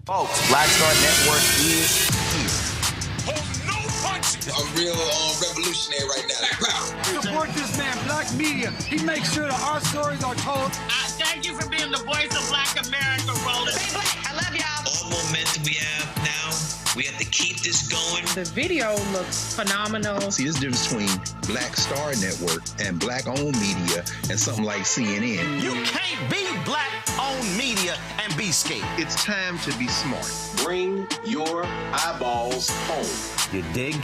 Folks, Black Star Network is here. No punches. I'm real revolutionary right now. Support this man, Black Media. He makes sure that our stories are told. Thank you for being the voice of Black America, Roland. Stay black. I love y'all. All momentum we have now, we have to keep this going. The video looks phenomenal. See, there's a difference between Black Star Network and Black-owned media and something like CNN. You can't be Black-owned media and be scared. It's time to be smart. Bring your eyeballs home. You dig?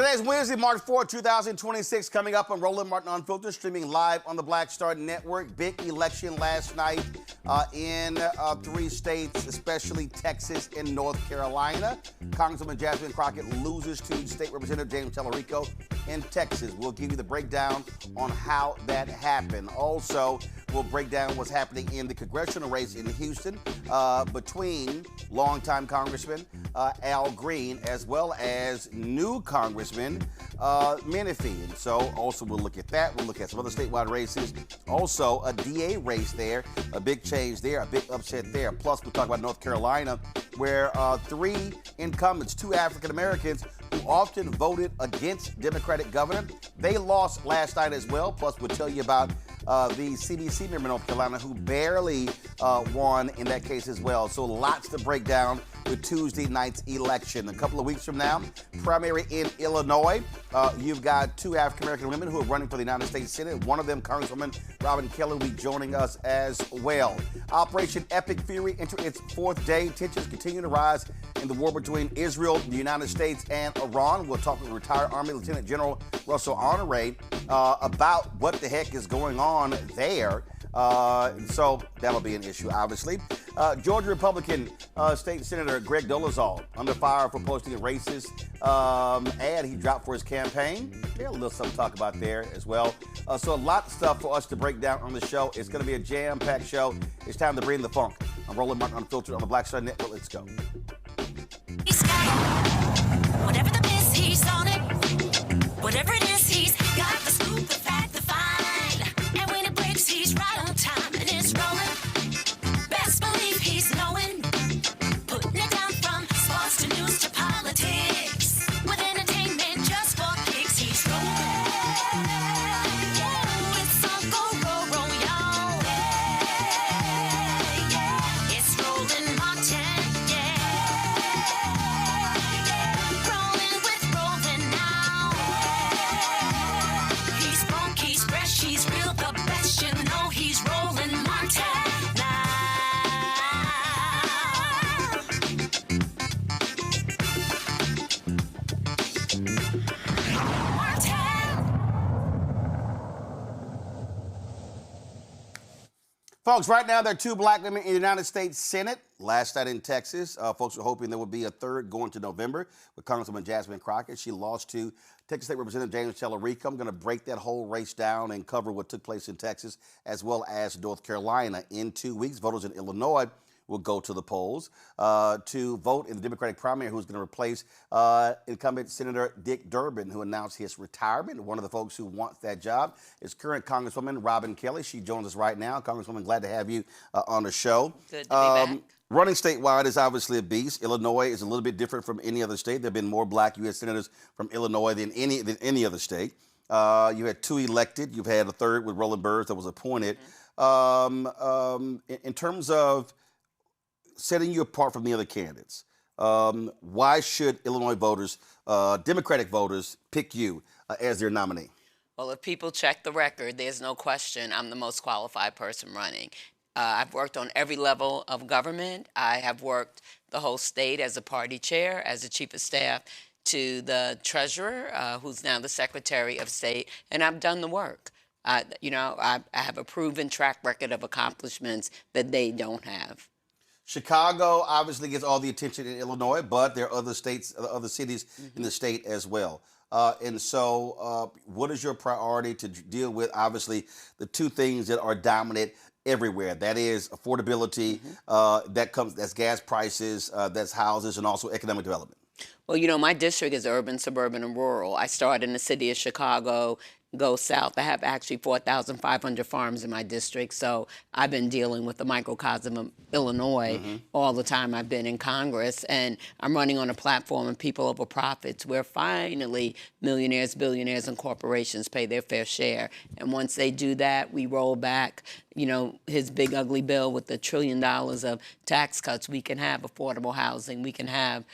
Today's Wednesday, March 4, 2026, coming up on Roland Martin Unfiltered, streaming live on the Black Star Network. Big election last night in 3 states, especially Texas and North Carolina. Congresswoman Jasmine Crockett loses to State Representative James Talarico in Texas. We'll give you the breakdown on how that happened. Also, we'll break down what's happening in the congressional race in Houston between longtime Congressman Al Green as well as new Congressman Menifee. And so also we'll look at that. We'll look at some other statewide races. Also a DA race there, a big change there, a big upset there. Plus we'll talk about North Carolina where 3 incumbents, 2 African Americans who often voted against Democratic governor, they lost last night as well. Plus we'll tell you about the CBC member in North Carolina who barely won in that case as well. So lots to break down with Tuesday night's election. A couple of weeks from now, primary in Illinois. You've got 2 African-American women who are running for the United States Senate. One of them, Congresswoman Robin Kelly, will be joining us as well. Operation Epic Fury entered its 4th day. Tensions continue to rise in the war between Israel, the United States, and Iran. We'll talk with retired Army Lieutenant General Russel Honore about what the heck is going on there. So that'll be an issue, obviously. Georgia Republican State Senator Greg Dolezal under fire for posting a racist ad he dropped for his campaign. Yeah, a little something to talk about there as well. So a lot of stuff for us to break down on the show. It's going to be a jam-packed show. It's time to bring the funk. I'm Roland Martin Unfiltered on the Black Star Network. Let's go. He's got whatever the piss, he's on it. Whatever it is, he's got the scoop, the fact, the fine. And when it breaks, he's right on time and it's rolling. Best believe he's knowing. Putting it down from sports to news to politics. With entertainment just for kicks, he's rolling. Yeah, it's Uncle Roro, y'all. Yeah, yeah, it's Roland Martin. Rolling with Roland now. He's funky, he's fresh, he's real, the best. You know he's Roland Martin now. Folks, right now there are 2 black women in the United States Senate. Last night in Texas, folks were hoping there would be a 3rd going to November with Congresswoman Jasmine Crockett. She lost to Texas State Representative James Talarico. I'm going to break that whole race down and cover what took place in Texas as well as North Carolina. In 2 weeks, voters in Illinois will go to the polls to vote in the Democratic primary who's going to replace incumbent Senator Dick Durbin, who announced his retirement. One of the folks who wants that job is current Congresswoman Robin Kelly. She joins us right now. Congresswoman, glad to have you on the show. Good to be back. Running statewide is obviously a beast. Illinois is a little bit different from any other state. There have been more black U.S. senators from Illinois than any other state. You had 2 elected. You've had a 3rd with Roland Burrs that was appointed. In terms of setting you apart from the other candidates, why should Illinois voters, Democratic voters, pick you as their nominee? Well, if people check the record, there's no question I'm the most qualified person running. I've worked on every level of government. I have worked the whole state as a party chair, as a chief of staff to the treasurer, who's now the Secretary of State, and I've done the work. I have a proven track record of accomplishments that they don't have. Chicago obviously gets all the attention in Illinois, but there are other states, other cities in the state as well. And so what is your priority to deal with, obviously, the 2 things that are dominant everywhere? That is affordability, that's gas prices, that's houses, and also economic development. Well, my district is urban, suburban, and rural. I started in the city of Chicago, go south. I have actually 4,500 farms in my district, so I've been dealing with the microcosm of Illinois all the time I've been in Congress, and I'm running on a platform of people over profits where finally millionaires, billionaires, and corporations pay their fair share. And once they do that, we roll back, his big ugly bill with the $1 trillion of tax cuts. We can have affordable housing. We can have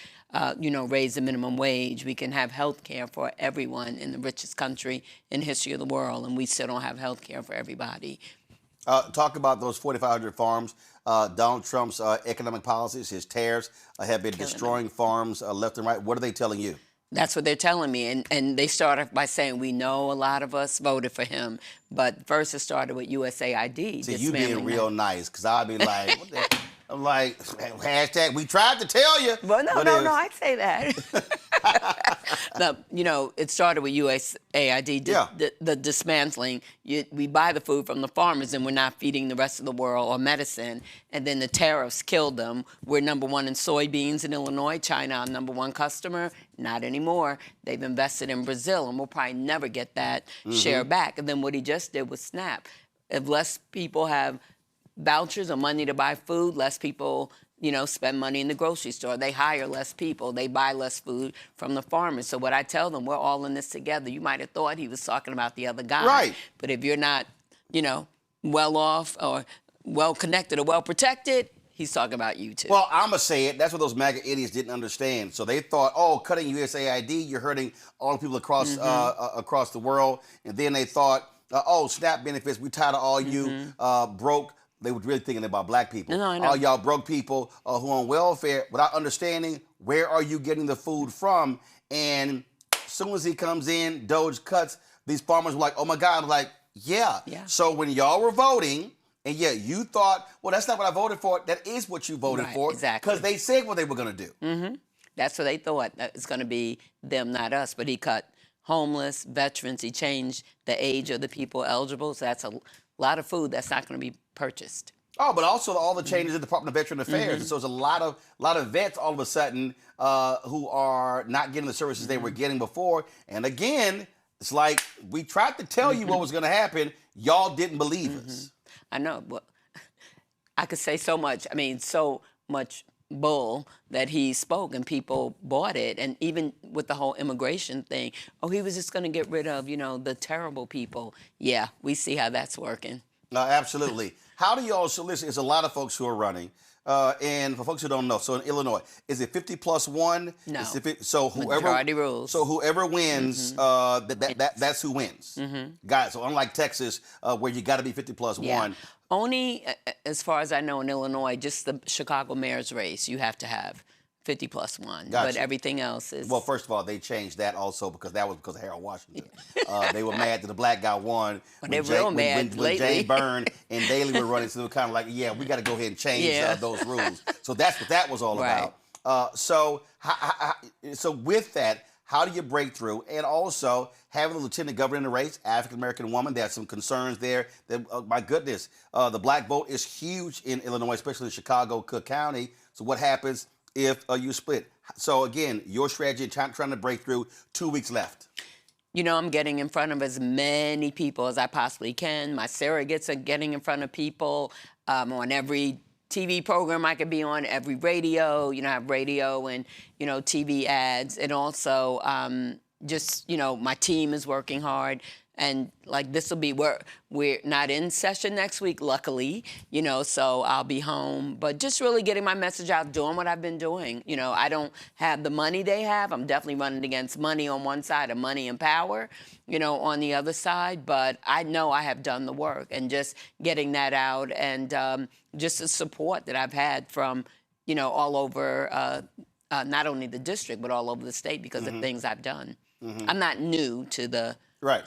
raise the minimum wage. We can have health care for everyone in the richest country in the history of the world, and we still don't have health care for everybody. Talk about those 4,500 farms. Donald Trump's economic policies, his tariffs have been destroying farms left and right. What are they telling you? That's what they're telling me. And they started by saying, we know a lot of us voted for him, but first it started with USAID. See, you being real nice, because I'd be like, what the? I'm like, hashtag, we tried to tell you. Well, no, I'd say that. No, you know, it started with USAID, the dismantling. We buy the food from the farmers and we're not feeding the rest of the world or medicine. And then the tariffs killed them. We're #1 in soybeans in Illinois. China, our #1 customer. Not anymore. They've invested in Brazil, and we'll probably never get that share back. And then what he just did was SNAP. If less people have vouchers or money to buy food, less people, you know, spend money in the grocery store. They hire less people. They buy less food from the farmers. So what I tell them, we're all in this together. You might have thought he was talking about the other guy. Right. But if you're not, you know, well off or well connected or well protected, he's talking about you too. Well, I'm going to say it. That's what those MAGA idiots didn't understand. So they thought, oh, cutting USAID, you're hurting all the people across across the world. And then they thought, oh, SNAP benefits, we tired of all you broke. They were really thinking about black people. No, I know. All y'all broke people who are on welfare without understanding where are you getting the food from. And as soon as he comes in, Doge cuts, these farmers were like, oh my God. I'm like, yeah. So when y'all were voting, and you thought, well, that's not what I voted for. That is what you voted for. Exactly. Because they said what they were going to do. That's what they thought. It's going to be them, not us. But he cut homeless, veterans. He changed the age of the people eligible. So that's a lot of food that's not going to be purchased. Oh, but also all the changes in the Department of Veteran Affairs. And so there's a lot of vets all of a sudden who are not getting the services they were getting before. And again, it's like we tried to tell you what was going to happen. Y'all didn't believe us. I know, but I could say so much. I mean, so much bull that he spoke and people bought it. And even with the whole immigration thing, oh, he was just going to get rid of, you know, the terrible people. Yeah, we see how that's working. No, absolutely. How do y'all, so listen, there's a lot of folks who are running. And for folks who don't know, so in Illinois, is it 50+1? No. So whoever, majority rules. So whoever wins, that's who wins. Got it. So unlike Texas, where you got to be 50+1. Only, as far as I know, in Illinois, just the Chicago mayor's race, you have to have 50+1. Gotcha. But everything else is... Well, first of all, they changed that also because that was because of Harold Washington. They were mad that the black guy won. But they're real mad when Jane Byrne and Daley were running, so they were kind of like, yeah, we got to go ahead and change those rules. So that's what that was all about. So with that, how do you break through? And also, having the lieutenant governor in the race, African-American woman, there's some concerns there. That, my goodness, the black vote is huge in Illinois, especially in Chicago, Cook County. So what happens if you split? So again, your strategy, trying to break through, 2 weeks left. You know, I'm getting in front of as many people as I possibly can. My surrogates are getting in front of people on every TV program I could be on, every radio, you know, I have radio and, you know, TV ads. And also just, you know, my team is working hard. And like this will be, we're not in session next week, luckily, you know, so I'll be home. But just really getting my message out, doing what I've been doing. You know, I don't have the money they have. I'm definitely running against money on one side and money and power, you know, on the other side. But I know I have done the work and just getting that out and just the support that I've had from, you know, all over, not only the district, but all over the state because of things I've done. I'm not new to the...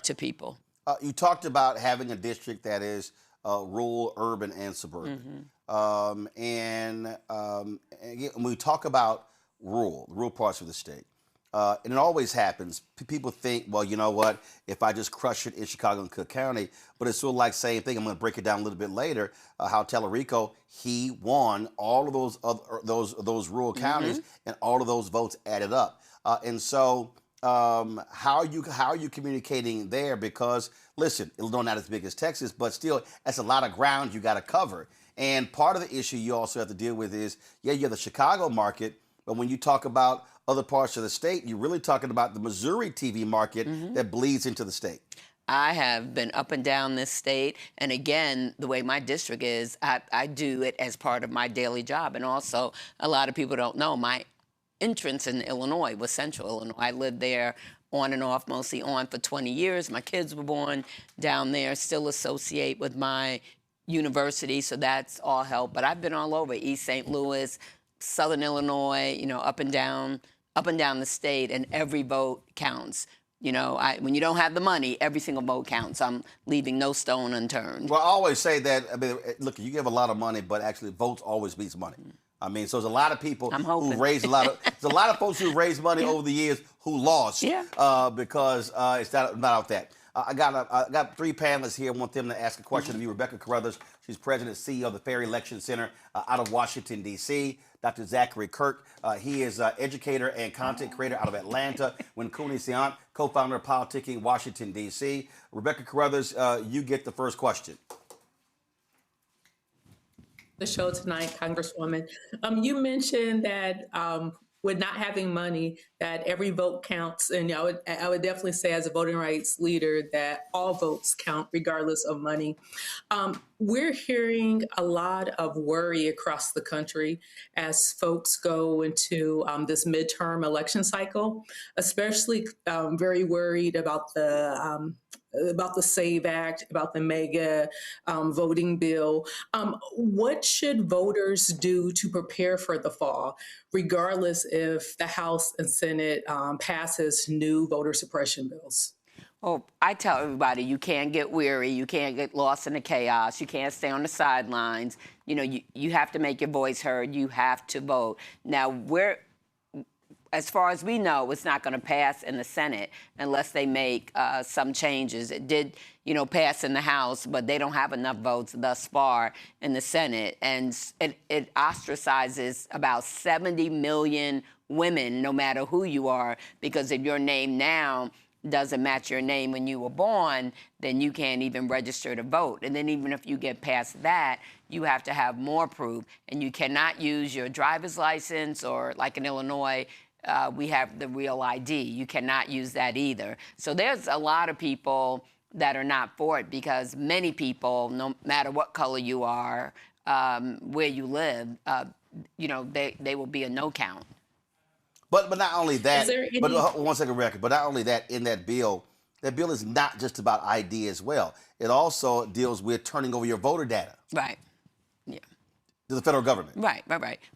to people. You talked about having a district that is rural, urban, and suburban. And when we talk about rural parts of the state, and it always happens, people think, well, you know what, if I just crush it in Chicago and Cook County, but it's sort of like the same thing. I'm going to break it down a little bit later, how Talarico, he won all of those rural counties, and all of those votes added up. And so... how are you communicating there? Because listen, Illinois not as big as Texas, but still, that's a lot of ground you got to cover. And part of the issue you also have to deal with is, you have the Chicago market, but when you talk about other parts of the state, you're really talking about the Missouri TV market that bleeds into the state. I have been up and down this state, and again, the way my district is, I do it as part of my daily job, and also a lot of people don't know my entrance in Illinois was Central Illinois. I lived there on and off, mostly on for 20 years. My kids were born down there, still associate with my university, so that's all helped. But I've been all over, East St. Louis, Southern Illinois, you know, up and down up and down the state, and every vote counts. You know, when you don't have the money, every single vote counts. I'm leaving no stone unturned. Well, I always say that, I mean, look, you give a lot of money, but actually votes always beats money. I mean, so there's a lot of people who raised a lot of, there's a lot of folks who raised money over the years who lost because it's not about that. I got three panelists here. I want them to ask a question of you. Rebecca Carruthers, she's president and CEO of the Fair Election Center out of Washington, D.C. Dr. Zachary Kirk, he is an educator and content creator out of Atlanta. Winkuni Siant, co-founder of Politicking Washington, D.C. Rebecca Carruthers, you get the first question. The show tonight, Congresswoman. You mentioned that with not having money, that every vote counts. And I would definitely say as a voting rights leader that all votes count regardless of money. We're hearing a lot of worry across the country as folks go into this midterm election cycle, especially very worried about the SAVE Act, about the MAGA voting bill. What should voters do to prepare for the fall, regardless if the House and Senate passes new voter suppression bills? Well, I tell everybody, you can't get weary, you can't get lost in the chaos, you can't stay on the sidelines. You know, you have to make your voice heard, you have to vote. Now, as far as we know, it's not going to pass in the Senate unless they make some changes. It did, pass in the House, but they don't have enough votes thus far in the Senate. And it ostracizes about 70 million women, no matter who you are, because if your name now doesn't match your name when you were born, then you can't even register to vote. And then even if you get past that, you have to have more proof. And you cannot use your driver's license, or like in Illinois, we have the real ID. You cannot use that either. So there's a lot of people that are not for it, because many people, no matter what color you are, where you live, they will be a no count. But not only that, but one second, Rebecca, but not only that, in that bill is not just about ID as well. It also deals with turning over your voter data. Right. Yeah. To the federal government. Right.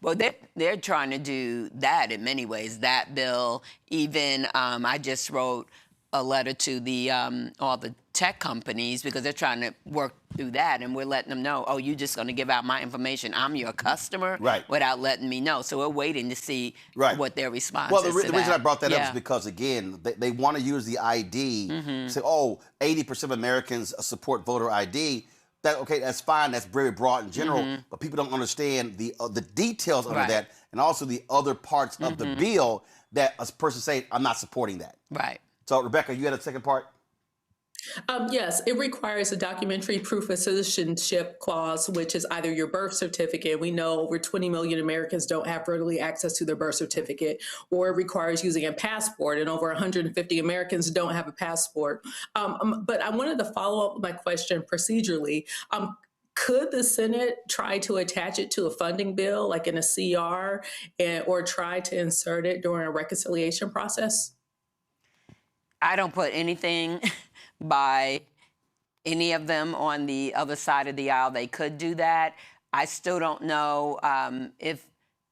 Well, they're trying to do that in many ways. That bill, even I just wrote a letter to all the tech companies, because they're trying to work through that, and we're letting them know, oh, you're just going to give out my information, I'm your customer, without letting me know. So we're waiting to see what their response is. Well, the reason I brought that up is because, again, they want to use the ID, say, oh, 80% of Americans support voter ID. That's fine. That's very broad in general, but people don't understand the details under that, and also the other parts of the bill that a person say, I'm not supporting that. Right. So, Rebecca, you had a second part? Yes, it requires a documentary proof of citizenship clause, which is either your birth certificate. We know over 20 million Americans don't have readily access to their birth certificate, or it requires using a passport, and over 150 Americans don't have a passport. But I wanted to follow up with my question procedurally. Could the Senate try to attach it to a funding bill, like in a CR, or try to insert it during a reconciliation process? I don't put anything by any of them on the other side of the aisle. They could do that. I still don't know if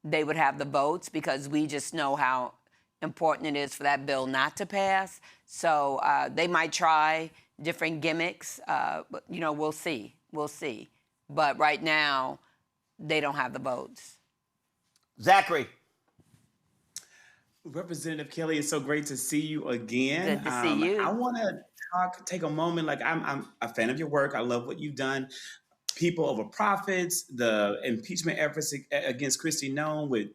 they would have the votes, because we just know how important it is for that bill not to pass. So they might try different gimmicks. But, we'll see. We'll see. But right now, they don't have the votes. Zachary. Representative Kelly, it's so great to see you again. Good to see you. I want to take a moment. Like, I'm a fan of your work. I love what you've done. People over profits, the impeachment efforts against Kristi Noem with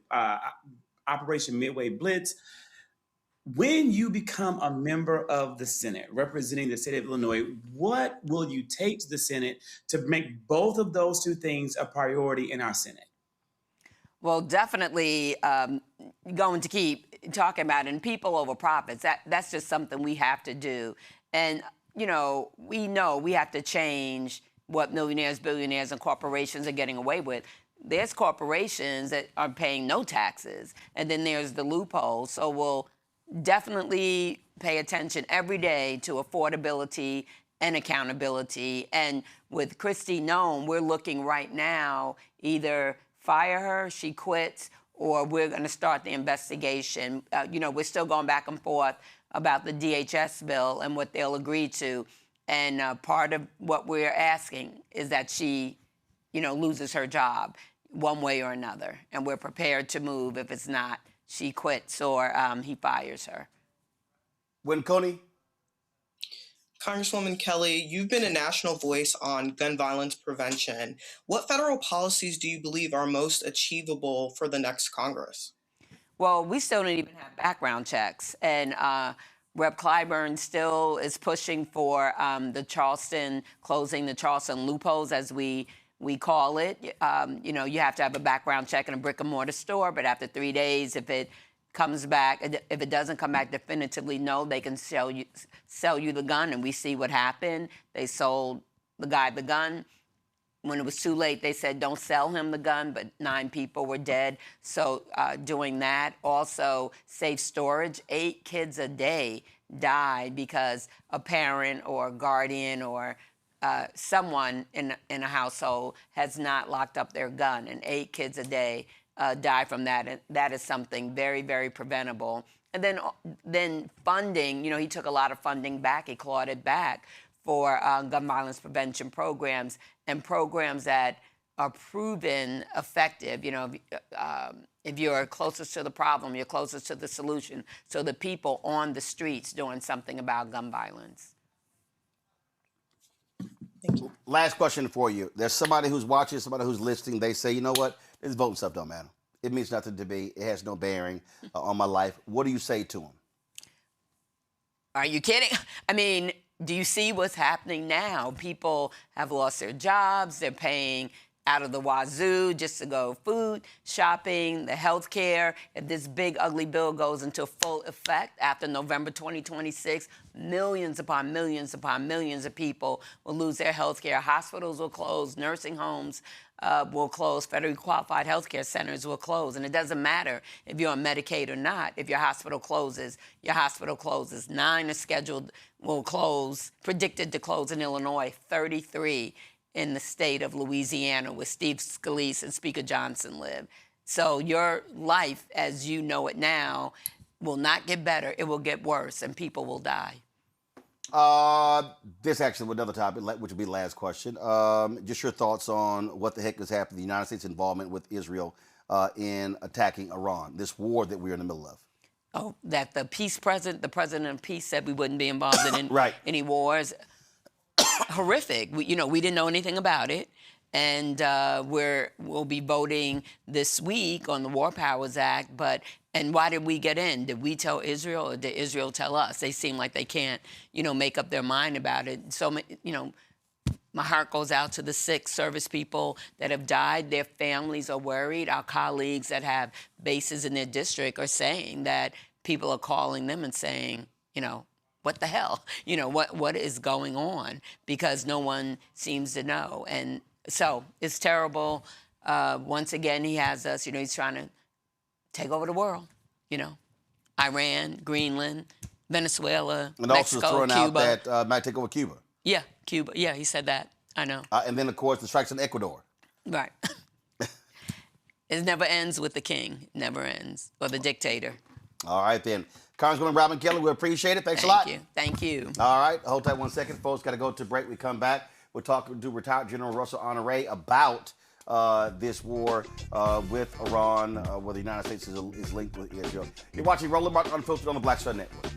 Operation Midway Blitz. When you become a member of the Senate, representing the state of Illinois, what will you take to the Senate to make both of those two things a priority in our Senate? Well, definitely going to keep talking about it. And people over profits, that's just something we have to do. And, we know we have to change what millionaires, billionaires, and corporations are getting away with. There's corporations that are paying no taxes, and then there's the loopholes. So we'll definitely pay attention every day to affordability and accountability. And with Kristi Noem, we're looking right now, either fire her, she quits, or we're going to start the investigation. We're still going back and forth about the DHS bill and what they'll agree to. And part of what we're asking is that she, loses her job one way or another. And we're prepared to move if it's not she quits or he fires her. Coney? Congresswoman Kelly, you've been a national voice on gun violence prevention. What federal policies do you believe are most achievable for the next Congress? Well, we still don't even have background checks. And Rep. Clyburn still is pushing for closing the Charleston loopholes, as we call it. You have to have a background check in a brick and mortar store, but after 3 days, if it doesn't come back definitively, no, they can sell you the gun, and we see what happened. They sold the guy the gun. When it was too late, they said don't sell him the gun, but 9 people were dead. So doing that. Also, safe storage. 8 kids a day died because a parent or a guardian or someone in a household has not locked up their gun, and 8 kids a day die from that. And that is something very, very preventable. And then funding, he took a lot of funding back. He clawed it back for gun violence prevention programs and programs that are proven effective. If you're closest to the problem, you're closest to the solution. So the people on the streets doing something about gun violence. Thank you. Last question for you. There's somebody who's watching, somebody who's listening. They say, you know what? This voting stuff don't matter. It means nothing to me. It has no bearing on my life. What do you say to them? Are you kidding? I mean, do you see what's happening now? People have lost their jobs. They're paying out of the wazoo just to go food shopping, the health care. If this big, ugly bill goes into full effect after November 2026, millions upon millions upon millions of people will lose their health care. Hospitals will close. Nursing homes will close. Federally qualified health care centers will close. And it doesn't matter if you're on Medicaid or not. If your hospital closes, your hospital closes. 9 are scheduled, will close, predicted to close in Illinois, 33 in the state of Louisiana, where Steve Scalise and Speaker Johnson live. So your life, as you know it now, will not get better. It will get worse, and people will die. This actually was another topic, which would be the last question. Just your thoughts on what the heck is happening, the United States' involvement with Israel in attacking Iran, this war that we're in the middle of. Oh, that the president of peace said we wouldn't be involved in any wars. Horrific. We didn't know anything about it. And we'll be voting this week on the War Powers Act. And why did we get in? Did we tell Israel, or did Israel tell us? They seem like they can't, make up their mind about it. So, my heart goes out to the 6 service people that have died. Their families are worried. Our colleagues that have bases in their district are saying that people are calling them and saying, what the hell? What is going on? Because no one seems to know. And so it's terrible. Once again, he has us, he's trying to take over the world, Iran, Greenland, Venezuela, and Mexico, also throwing Cuba. out that might take over Cuba. Yeah, Cuba. Yeah, he said that. I know. And then, of course, the strikes in Ecuador. Right. It never ends with the king. It never ends. Or the dictator. All right, then. Congresswoman Robin Kelly, we appreciate it. Thanks a lot. Thank you. All right. Hold tight 1 second, folks. Got to go to break. We come back. We're talking to retired General Russel Honore about this war with Iran, where the United States is linked with Israel. You're watching Roland Martin Unfiltered on the Black Star Network.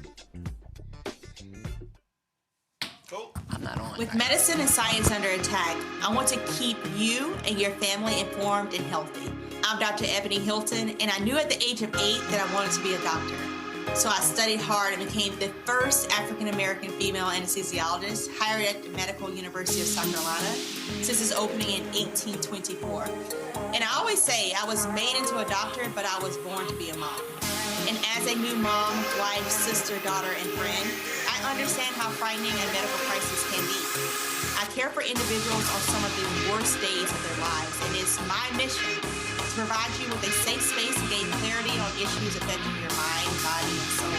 Cool. I'm not on. With medicine and science under attack, I want to keep you and your family informed and healthy. I'm Dr. Ebony Hilton, and I knew at the age of 8 that I wanted to be a doctor. So I studied hard and became the first African-American female anesthesiologist hired at the Medical University of South Carolina since its opening in 1824. And I always say I was made into a doctor, but I was born to be a mom. And as a new mom, wife, sister, daughter, and friend, I understand how frightening a medical crisis can be. I care for individuals on some of the worst days of their lives, and it's my mission to provide you with a safe space to gain clarity on issues affecting your mind, body, and soul.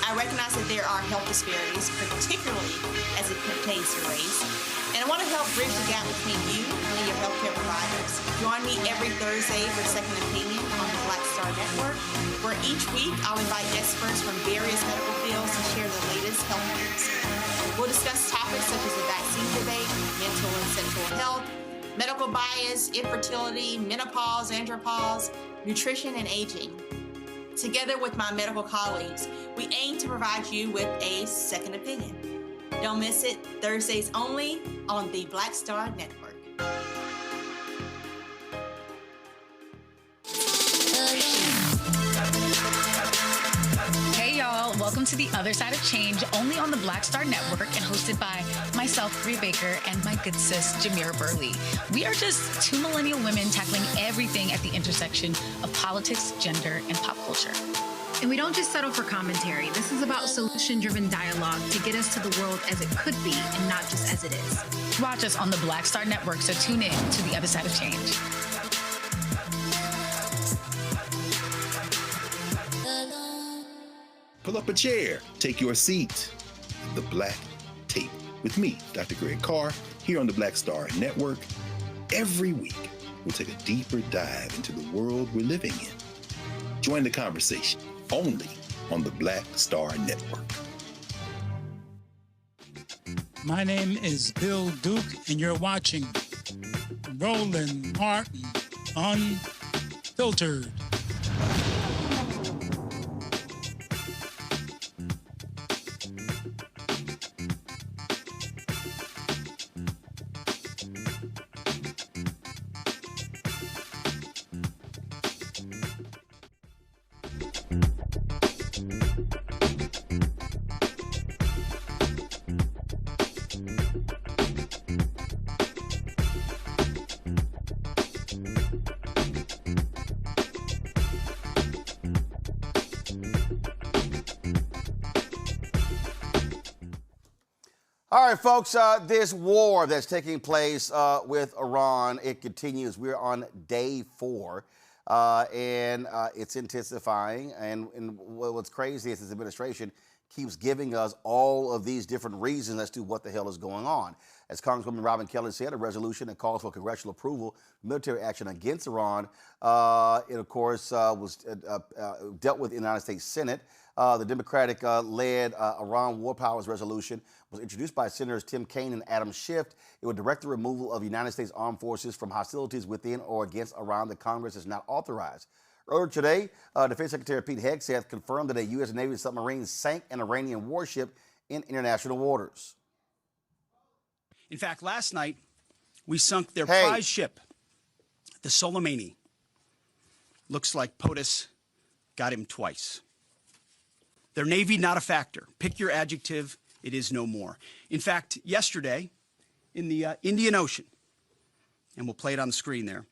I recognize that there are health disparities, particularly as it pertains to race, and I want to help bridge the gap between you and your healthcare providers. Join me every Thursday for Second Opinion on the Star Network, where each week I'll invite experts from various medical fields to share the latest health news. We'll discuss topics such as the vaccine debate, mental and sexual health, medical bias, infertility, menopause, andropause, nutrition, and aging. Together with my medical colleagues, we aim to provide you with a second opinion. Don't miss it, Thursdays only on the Black Star Network. Hey y'all, welcome to The Other Side of Change, only on the Black Star Network and hosted by myself, Bree Baker, and my good sis, Jameer Burley. We are just two millennial women tackling everything at the intersection of politics, gender, and pop culture. And we don't just settle for commentary. This is about solution-driven dialogue to get us to the world as it could be and not just as it is. Watch us on the Black Star Network, so tune in to The Other Side of Change. Pull up a chair, take your seat. The Black Tape with me, Dr. Greg Carr, here on the Black Star Network. Every week, we'll take a deeper dive into the world we're living in. Join the conversation only on the Black Star Network. My name is Bill Duke, and you're watching Roland Martin Unfiltered. All right, folks, this war that's taking place with Iran, it continues. We're on day 4, and it's intensifying. And what's crazy is this administration keeps giving us all of these different reasons as to what the hell is going on. As Congresswoman Robin Kelly said, a resolution that calls for congressional approval of military action against Iran, it, of course, was dealt with in the United States Senate. The Democratic-led Iran War Powers Resolution was introduced by Senators Tim Kaine and Adam Schiff. It would direct the removal of United States armed forces from hostilities within or against Iran that Congress has not authorized. Earlier today, Defense Secretary Pete Hegseth confirmed that a U.S. Navy submarine sank an Iranian warship in international waters. In fact, last night, we sunk their prize ship, the Soleimani. Looks like POTUS got him twice. Their Navy, not a factor. Pick your adjective, it is no more. In fact, yesterday, in the Indian Ocean, and we'll play it on the screen there,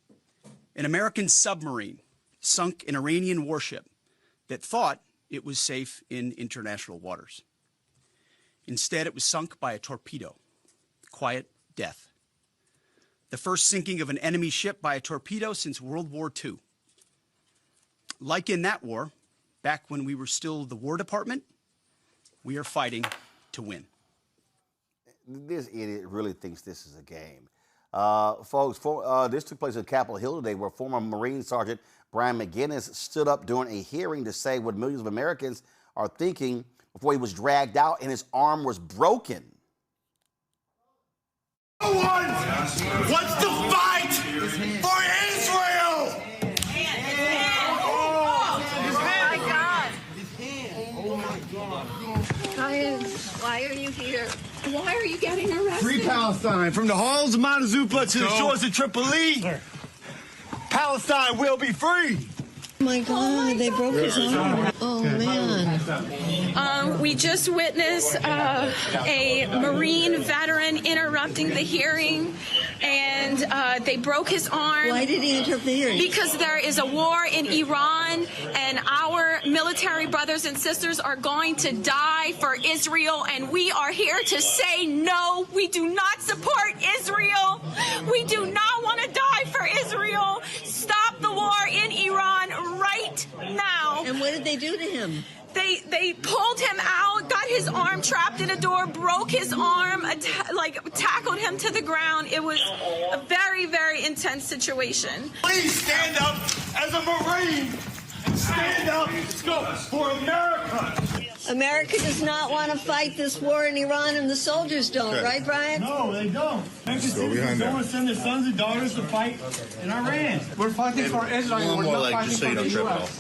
an American submarine sunk an Iranian warship that thought it was safe in international waters. Instead, it was sunk by a torpedo. Quiet death. The first sinking of an enemy ship by a torpedo since World War II. Like in that war, back when we were still the War Department, we are fighting to win. This idiot really thinks this is a game. Folks, this took place at Capitol Hill today, where former Marine Sergeant Brian McGinnis stood up during a hearing to say what millions of Americans are thinking before he was dragged out and his arm was broken. No one wants to fight for Israel! Why are you here? Why are you getting arrested? Free Palestine, from the halls of Mount Azupla to the shores of Tripoli. Palestine will be free. Oh my God, they broke his arm. Oh man. We just witnessed a Marine veteran interrupting the hearing, and they broke his arm. Why did he interrupt the hearing? Because there is a war in Iran, and our military brothers and sisters are going to die for Israel, and we are here to say no. We do not support Israel. We do not want to die for Israel. Stop the war in Iran right now. And what did they do to him? They pulled him out, got his arm trapped in a door, broke his arm, tackled him to the ground. It was a very, very intense situation. Please stand up as a Marine Stand up. Let's go for America. America does not want to fight this war in Iran, and the soldiers don't, Okay. right, Brian? No, they don't. American citizens don't want to send their sons and daughters to fight in Iran. We're fighting for Israel. We're not fighting for the U.S.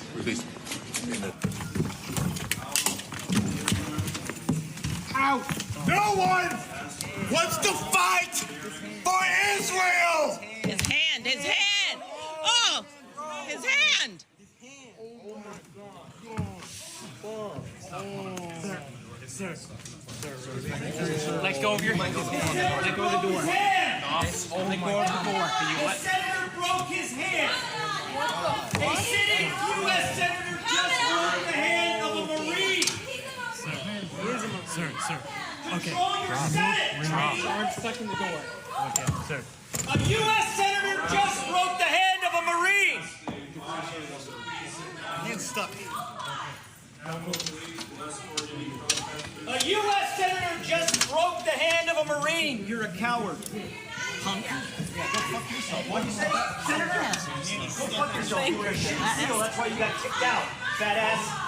Out. No one wants to fight for Israel. His hand, his hand. Oh, his hand. Sir. Let go of your hand. Let go of the door. Let go of the door. Can you The senator broke his hand. A sitting U.S. senator just broke the hand of a Marine. Sir. Okay. Control your Senate. Arm stuck in the door. Okay, sir. A U.S. senator just broke the hand of a Marine. Hand stuck. A U.S. senator just broke the hand of a Marine. You're a coward. Punk. Yeah, go fuck yourself. What'd you say? Senator? Go fuck yourself. You were a shit seal. That's why you got kicked out, fat ass.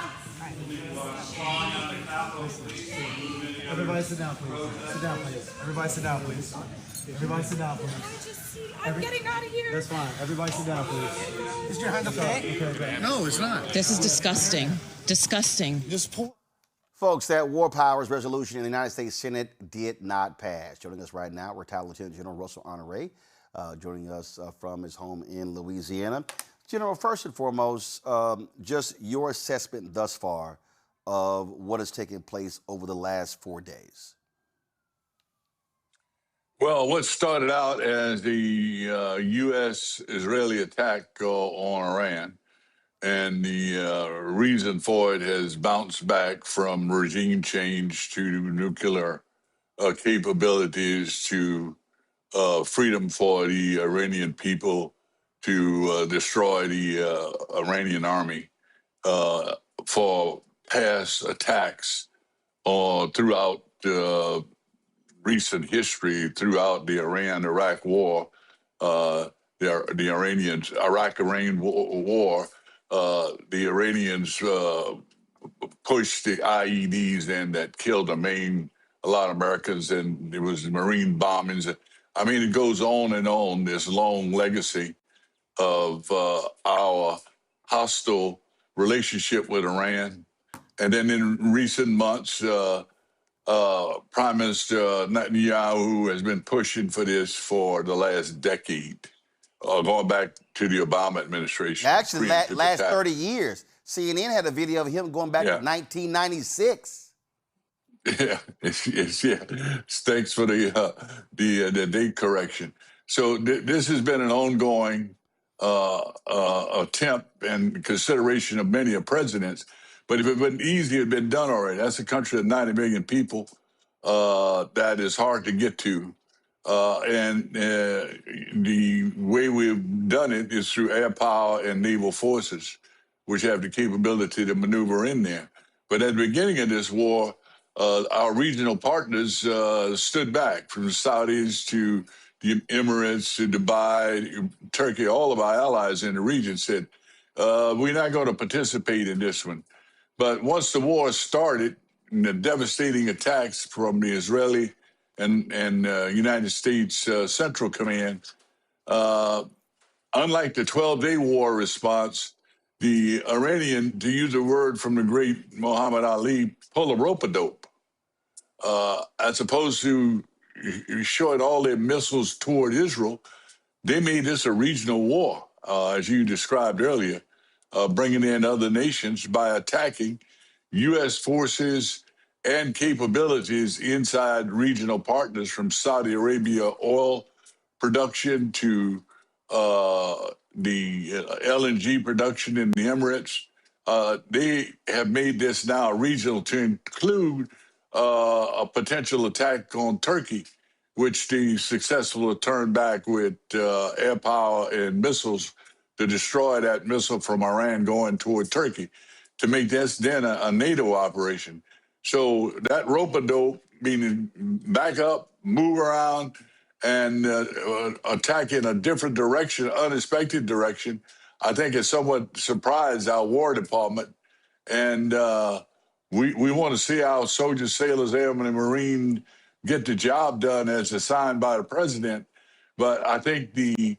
Everybody sit down, please. Sit down, please. Everybody sit down, please. Everybody sit down, please. I'm getting out of here. That's fine. Everybody sit down, please. Is your hand okay? Okay. No, it's not. This is disgusting. Disgusting. Folks, that war powers resolution in the United States Senate did not pass. Joining us right now, retired Lieutenant General Russel Honore, joining us from his home in Louisiana. General, first and foremost, just your assessment thus far of what has taken place over the last 4 days. Well, what started out as the U.S.-Israeli attack on Iran, and the reason for it has bounced back from regime change to nuclear capabilities to freedom for the Iranian people to destroy the Iranian army for past attacks throughout recent history, throughout the Iran-Iraq war, the Iraq-Iran war, the Iranians pushed the IEDs in that killed a lot of Americans, and there was Marine bombings. I mean, it goes on, this long legacy of our hostile relationship with Iran. And then in recent months, Prime Minister Netanyahu has been pushing for this for the last decade, going back to the Obama administration. Actually, last 30 years. CNN had a video of him going back to 1996. Yeah, thanks for the date correction. So this has been an ongoing attempt and consideration of many of presidents. But if it had been easy, it had been done already. That's a country of 90 million people that is hard to get to. And the way we've done it is through air power and naval forces, which have the capability to maneuver in there. But at the beginning of this war, our regional partners stood back, from the Saudis to the Emirates to Dubai, Turkey. All of our allies in the region said, we're not going to participate in this one. But once the war started, and the devastating attacks from the Israeli and United States Central Command, unlike the 12-day war response, the Iranian, to use a word from the great Muhammad Ali, pull a rope-a-dope. As opposed to showing all their missiles toward Israel, they made this a regional war, as you described earlier, bringing in other nations by attacking U.S. forces and capabilities inside regional partners, from Saudi Arabia oil production to the LNG production in the Emirates. They have made this now regional to include a potential attack on Turkey, which they successfully turned back with air power and missiles to destroy that missile from Iran going toward Turkey, to make this then a NATO operation. So that rope-a-dope, meaning back up, move around, and attack in a different direction, unexpected direction, I think it somewhat surprised our War Department. And we want to see our soldiers, sailors, airmen, and Marine get the job done as assigned by the president. But I think the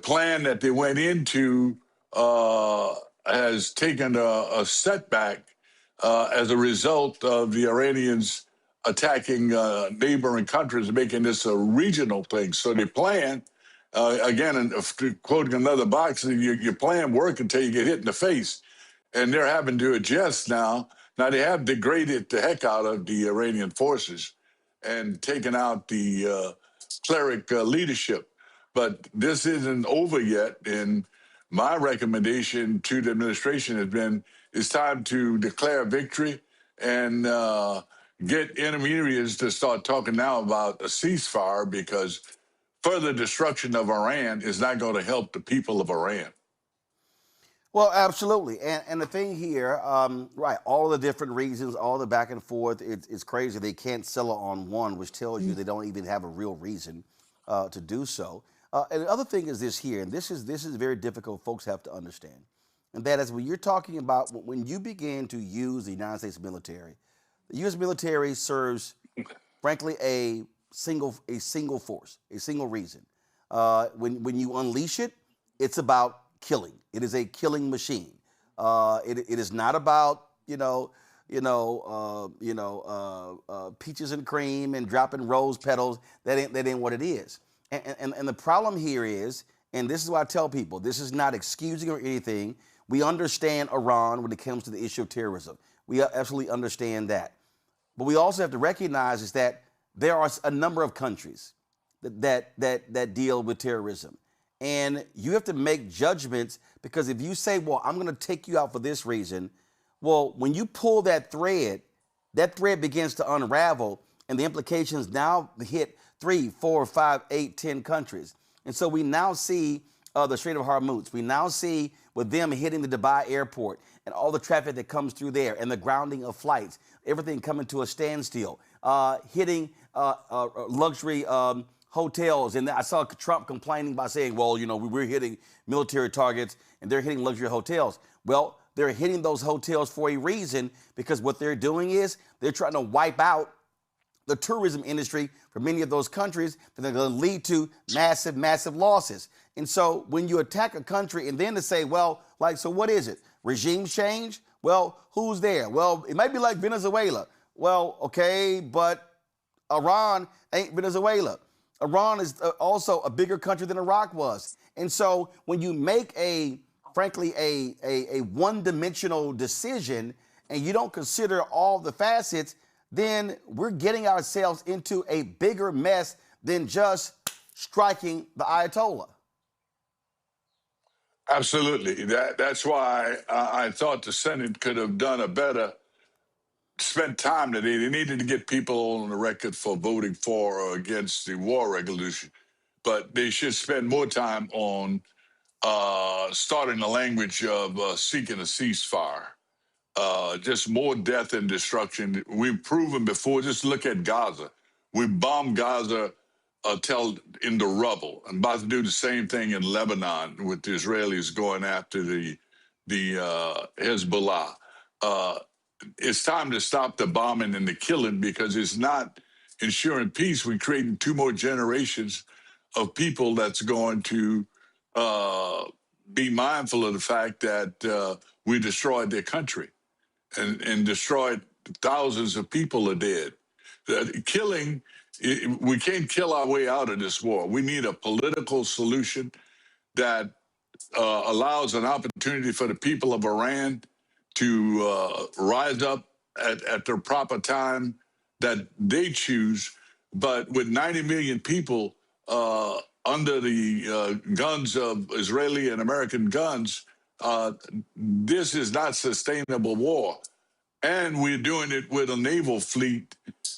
plan that they went into has taken a setback as a result of the Iranians attacking neighboring countries, making this a regional thing. So they plan, again, and quoting another boxer, your plan work until you get hit in the face. And they're having to adjust now. Now, they have degraded the heck out of the Iranian forces and taken out the cleric leadership. But this isn't over yet. And my recommendation to the administration has been, it's time to declare victory and get intermediaries to start talking now about a ceasefire, because further destruction of Iran is not going to help the people of Iran. Well, absolutely. And the thing here, right, all the different reasons, all the back and forth, it's crazy. They can't settle on one, which tells you they don't even have a real reason to do so. And the other thing is this here, and this is very difficult, folks have to understand. And that is when you're talking about, when you begin to use the United States military, the U.S. military serves, frankly, a single force, a single reason. When you unleash it, it's about killing. It is a killing machine. It is not about peaches and cream and dropping rose petals. That ain't what it is. And the problem here is, and this is why I tell people, this is not excusing or anything. We understand Iran when it comes to the issue of terrorism. We absolutely understand that. But we also have to recognize is that there are a number of countries that deal with terrorism. And you have to make judgments, because if you say, well, I'm going to take you out for this reason, well, when you pull that thread begins to unravel, and the implications now hit 3, 4, 5, 8, 10 countries. And so we now see the Strait of Hormuz. We now see with them hitting the Dubai airport and all the traffic that comes through there and the grounding of flights, everything coming to a standstill, hitting luxury hotels. And I saw Trump complaining by saying, well, we're hitting military targets and they're hitting luxury hotels. Well, they're hitting those hotels for a reason, because what they're doing is they're trying to wipe out the tourism industry for many of those countries that are going to lead to massive, massive losses. And so when you attack a country and then to say, well, so what is it? Regime change? Well, who's there? Well, it might be like Venezuela. Well, okay, but Iran ain't Venezuela. Iran is also a bigger country than Iraq was. And so when you make frankly, a one-dimensional decision and you don't consider all the facets, then we're getting ourselves into a bigger mess than just striking the Ayatollah. Absolutely. That's why I thought the Senate could have done a better, spent time today. They needed to get people on the record for voting for or against the war resolution, but they should spend more time on starting the language of seeking a ceasefire. Just more death and destruction. We've proven before, just look at Gaza. We bombed Gaza till in the rubble. I'm about to do the same thing in Lebanon with the Israelis going after the Hezbollah. It's time to stop the bombing and the killing, because it's not ensuring peace. We're creating 2 more generations of people that's going to be mindful of the fact that we destroyed their country and destroyed thousands of people are dead. Killing, we can't kill our way out of this war. We need a political solution that allows an opportunity for the people of Iran to rise up at their proper time that they choose. But with 90 million people under the guns of Israeli and American guns, this is not sustainable war. And we're doing it with a naval fleet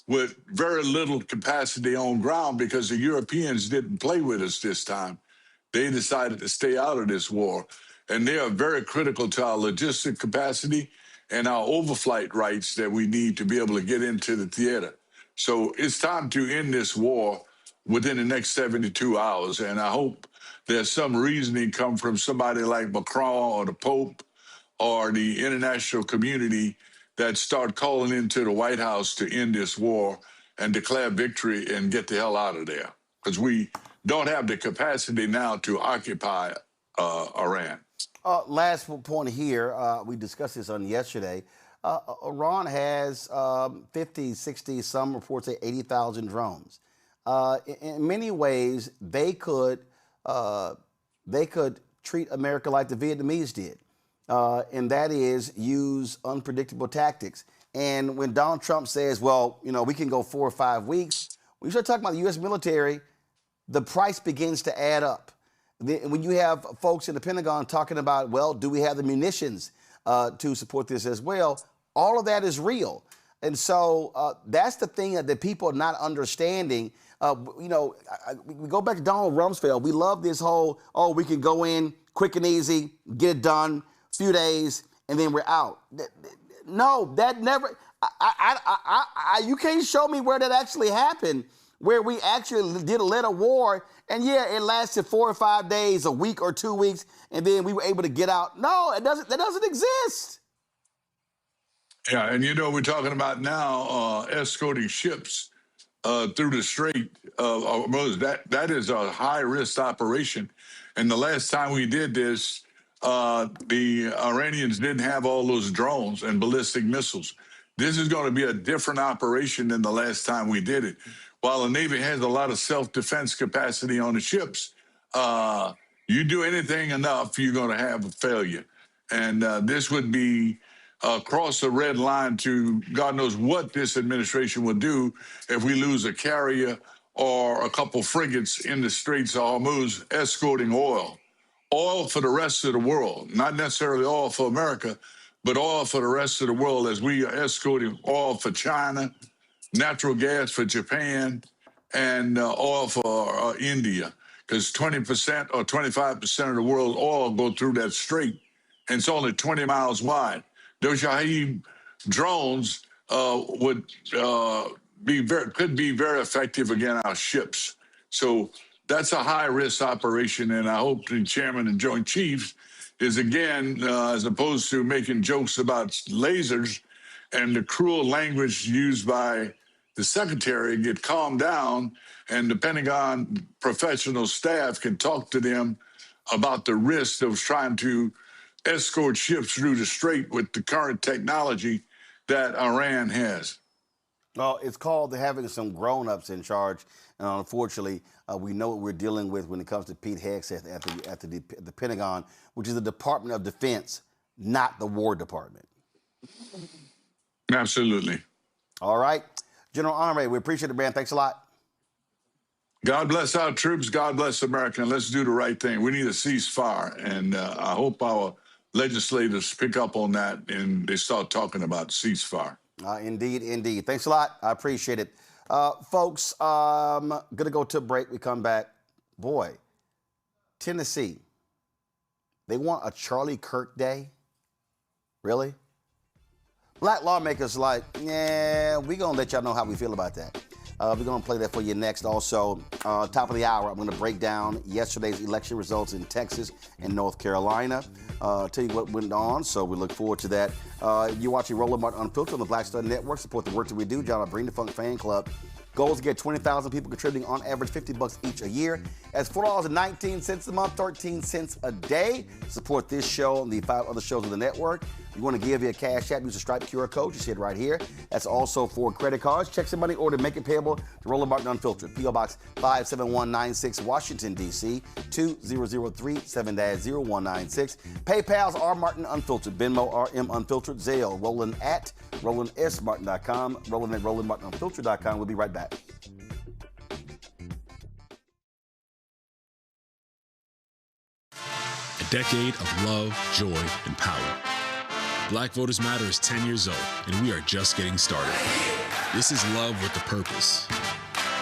with very little capacity on ground, because the Europeans didn't play with us this time. They decided to stay out of this war. And they are very critical to our logistic capacity and our overflight rights that we need to be able to get into the theater. So it's time to end this war within the next 72 hours. And I hope there's some reasoning come from somebody like Macron or the Pope or the international community that start calling into the White House to end this war and declare victory and get the hell out of there. Because we don't have the capacity now to occupy Iran. Last point here, we discussed this on yesterday. Iran has 50, 60, some reports say 80,000 drones. In many ways, they could treat America like the Vietnamese did, and that is use unpredictable tactics. And when Donald Trump says, well, you know, we can go 4 or 5 weeks, when you start talking about the U.S. military, the price begins to add up. When you have folks in the Pentagon talking about, well, do we have the munitions to support this as well? All of that is real. And so that's the thing that people are not understanding. We go back to Donald Rumsfeld. We love this whole, oh, we can go in quick and easy, get it done, few days, and then we're out. No, that never, you can't show me where that actually happened, where we actually led a war, and yeah, it lasted 4 or 5 days, a week or 2 weeks, and then we were able to get out. No, that doesn't exist. Yeah, and you know, we're talking about now escorting ships through the Strait of Hormuz. That is a high-risk operation. And the last time we did this, the Iranians didn't have all those drones and ballistic missiles. This is going to be a different operation than the last time we did it. While the Navy has a lot of self-defense capacity on the ships, you do anything enough, you're going to have a failure. And this would be cross the red line to God knows what this administration will do if we lose a carrier or a couple frigates in the Straits of Hormuz escorting oil. Oil for the rest of the world, not necessarily oil for America, but oil for the rest of the world as we are escorting oil for China, natural gas for Japan, and oil for India, because 20% or 25% of the world's oil go through that strait, and it's only 20 miles wide. Those Shaheed drones could be very effective against our ships. So that's a high-risk operation, and I hope the chairman and Joint Chiefs is, again, as opposed to making jokes about lasers and the cruel language used by the secretary, get calmed down, and the Pentagon professional staff can talk to them about the risk of trying to escort ships through the strait with the current technology that Iran has. Well, it's called having some grown-ups in charge, and unfortunately, we know what we're dealing with when it comes to Pete Hegseth at the Pentagon, which is the Department of Defense, not the War Department. Absolutely. All right. General Honore, we appreciate it, man. Thanks a lot. God bless our troops. God bless America. And let's do the right thing. We need a ceasefire. And I hope our legislators pick up on that and they start talking about ceasefire. Indeed, indeed. Thanks a lot. I appreciate it. Folks, going to go to a break. We come back. Boy, Tennessee, they want a Charlie Kirk Day? Really? Black lawmakers like, yeah, we're going to let y'all know how we feel about that. We're going to play that for you next. Also, top of the hour, I'm going to break down yesterday's election results in Texas and North Carolina. Tell you what went on, so we look forward to that. You're watching Roland Martin Unfiltered on the Black Star Network. Support the work that we do. John, Bring the Funk Fan Club. Goals to get 20,000 people contributing on average $50 each a year. That's $4.19 a month, 13 cents a day. Support this show and the 5 other shows of the network. You want to give via Cash App, use the Stripe QR code. You see it right here. That's also for credit cards, checks and money order, make it payable to Roland Martin Unfiltered. P.O. Box 57196, Washington, D.C. 20037-0196. PayPal's R. Martin Unfiltered. Venmo RM Unfiltered. Zelle. Roland at RolandSMartin.com. Roland at RolandMartinUnfiltered.com. We'll be right back. A decade of love, joy, and power. Black Voters Matter is 10 years old, and we are just getting started. This is love with a purpose.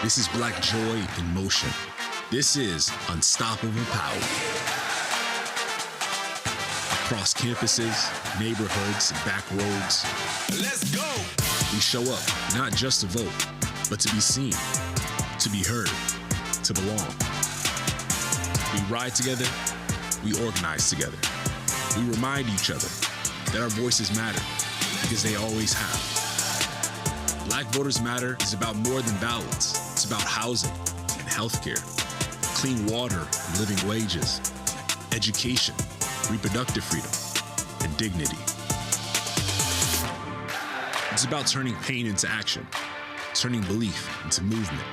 This is Black joy in motion. This is unstoppable power. Across campuses, neighborhoods, and back roads. Let's go! We show up not just to vote, but to be seen, to be heard, to belong. We ride together, we organize together. We remind each other that our voices matter, because they always have. Black Voters Matter is about more than ballots. It's about housing and healthcare, clean water and living wages, education, reproductive freedom, and dignity. It's about turning pain into action, turning belief into movement,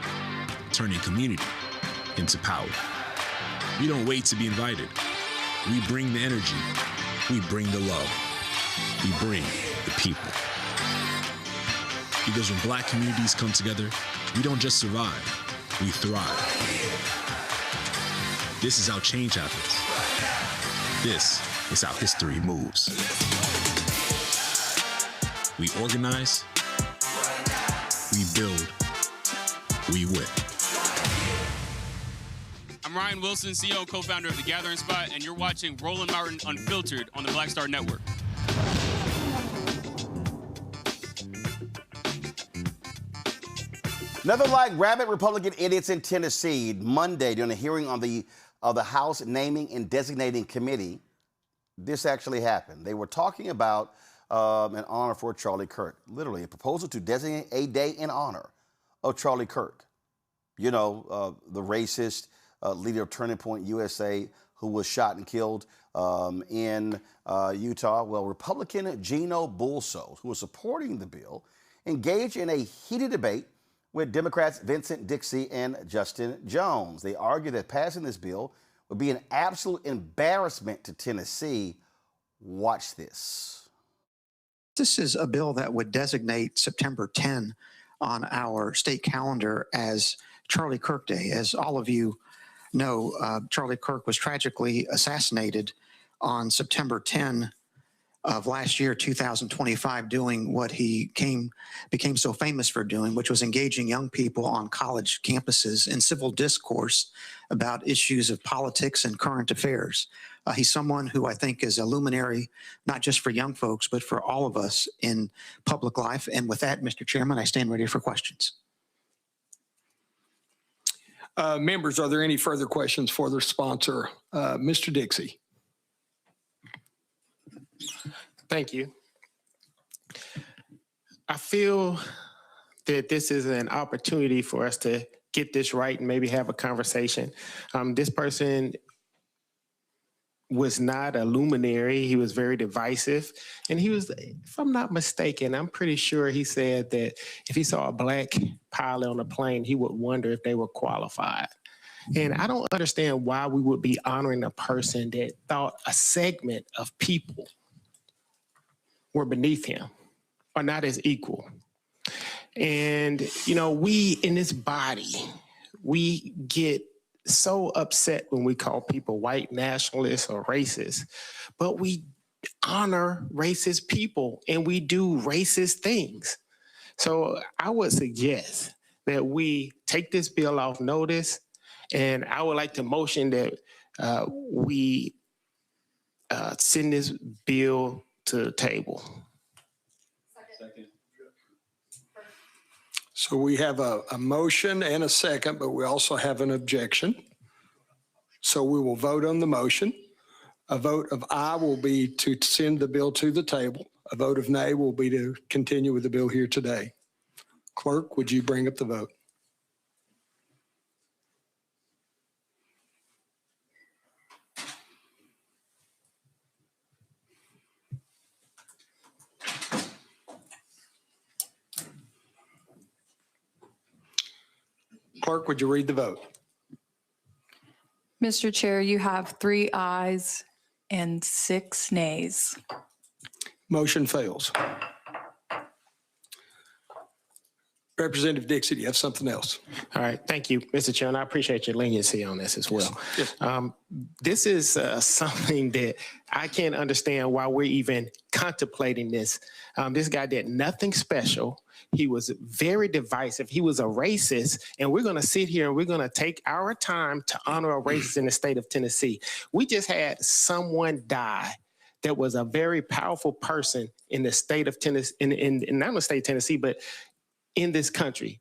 turning community into power. We don't wait to be invited. We bring the energy. We bring the love. We bring the people. Because when Black communities come together, we don't just survive, we thrive. This is how change happens. This is how history moves. We organize, we build, we win. I'm Ryan Wilson, CEO and co-founder of The Gathering Spot, and you're watching Roland Martin Unfiltered on the Black Star Network. Nothing like rabid Republican idiots in Tennessee. Monday, during a hearing on the House Naming and Designating Committee, this actually happened. They were talking about an honor for Charlie Kirk. Literally, a proposal to designate a day in honor of Charlie Kirk. You know, the racist leader of Turning Point USA who was shot and killed in Utah. Well, Republican Gino Bulso, who was supporting the bill, engaged in a heated debate with Democrats Vincent Dixie and Justin Jones. They argue that passing this bill would be an absolute embarrassment to Tennessee. Watch this. This is a bill that would designate September 10 on our state calendar as Charlie Kirk Day. As all of you know, Charlie Kirk was tragically assassinated on September 10 of last year, 2025, doing what he became so famous for doing, which was engaging young people on college campuses in civil discourse about issues of politics and current affairs. He's someone who I think is a luminary, not just for young folks, but for all of us in public life. And with that, Mr. Chairman, I stand ready for questions. Members, are there any further questions for the sponsor? Mr. Dixie. Thank you. I feel that this is an opportunity for us to get this right and maybe have a conversation. This person was not a luminary. He was very divisive. And he was, if I'm not mistaken, I'm pretty sure he said that if he saw a black pilot on a plane, he would wonder if they were qualified. And I don't understand why we would be honoring a person that thought a segment of people were beneath him or not as equal. And, you know, we in this body, we get so upset when we call people white nationalists or racist, but we honor racist people and we do racist things. So I would suggest that we take this bill off notice, and I would like to motion that we send this bill to the table. Second. So we have a motion and a second, but we also have an objection. So we will vote on the motion. A vote of aye will be to send the bill to the table. A vote of nay will be to continue with the bill here today. Clerk, would you bring up the vote? Clerk, would you read the vote? Mr. Chair, you have 3 ayes and 6 nays. Motion fails. Representative Dixie, do you have something else? All right, thank you, Mr. Chair, and I appreciate your leniency on this as well. Yes. This is something that I can't understand why we're even contemplating this. This guy did nothing special. He was very divisive. He was a racist, and we're going to sit here and we're going to take our time to honor a racist in the state of Tennessee. We just had someone die that was a very powerful person in the state of Tennessee, in not the state of Tennessee, but in this country,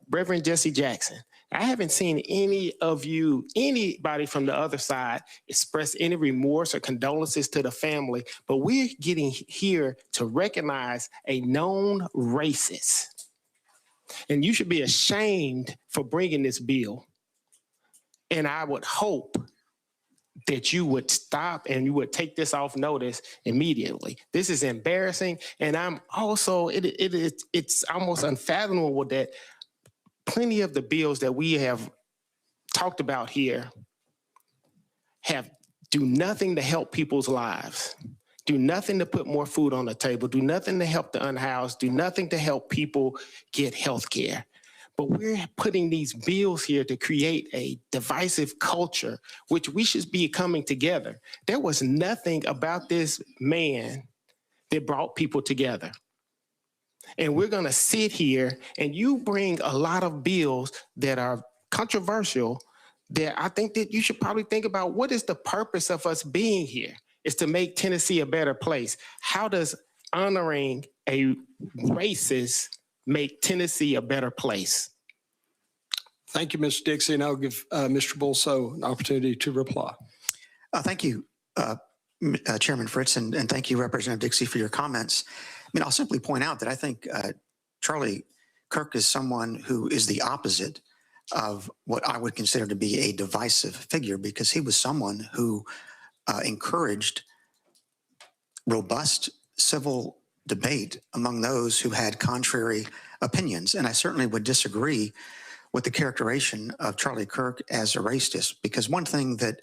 Reverend Jesse Jackson. I haven't seen anybody from the other side express any remorse or condolences to the family, but we're getting here to recognize a known racist. And you should be ashamed for bringing this bill. And I would hope that you would stop and you would take this off notice immediately. This is embarrassing. And I'm also, it's almost unfathomable that plenty of the bills that we have talked about here do nothing to help people's lives, do nothing to put more food on the table, do nothing to help the unhoused, do nothing to help people get health care. But we're putting these bills here to create a divisive culture, which we should be coming together. There was nothing about this man that brought people together. And we're going to sit here and you bring a lot of bills that are controversial that I think that you should probably think about what is the purpose of us being here? It's to make Tennessee a better place. How does honoring a racist make Tennessee a better place? Thank you, Mr. Dixie, and I'll give Mr. Bolso an opportunity to reply. Thank you, Chairman Fritz, and thank you, Representative Dixie, for your comments. I mean, I'll simply point out that I think Charlie Kirk is someone who is the opposite of what I would consider to be a divisive figure, because he was someone who encouraged robust civil debate among those who had contrary opinions. And I certainly would disagree with the characterization of Charlie Kirk as a racist, because one thing that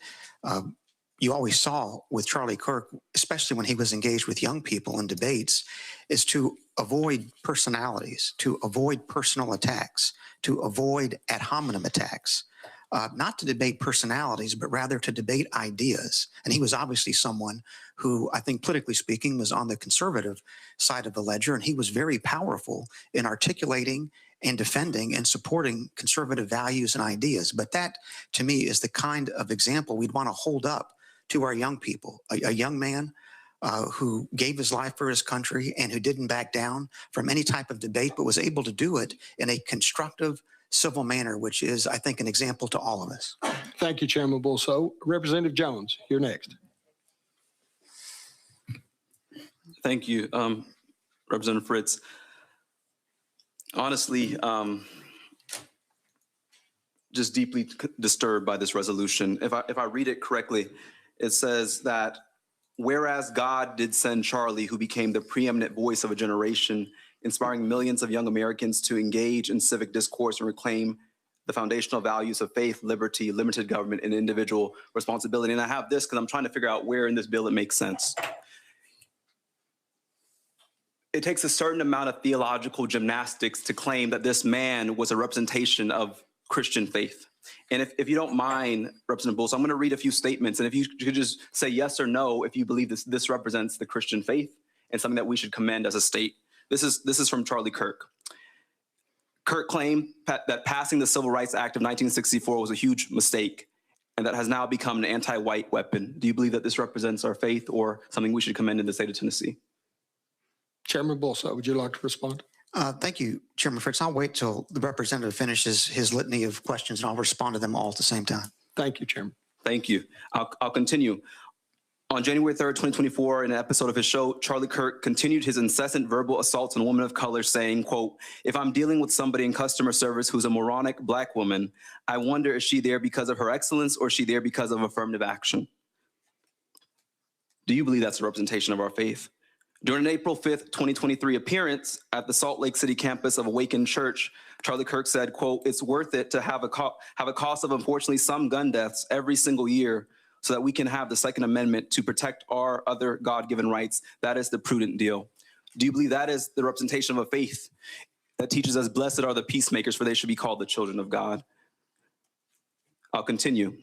you always saw with Charlie Kirk, especially when he was engaged with young people in debates, is to avoid personalities, to avoid personal attacks, to avoid ad hominem attacks, not to debate personalities, but rather to debate ideas. And he was obviously someone who, I think politically speaking, was on the conservative side of the ledger, and he was very powerful in articulating and defending and supporting conservative values and ideas. But that, to me, is the kind of example we'd want to hold up to our young people. A young man who gave his life for his country and who didn't back down from any type of debate, but was able to do it in a constructive, civil manner, which is, I think, an example to all of us. Thank you, Chairman Bolso. Representative Jones, you're next. Thank you, Representative Fritz. Honestly, just deeply disturbed by this resolution. If I read it correctly, it says that whereas God did send Charlie, who became the preeminent voice of a generation, inspiring millions of young Americans to engage in civic discourse and reclaim the foundational values of faith, liberty, limited government, and individual responsibility. And I have this because I'm trying to figure out where in this bill it makes sense. It takes a certain amount of theological gymnastics to claim that this man was a representation of Christian faith. And if you don't mind, Representative Bulls, I'm going to read a few statements. And if you could just say yes or no if you believe this represents the Christian faith and something that we should commend as a state. This is from Charlie Kirk. Kirk claimed that passing the Civil Rights Act of 1964 was a huge mistake and that has now become an anti-white weapon. Do you believe that this represents our faith or something we should commend in the state of Tennessee? Chairman Bolso, would you like to respond? Thank you, Chairman Fritz. I'll wait till the representative finishes his litany of questions and I'll respond to them all at the same time. Thank you, Chairman. Thank you. I'll continue. On January 3rd, 2024, in an episode of his show, Charlie Kirk continued his incessant verbal assaults on women of color, saying, quote, "If I'm dealing with somebody in customer service who's a moronic Black woman, I wonder is she there because of her excellence or is she there because of affirmative action?" Do you believe that's a representation of our faith? During an April 5th, 2023 appearance at the Salt Lake City campus of Awakened Church, Charlie Kirk said, quote, "It's worth it to have a cost of, unfortunately, some gun deaths every single year so that we can have the Second Amendment to protect our other God-given rights. That is the prudent deal." Do you believe that is the representation of a faith that teaches us, blessed are the peacemakers, for they should be called the children of God? I'll continue.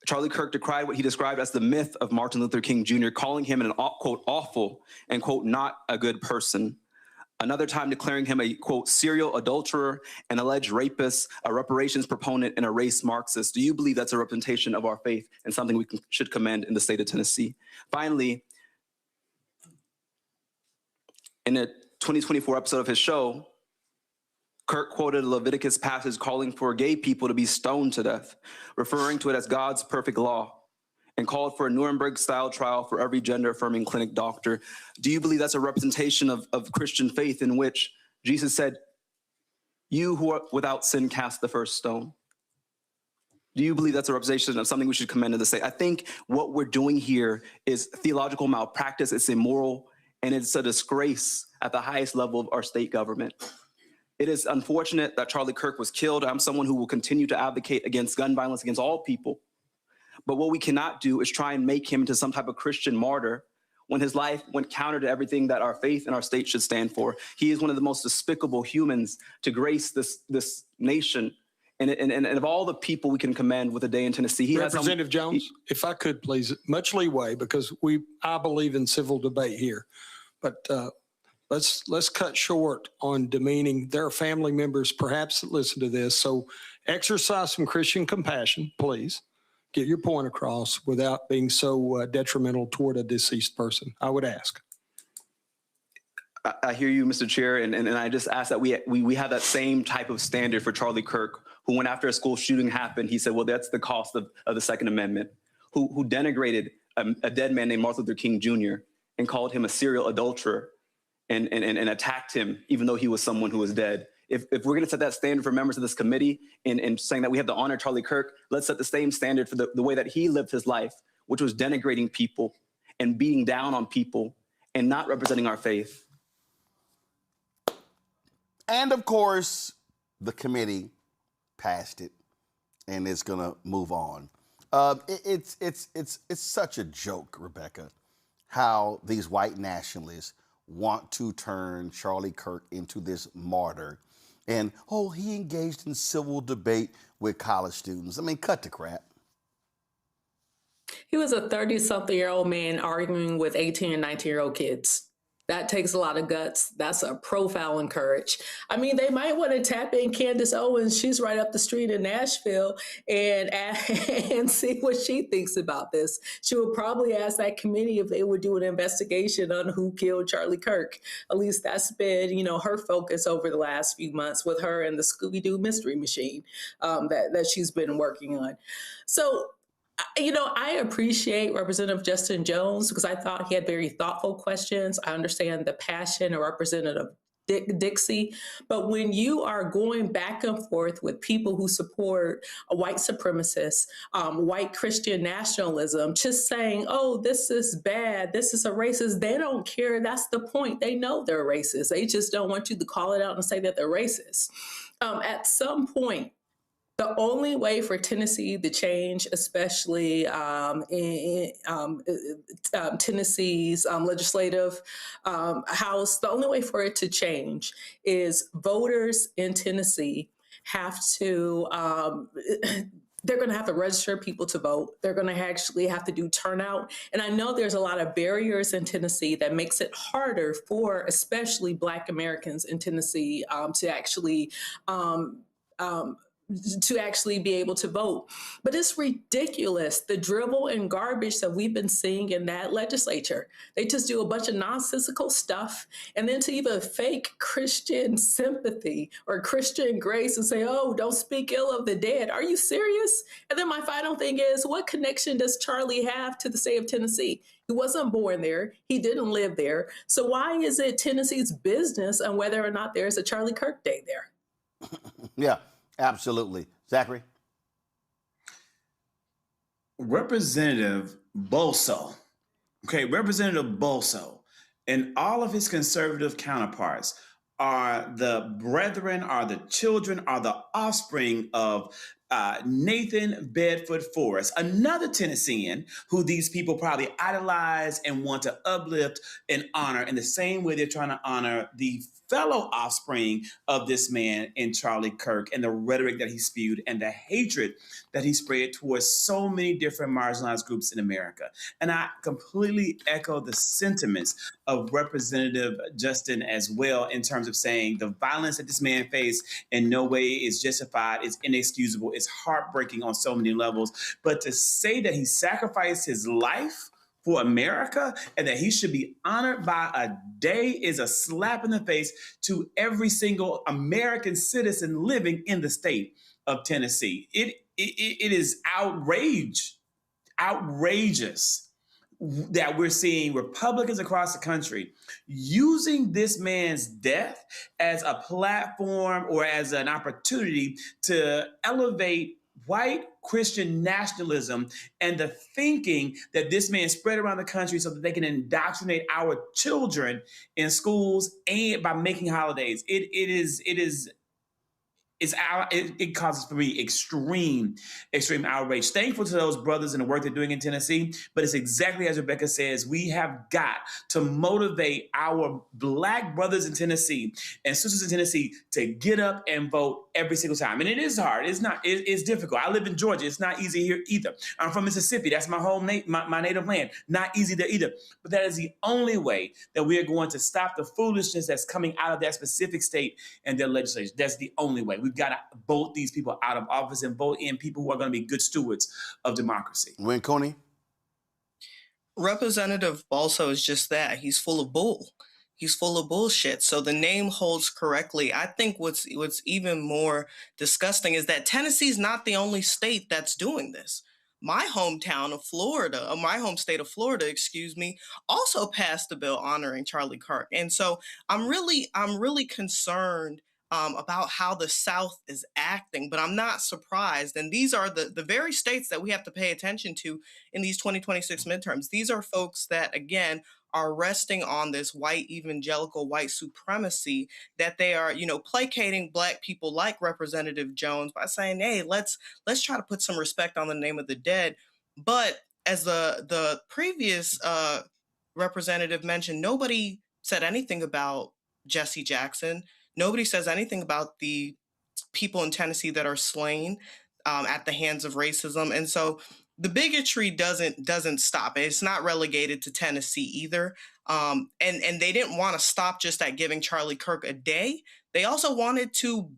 Charlie Kirk decried what he described as the myth of Martin Luther King Jr., calling him an, quote, awful and, quote, not a good person. Another time declaring him a, quote, serial adulterer, an alleged rapist, a reparations proponent, and a race Marxist. Do you believe that's a representation of our faith and something we should commend in the state of Tennessee? Finally, in a 2024 episode of his show, Kirk quoted a Leviticus passage calling for gay people to be stoned to death, referring to it as God's perfect law, and called for a Nuremberg-style trial for every gender-affirming clinic doctor. Do you believe that's a representation of Christian faith in which Jesus said, "You who are without sin, cast the first stone"? Do you believe that's a representation of something we should commend to the state? I think what we're doing here is theological malpractice. It's immoral, and it's a disgrace at the highest level of our state government. It is unfortunate that Charlie Kirk was killed. I'm someone who will continue to advocate against gun violence against all people. But what we cannot do is try and make him into some type of Christian martyr when his life went counter to everything that our faith and our state should stand for. He is one of the most despicable humans to grace this nation. And of all the people we can commend with a day in Tennessee, he Representative Jones, if I could please, much leeway, because I believe in civil debate here, but let's cut short on demeaning. There are family members perhaps that listen to this, so exercise some Christian compassion, please. Get your point across without being so detrimental toward a deceased person, I would ask. I hear you, Mr. Chair, and I just ask that we have that same type of standard for Charlie Kirk, who when after a school shooting happened, he said, well, that's the cost of the Second Amendment, who denigrated a dead man named Martin Luther King Jr. and called him a serial adulterer and attacked him, even though he was someone who was dead. If we're going to set that standard for members of this committee and saying that we have to honor Charlie Kirk, let's set the same standard for the way that he lived his life, which was denigrating people and beating down on people and not representing our faith. And of course, the committee passed it, and it's gonna move on. It's such a joke, Rebecca, how these white nationalists want to turn Charlie Kirk into this martyr, and he engaged in civil debate with college students. I mean, cut the crap. He was a 30-something-year-old man arguing with 18 and 19-year-old kids. That takes a lot of guts. That's a profile in courage. I mean, they might want to tap in Candace Owens. She's right up the street in Nashville and see what she thinks about this. She would probably ask that committee if they would do an investigation on who killed Charlie Kirk. At least that's been, her focus over the last few months with her and the Scooby-Doo mystery machine that she's been working on. So, I appreciate Representative Justin Jones because I thought he had very thoughtful questions. I understand the passion of Representative Dixie, but when you are going back and forth with people who support a white supremacist, white Christian nationalism, just saying, this is bad, this is a racist, they don't care. That's the point. They know they're racist. They just don't want you to call it out and say that they're racist. At some point, the only way for Tennessee to change, especially in Tennessee's legislative house, the only way for it to change is voters in Tennessee have to, they're going to have to register people to vote. They're going to actually have to do turnout. And I know there's a lot of barriers in Tennessee that makes it harder for especially Black Americans in Tennessee to actually be able to vote. But it's ridiculous, the dribble and garbage that we've been seeing in that legislature. They just do a bunch of nonsensical stuff. And then to even fake Christian sympathy or Christian grace and say, don't speak ill of the dead. Are you serious? And then my final thing is, what connection does Charlie have to the state of Tennessee? He wasn't born there. He didn't live there. So why is it Tennessee's business on whether or not there's a Charlie Kirk Day there? Yeah. Absolutely. Zachary? Representative Bolso, Representative Bolso and all of his conservative counterparts are the brethren, are the children, are the offspring of Nathan Bedford Forrest, another Tennessean who these people probably idolize and want to uplift and honor in the same way they're trying to honor the fellow offspring of this man in Charlie Kirk and the rhetoric that he spewed and the hatred that he spread towards so many different marginalized groups in America. And I completely echo the sentiments of Representative Justin as well in terms of saying the violence that this man faced in no way is justified, it's inexcusable, it's heartbreaking on so many levels. But to say that he sacrificed his life for America and that he should be honored by a day is a slap in the face to every single American citizen living in the state of Tennessee. It is outrageous that we're seeing Republicans across the country using this man's death as a platform or as an opportunity to elevate white Christian nationalism and the thinking that this man spread around the country so that they can indoctrinate our children in schools and by making holidays. It causes for me extreme outrage. Thankful to those brothers and the work they're doing in Tennessee, but it's exactly as Rebecca says, we have got to motivate our Black brothers in Tennessee and sisters in Tennessee to get up and vote every single time. And it is hard. It's difficult. I live in Georgia. It's not easy here either. I'm from Mississippi. That's my home, my native land. Not easy there either. But that is the only way that we are going to stop the foolishness that's coming out of that specific state and their legislature. That's the only way. We've got to vote these people out of office and vote in people who are going to be good stewards of democracy. Win Coney? Representative Balso is just that. He's full of bull. He's full of bullshit. So the name holds correctly. I think what's even more disgusting is that Tennessee's not the only state that's doing this. My hometown of Florida, or my home state of Florida, also passed a bill honoring Charlie Kirk. And so I'm really concerned about how the South is acting, but I'm not surprised. And these are the very states that we have to pay attention to in these 2026 midterms. These are folks that, again, are resting on this white evangelical white supremacy, that they are, placating Black people like Representative Jones by saying, hey, let's try to put some respect on the name of the dead. But as the previous representative mentioned, nobody said anything about Jesse Jackson. Nobody says anything about the people in Tennessee that are slain at the hands of racism. And so the bigotry doesn't stop. It's not relegated to Tennessee either. And they didn't want to stop just at giving Charlie Kirk a day. They also wanted to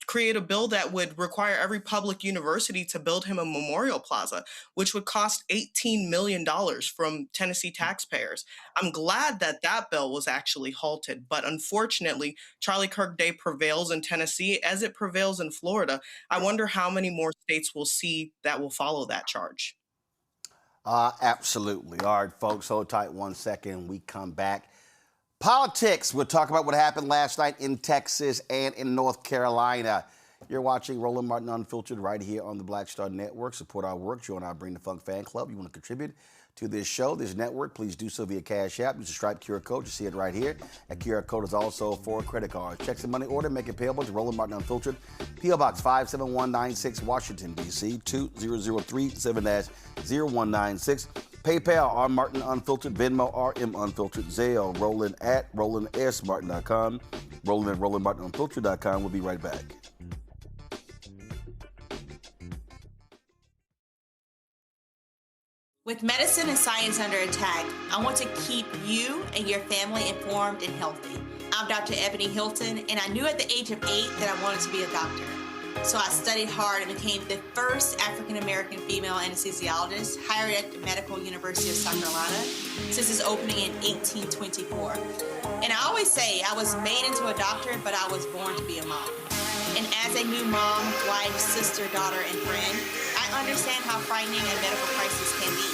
create a bill that would require every public university to build him a memorial plaza, which would cost $18 million from Tennessee taxpayers. I'm glad that bill was actually halted, but unfortunately, Charlie Kirk Day prevails in Tennessee as it prevails in Florida. I wonder how many more states we'll see that will follow that charge. Absolutely. All right, folks, hold tight 1 second. We come back. Politics. We'll talk about what happened last night in Texas and in North Carolina. You're watching Roland Martin Unfiltered right here on the Black Star Network. Support our work. Join our Bring the Funk fan club. You want to contribute to this show, this network, please do so via Cash App. Use the Stripe QR code. You see it right here. That QR code is also for a credit card. Checks and money order. Make it payable to Roland Martin Unfiltered. P.O. Box 57196, Washington, D.C. 20037-0196. PayPal, R Martin Unfiltered. Venmo, RM Unfiltered. Zelle, Roland at RolandSMartin.com. Roland at RolandMartinUnfiltered.com. We'll be right back. With medicine and science under attack, I want to keep you and your family informed and healthy. I'm Dr. Ebony Hilton, and I knew at the age of 8 that I wanted to be a doctor. So I studied hard and became the first African-American female anesthesiologist hired at the Medical University of South Carolina since its opening in 1824. And I always say I was made into a doctor, but I was born to be a mom. And as a new mom, wife, sister, daughter, and friend, I understand how frightening a medical crisis can be.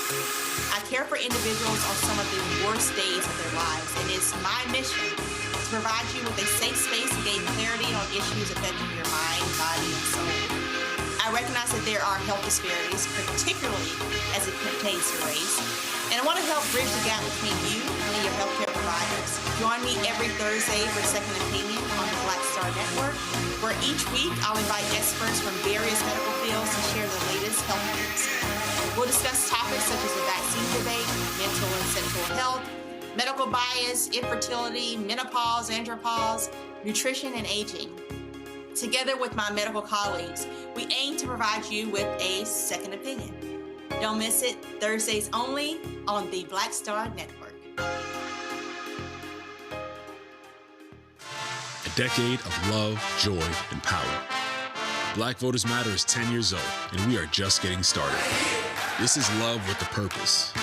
I care for individuals on some of the worst days of their lives, and it's my mission to provide you with a safe space to gain clarity on issues affecting your mind, body, and soul. I recognize that there are health disparities, particularly as it pertains to race, and I want to help bridge the gap between you and your healthcare providers. Join me every Thursday for Second Opinion on the Black Star Network, where each week I'll invite experts from various medical fields to share the latest health news. We'll discuss topics such as the vaccine debate, mental and sexual health, medical bias, infertility, menopause, andropause, nutrition, and aging. Together with my medical colleagues, we aim to provide you with a second opinion. Don't miss it, Thursdays only on the Black Star Network. A decade of love, joy, and power. Black Voters Matter is 10 years old, and we are just getting started. This is love with a purpose.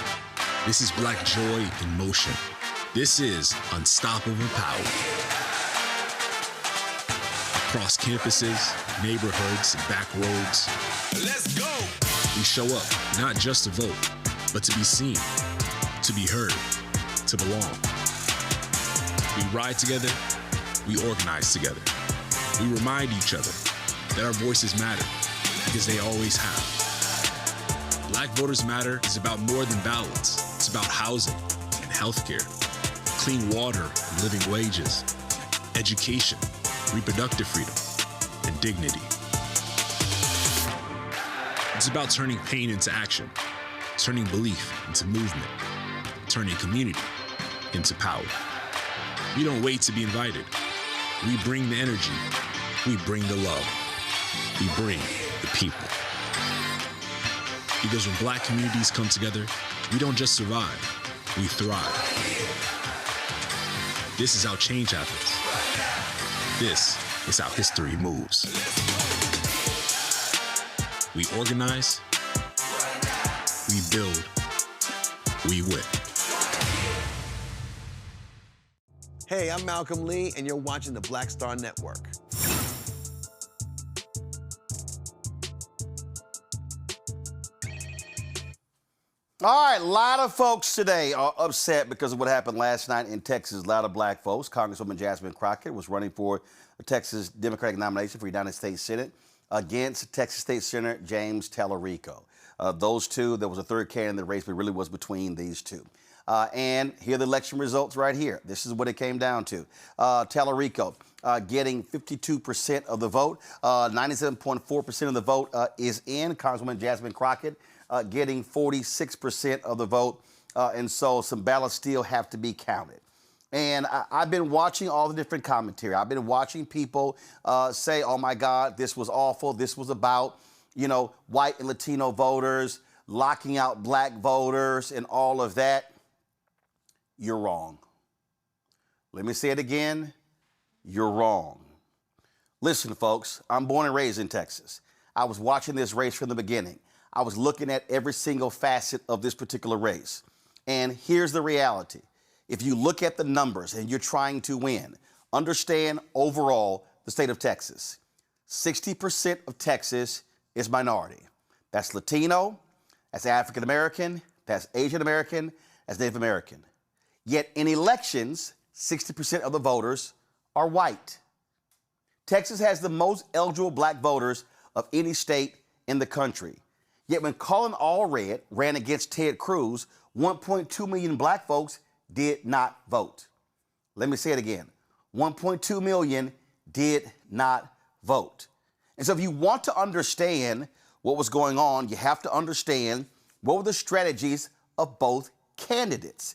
This is Black joy in motion. This is unstoppable power. Across campuses, neighborhoods, and back roads. Let's go! We show up not just to vote, but to be seen, to be heard, to belong. We ride together, we organize together. We remind each other that our voices matter, because they always have. Black Voters Matter is about more than ballots. It's about housing and healthcare, clean water and living wages, education, reproductive freedom, and dignity. It's about turning pain into action, turning belief into movement, turning community into power. We don't wait to be invited. We bring the energy. We bring the love. We bring the people. Because when Black communities come together, we don't just survive, we thrive. This is how change happens. This is how history moves. We organize, we build, we win. Hey, I'm Malcolm Lee, and you're watching the Black Star Network. All right, a lot of folks today are upset because of what happened last night in Texas. A lot of Black folks. Congresswoman Jasmine Crockett was running for the Texas Democratic nomination for United States Senate against Texas State Senator James Talarico. Those two, there was a third candidate in the race, but it really was between these two. And here are the election results right here. This is what it came down to. Talarico getting 52% of the vote. 97.4% of the vote is in. Congresswoman Jasmine Crockett getting 46% of the vote. And so some ballots still have to be counted. And I've been watching all the different commentary. I've been watching people say, oh, my God, this was awful. This was about, you know, white and Latino voters, locking out Black voters and all of that. You're wrong. Let me say it again. You're wrong. Listen, folks, I'm born and raised in Texas. I was watching this race from the beginning. I was looking at every single facet of this particular race. And here's the reality. If you look at the numbers and you're trying to win, understand overall the state of Texas. 60% of Texas is minority. That's Latino, that's African American, that's Asian American, that's Native American. Yet in elections, 60% of the voters are white. Texas has the most eligible Black voters of any state in the country. Yet when Colin Allred ran against Ted Cruz, 1.2 million Black folks did not vote. Let me say it again. 1.2 million did not vote. And so if you want to understand what was going on, you have to understand what were the strategies of both candidates.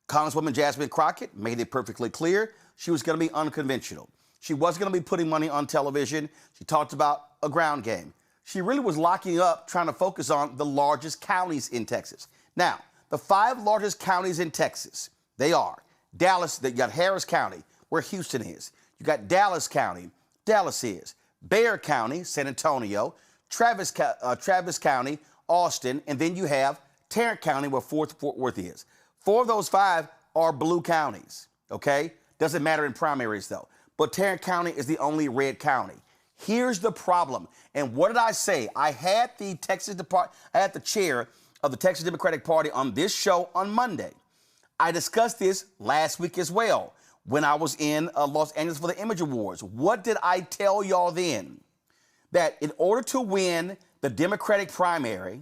Congresswoman Jasmine Crockett made it perfectly clear she was going to be unconventional. She was going to be putting money on television. She talked about a ground game. She really was locking up, trying to focus on the largest counties in Texas. Now, the 5 largest counties in Texas, they are Dallas, you got Harris County, where Houston is. You got Dallas County, Dallas is. Bexar County, San Antonio. Travis County, Austin. And then you have Tarrant County, where Fort Worth is. 4 of those 5 are blue counties, okay? Doesn't matter in primaries, though. But Tarrant County is the only red county. Here's the problem. And what did I say? I had the chair of the Texas Democratic Party on this show on Monday. I discussed this last week as well when I was in Los Angeles for the Image Awards. What did I tell y'all then? That in order to win the Democratic primary,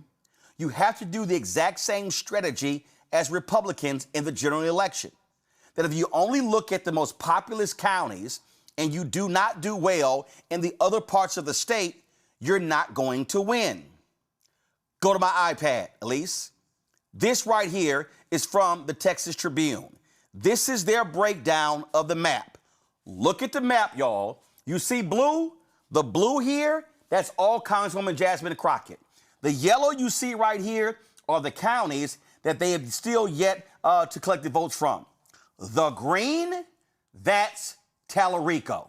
you have to do the exact same strategy as Republicans in the general election. That if you only look at the most populous counties and you do not do well in the other parts of the state, you're not going to win. Go to my iPad, Elise. This right here is from the Texas Tribune. This is their breakdown of the map. Look at the map, y'all. You see blue? The blue here, that's all Congresswoman Jasmine Crockett. The yellow you see right here are the counties that they have still yet to collect the votes from. The green, that's Talarico.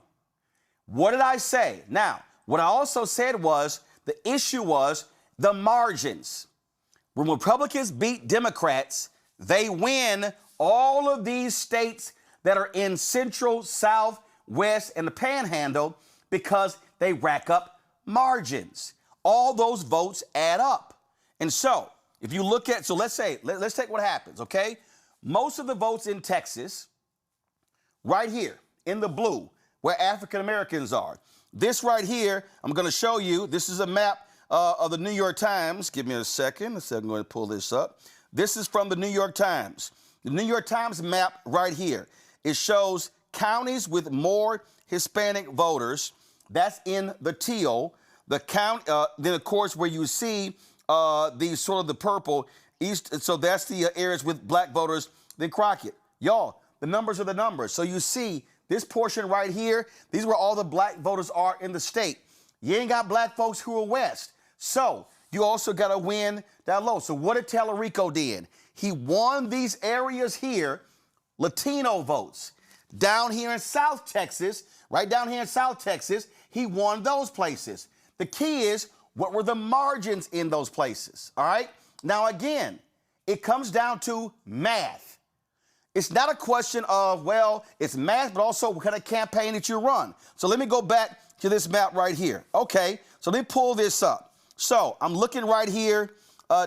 What did I say? Now, what I also said was the issue was the margins. When Republicans beat Democrats, They win all of these states that are in Central, South, West, and the Panhandle because they rack up margins. All those votes add up. And so, if you look at, so let's take what happens, okay? Most of the votes in Texas, right here in the blue, where African Americans are. This right here, I'm going to show you, this is a map of the New York Times. Give me a second. I'm going to pull this up. This is from the New York Times. The New York Times map right here. It shows counties with more Hispanic voters. That's in the teal. The count, then of course where you see the sort of the purple east. So that's the areas with black voters. Then Crockett, y'all, the numbers are the numbers. So you see this portion right here. These are where all the black voters are in the state. You ain't got black folks who are west. So you also got to win down low. So what did Talarico did? He won these areas here, Latino votes. Down here in South Texas, right down here in South Texas, he won those places. The key is, what were the margins in those places, all right? Now, again, it comes down to math. It's not a question of, well, it's math, but also what kind of campaign that you run. So let me go back to this map right here. Okay, so let me pull this up. So I'm looking right here,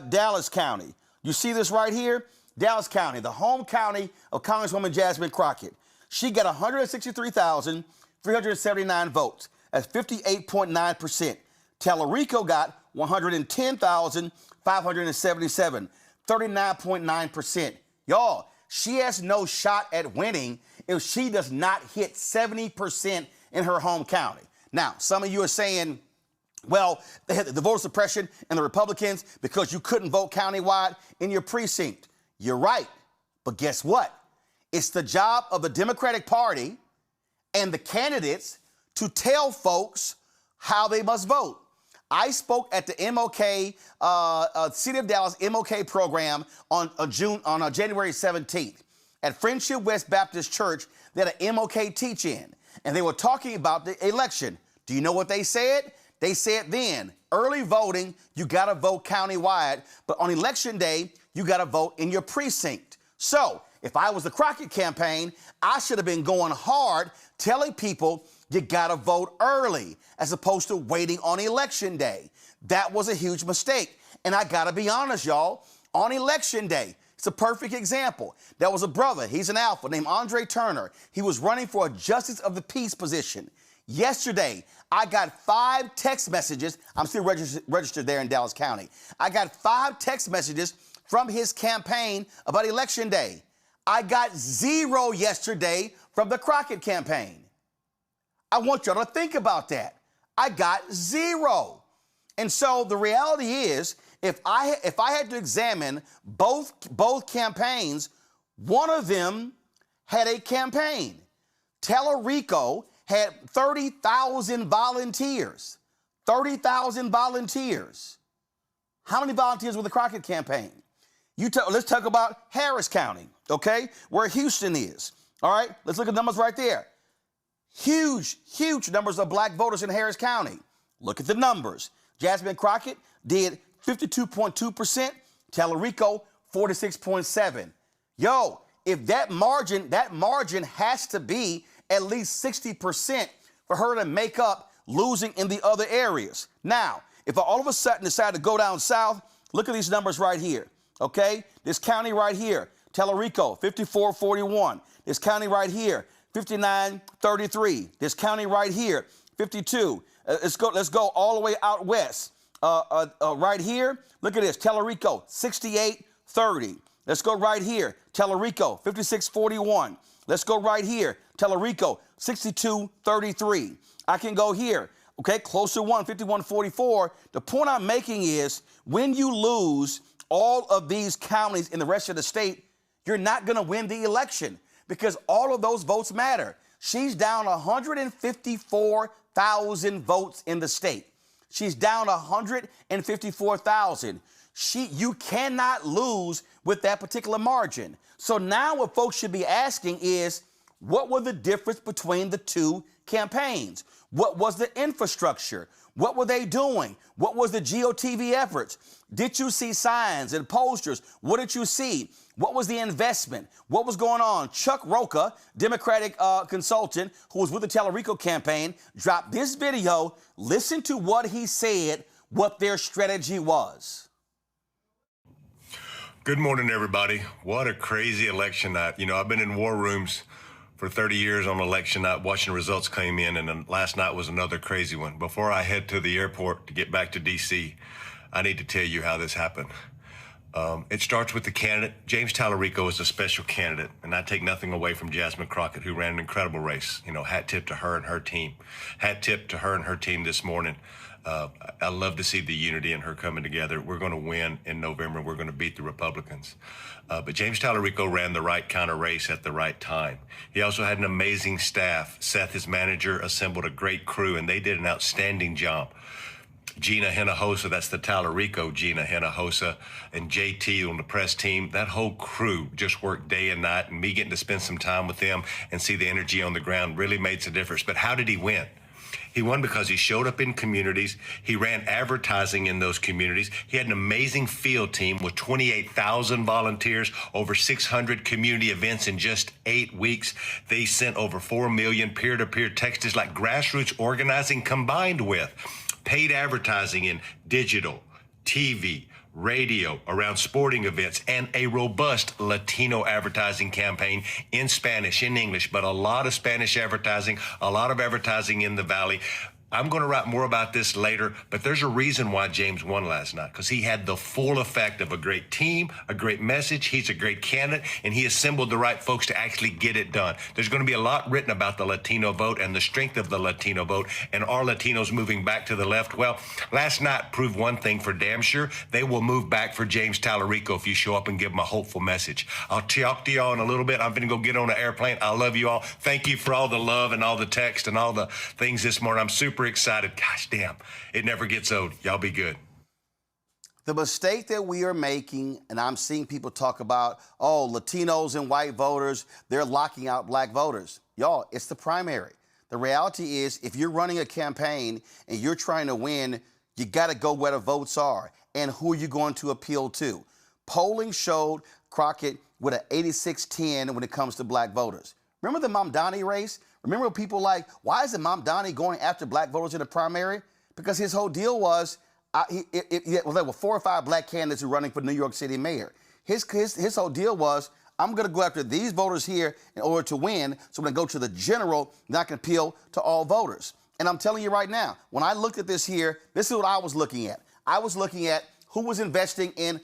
Dallas County. You see this right here? Dallas County, the home county of Congresswoman Jasmine Crockett. She got 163,379 votes. That's 58.9%. Talarico got 110,577, 39.9%. Y'all, she has no shot at winning if she does not hit 70% in her home county. Now, some of you are saying, well, they had the voter suppression and the Republicans because you couldn't vote countywide in your precinct. You're right. But guess what? It's the job of the Democratic Party and the candidates to tell folks how they must vote. I spoke at the MOK, City of Dallas MOK program on January 17th. At Friendship West Baptist Church, they had an MOK teach-in, and they were talking about the election. Do you know what they said? They said then, early voting, you got to vote countywide, but on election day, you got to vote in your precinct. So if I was the Crockett campaign, I should have been going hard telling people you got to vote early as opposed to waiting on election day. That was a huge mistake. And I got to be honest, y'all, on election day, it's a perfect example. There was a brother, he's an alpha, named Andre Turner. He was running for a Justice of the Peace position. Yesterday, I got 5 text messages. I'm still registered there in Dallas County. I got 5 text messages from his campaign about election day. I got 0 yesterday from the Crockett campaign. I want y'all to think about that. I got 0. And so the reality is, if I had to examine both campaigns, one of them had a campaign. Talarico had 30,000 volunteers. 30,000 volunteers. How many volunteers were the Crockett campaign? Let's talk about Harris County, okay, where Houston is. All right, let's look at the numbers right there. Huge, huge numbers of black voters in Harris County. Look at the numbers. Jasmine Crockett did 52.2%, Talarico 46.7%. Yo, if that margin has to be at least 60% for her to make up losing in the other areas. Now, if I all of a sudden decide to go down south, look at these numbers right here, okay? This county right here, Talarico, 54.41. This county right here, 59.33. This county right here, 52. Let's go all the way out west. Right here, look at this, Talarico, 68.30. Let's go right here, Talarico, 56.41. Let's go right here, Talarico, 62.33. I can go here, okay, closer one, 51.44. The point I'm making is when you lose all of these counties in the rest of the state, you're not going to win the election because all of those votes matter. She's down 154,000 votes in the state. She's down 154,000. You cannot lose with that particular margin. So now what folks should be asking is, what were the difference between the two campaigns? What was the infrastructure? What were they doing? What was the GOTV efforts? Did you see signs and posters? What did you see? What was the investment? What was going on? Chuck Rocha, Democratic consultant who was with the Talarico campaign, dropped this video. Listen to what he said, what their strategy was. Good morning, everybody. What a crazy election night. You know, I've been in war rooms for 30 years on election night, watching results come in, and then last night was another crazy one. Before I head to the airport to get back to D.C., I need to tell you how this happened. It starts with the candidate. James Talarico is a special candidate, and I take nothing away from Jasmine Crockett, who ran an incredible race. You know, hat tip to her and her team. Hat tip to her and her team this morning. I love to see the unity and her coming together. We're going to win in November. We're going to beat the Republicans. But James Talarico ran the right kind of race at the right time. He also had an amazing staff. Seth, his manager, assembled a great crew, and they did an outstanding job. Gina Hinojosa, that's the Talarico Gina Hinojosa, and JT on the press team, that whole crew just worked day and night, and me getting to spend some time with them and see the energy on the ground really made some difference. But how did he win? He won because he showed up in communities. He ran advertising in those communities. He had an amazing field team with 28,000 volunteers, over 600 community events in just 8 weeks. They sent over 4 million peer-to-peer texts, like grassroots organizing combined with paid advertising in digital, TV, radio, around sporting events, and a robust Latino advertising campaign in Spanish, in English, but a lot of Spanish advertising, a lot of advertising in the Valley. I'm going to write more about this later, but there's a reason why James won last night, because he had the full effect of a great team, a great message. He's a great candidate, and he assembled the right folks to actually get it done. There's going to be a lot written about the Latino vote and the strength of the Latino vote, and are Latinos moving back to the left? Well, last night proved one thing for damn sure. They will move back for James Talarico if you show up and give him a hopeful message. I'll talk to y'all in a little bit. I'm going to go get on an airplane. I love you all. Thank you for all the love and all the text and all the things this morning. I'm super excited. Gosh damn, it never gets old. Y'all be good. The mistake that we are making, and I'm seeing people talk about, oh, Latinos and white voters, they're locking out black voters. Y'all, it's the primary. The reality is, if you're running a campaign and you're trying to win, you got to go where the votes are and who are you going to appeal to. Polling showed Crockett with an 86-10 when it comes to black voters. Remember the Mamdani race? Remember people like, why is the Mamdani going after black voters in the primary? Because his whole deal was, there were 4 or 5 black candidates who were running for New York City mayor. His whole deal was, I'm going to go after these voters here in order to win, so when I go to the general, then I can appeal to all voters. And I'm telling you right now, when I looked at this here, this is what I was looking at. I was looking at who was investing in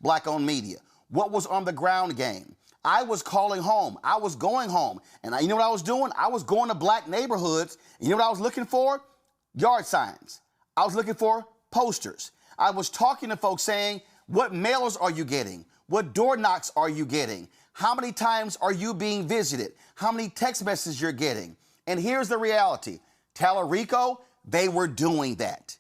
black-owned media, what was on the ground game. I was calling home. I was going home. And you know what I was doing? I was going to black neighborhoods. And you know what I was looking for? Yard signs. I was looking for posters. I was talking to folks saying, what mailers are you getting? What door knocks are you getting? How many times are you being visited? How many text messages you're getting? And here's the reality. Talarico, they were doing that.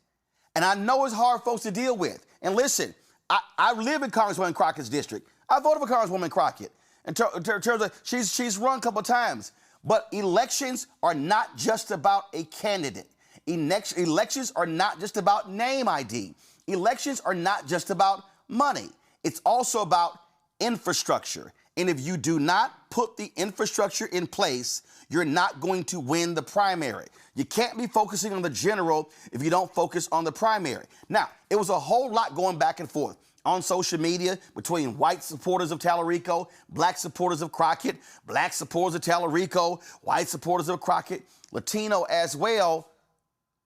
And I know it's hard folks to deal with. And listen, I live in Congresswoman Crockett's district. I voted for Congresswoman Crockett. In terms of, she's run a couple of times. But elections are not just about a candidate. Elections are not just about name ID. Elections are not just about money. It's also about infrastructure. And if you do not put the infrastructure in place, you're not going to win the primary. You can't be focusing on the general if you don't focus on the primary. Now, it was a whole lot going back and forth on social media between white supporters of Talarico, black supporters of Crockett, black supporters of Talarico, white supporters of Crockett, Latino as well.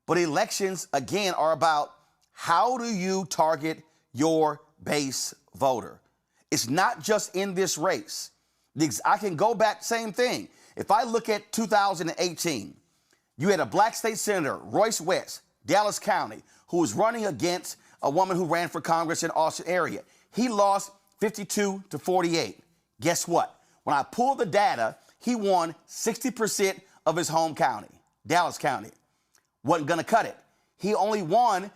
But elections, again, are about how do you target your base voter? It's not just in this race. I can go back, same thing. If I look at 2018, you had a black state senator, Royce West, Dallas County, who was running against a woman who ran for Congress in Austin area. He lost 52-48. Guess what? When I pulled the data, he won 60% of his home county, Dallas County. Wasn't going to cut it. He only won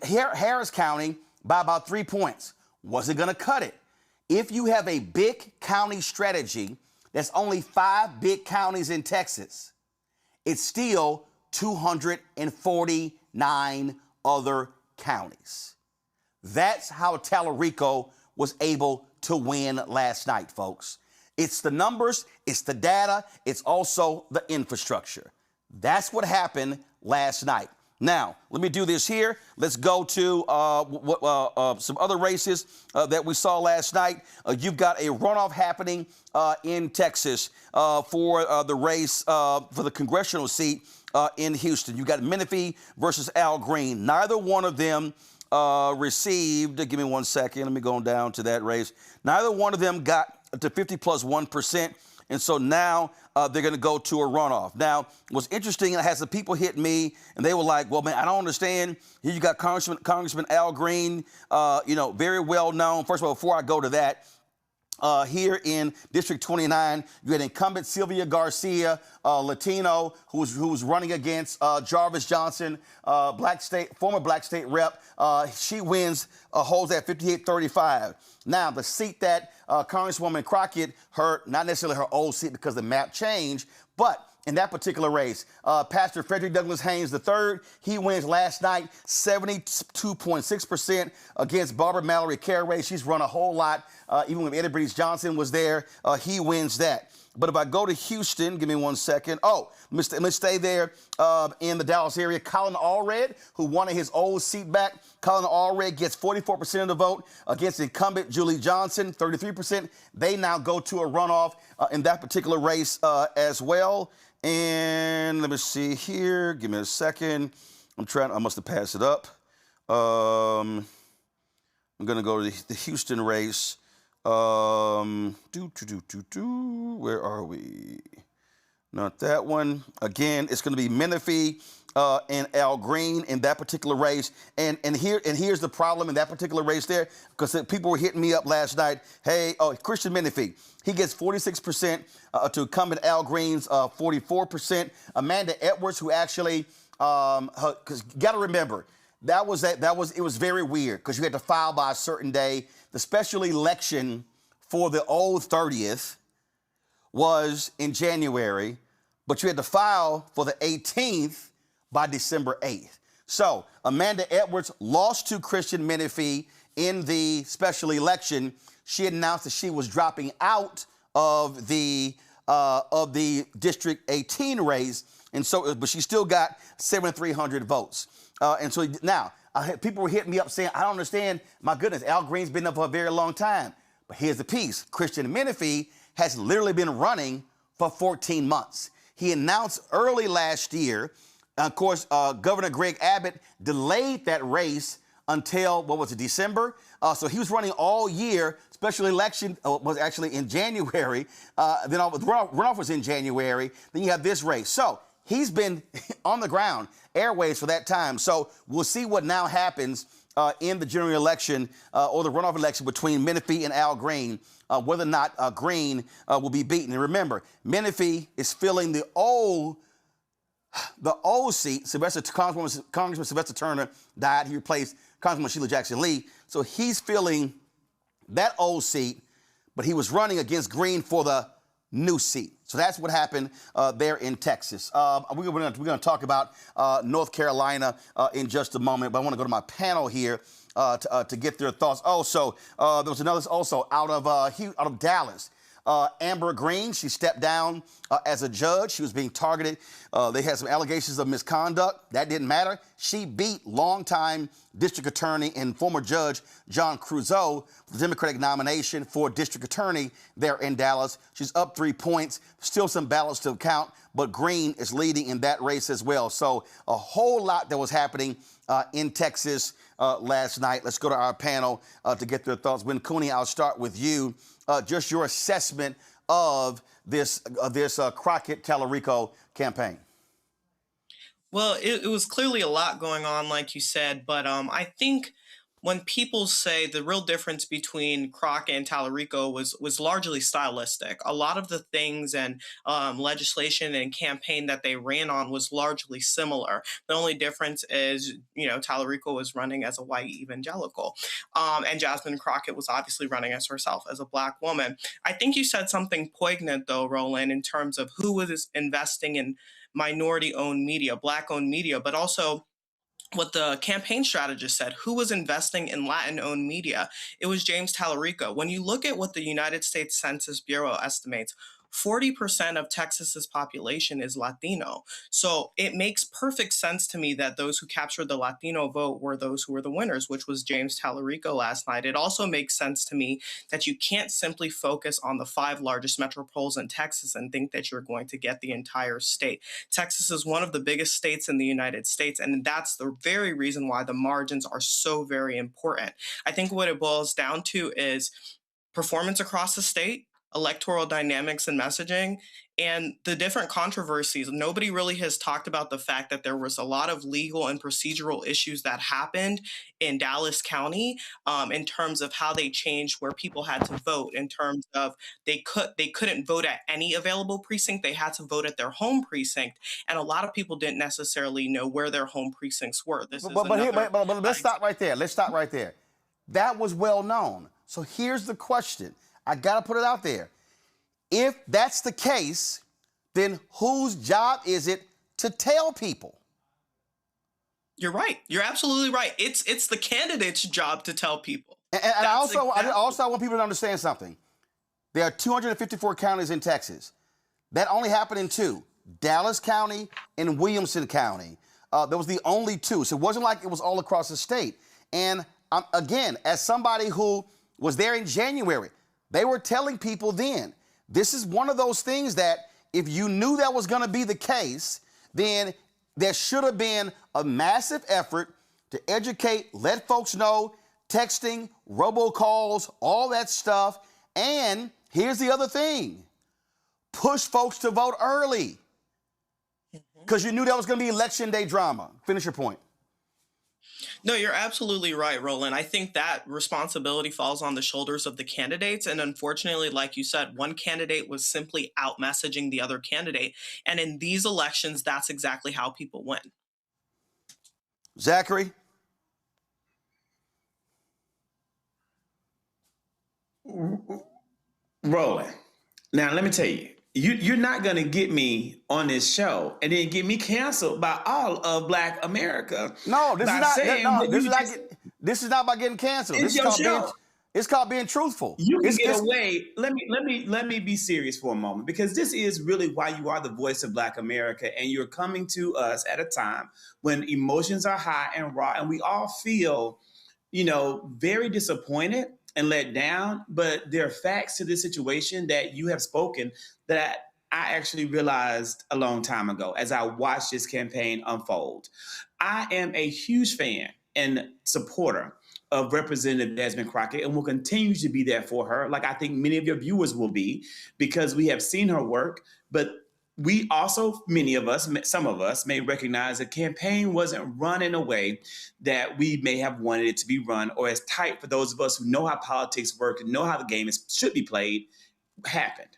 Harris County by about 3 points. Wasn't going to cut it. If you have a big county strategy There's only 5 big counties in Texas. It's still 249 other counties. That's how Talarico was able to win last night, folks. It's the numbers, it's the data, it's also the infrastructure. That's what happened last night. Now, let me do this here. Let's go to some other races that we saw last night. You've got a runoff happening in Texas for the race for the congressional seat in Houston. You've got Menifee versus Al Green. Neither one of them received, give me 1 second, let me go down to that race. Neither one of them got to 50 plus 1%. And so now they're going to go to a runoff. Now, what's interesting, I had some people hit me, and they were like, well, man, I don't understand. Here you got Congressman Al Green, very well known. First of all, before I go to that, here in District 29, you had incumbent Sylvia Garcia, Latino, who was running against Jarvis Johnson, former black state rep. She wins, holds at 58-35. Now, the seat that Congresswoman Crockett, not necessarily her old seat because the map changed, but in that particular race, Pastor Frederick Douglass Haynes III, he wins last night 72.6% against Barbara Mallory Carraway. She's run a whole lot. Even when Eddie Breeze Johnson was there, he wins that. But if I go to Houston, give me 1 second. Oh, let me stay there in the Dallas area. Colin Allred, who wanted his old seat back. Colin Allred gets 44% of the vote against incumbent Julie Johnson, 33%. They now go to a runoff in that particular race as well. And let me see here. Give me a second. I must have passed it up. I'm going to go to the Houston race. Where are we? Not that one. Again, it's going to be Menifee and Al Green in that particular race. And here's the problem in that particular race there, because people were hitting me up last night. Hey, Christian Menifee, he gets 46% to incumbent Al Green's 44%. Amanda Edwards, who actually, because you got to remember, it was very weird because you had to file by a certain day. The special election for the old 30th was in January, but you had to file for the 18th by December 8th. So Amanda Edwards lost to Christian Menifee in the special election. She announced that she was dropping out of the District 18 race, and so, but she still got 7,300 votes. And so now, people were hitting me up saying, I don't understand. My goodness, Al Green's been up for a very long time. But here's the piece. Christian Menifee has literally been running for 14 months. He announced early last year, of course, Governor Greg Abbott delayed that race until, December? So he was running all year. Special election was actually in January. Then runoff was in January. Then you have this race. So he's been on the ground, airways for that time. So we'll see what now happens in the general election or the runoff election between Menifee and Al Green, whether or not Green will be beaten. And remember, Menifee is filling the old seat. Congressman Sylvester Turner died. He replaced Congresswoman Sheila Jackson Lee. So he's filling that old seat, but he was running against Green for the new seat. So that's what happened there in Texas. We're going to talk about North Carolina in just a moment, but I want to go to my panel here to get their thoughts. Also, there was another also out of Dallas. Amber Green, she stepped down as a judge. She was being targeted. They had some allegations of misconduct. That didn't matter. She beat longtime district attorney and former judge John Creuzot for the Democratic nomination for district attorney there in Dallas. She's up 3 points. Still some ballots to count, but Green is leading in that race as well. So a whole lot that was happening in Texas last night. Let's go to our panel to get their thoughts. Win Cooney, I'll start with you. Just your assessment of this Crockett Talarico campaign. Well, it was clearly a lot going on, like you said, but I think when people say the real difference between Crockett and Talarico was largely stylistic. A lot of the things and legislation and campaign that they ran on was largely similar. The only difference is, Talarico was running as a white evangelical, and Jasmine Crockett was obviously running as herself as a Black woman. I think you said something poignant, though, Roland, in terms of who was investing in minority-owned media, Black-owned media, but also what the campaign strategist said, who was investing in Latin-owned media. It was James Talarico. When you look at what the United States Census Bureau estimates, 40% of Texas's population is Latino. So it makes perfect sense to me that those who captured the Latino vote were those who were the winners, which was James Talarico last night. It also makes sense to me that you can't simply focus on the 5 largest metropoles in Texas and think that you're going to get the entire state. Texas is one of the biggest states in the United States, and that's the very reason why the margins are so very important. I think what it boils down to is performance across the state, electoral dynamics and messaging, and the different controversies. Nobody really has talked about the fact that there was a lot of legal and procedural issues that happened in Dallas County in terms of how they changed where people had to vote, in terms of they couldn't vote at any available precinct. They had to vote at their home precinct. And a lot of people didn't necessarily know where their home precincts were. But let's stop right there. Let's stop right there. That was well known. So here's the question. I got to put it out there. If that's the case, then whose job is it to tell people? You're right. You're absolutely right. It's the candidate's job to tell people. And I also want people to understand something. There are 254 counties in Texas. That only happened in 2, Dallas County and Williamson County. There was the only 2. So it wasn't like it was all across the state. And again, as somebody who was there in January, they were telling people then, this is one of those things that if you knew that was going to be the case, then there should have been a massive effort to educate, let folks know, texting, robocalls, all that stuff. And here's the other thing. Push folks to vote early. Because you knew that was going to be election day drama. Finish your point. No, you're absolutely right, Roland. I think that responsibility falls on the shoulders of the candidates. And unfortunately, like you said, one candidate was simply out messaging the other candidate. And in these elections, that's exactly how people win. Zachary? Roland. Now, let me tell you. You're not going to get me on this show and then get me canceled by all of Black America. No, this is not about getting canceled. It's called being truthful. You can get away. Let me be serious for a moment, because this is really why you are the voice of Black America, and you're coming to us at a time when emotions are high and raw, and we all feel, very disappointed and let down, but there are facts to this situation that you have spoken that I actually realized a long time ago as I watched this campaign unfold. I am a huge fan and supporter of Representative Jasmine Crockett and will continue to be there for her, like I think many of your viewers will be, because we have seen her work, but we also, some of us may recognize the campaign wasn't run in a way that we may have wanted it to be run, or as tight for those of us who know how politics work and know how the game should be played happened.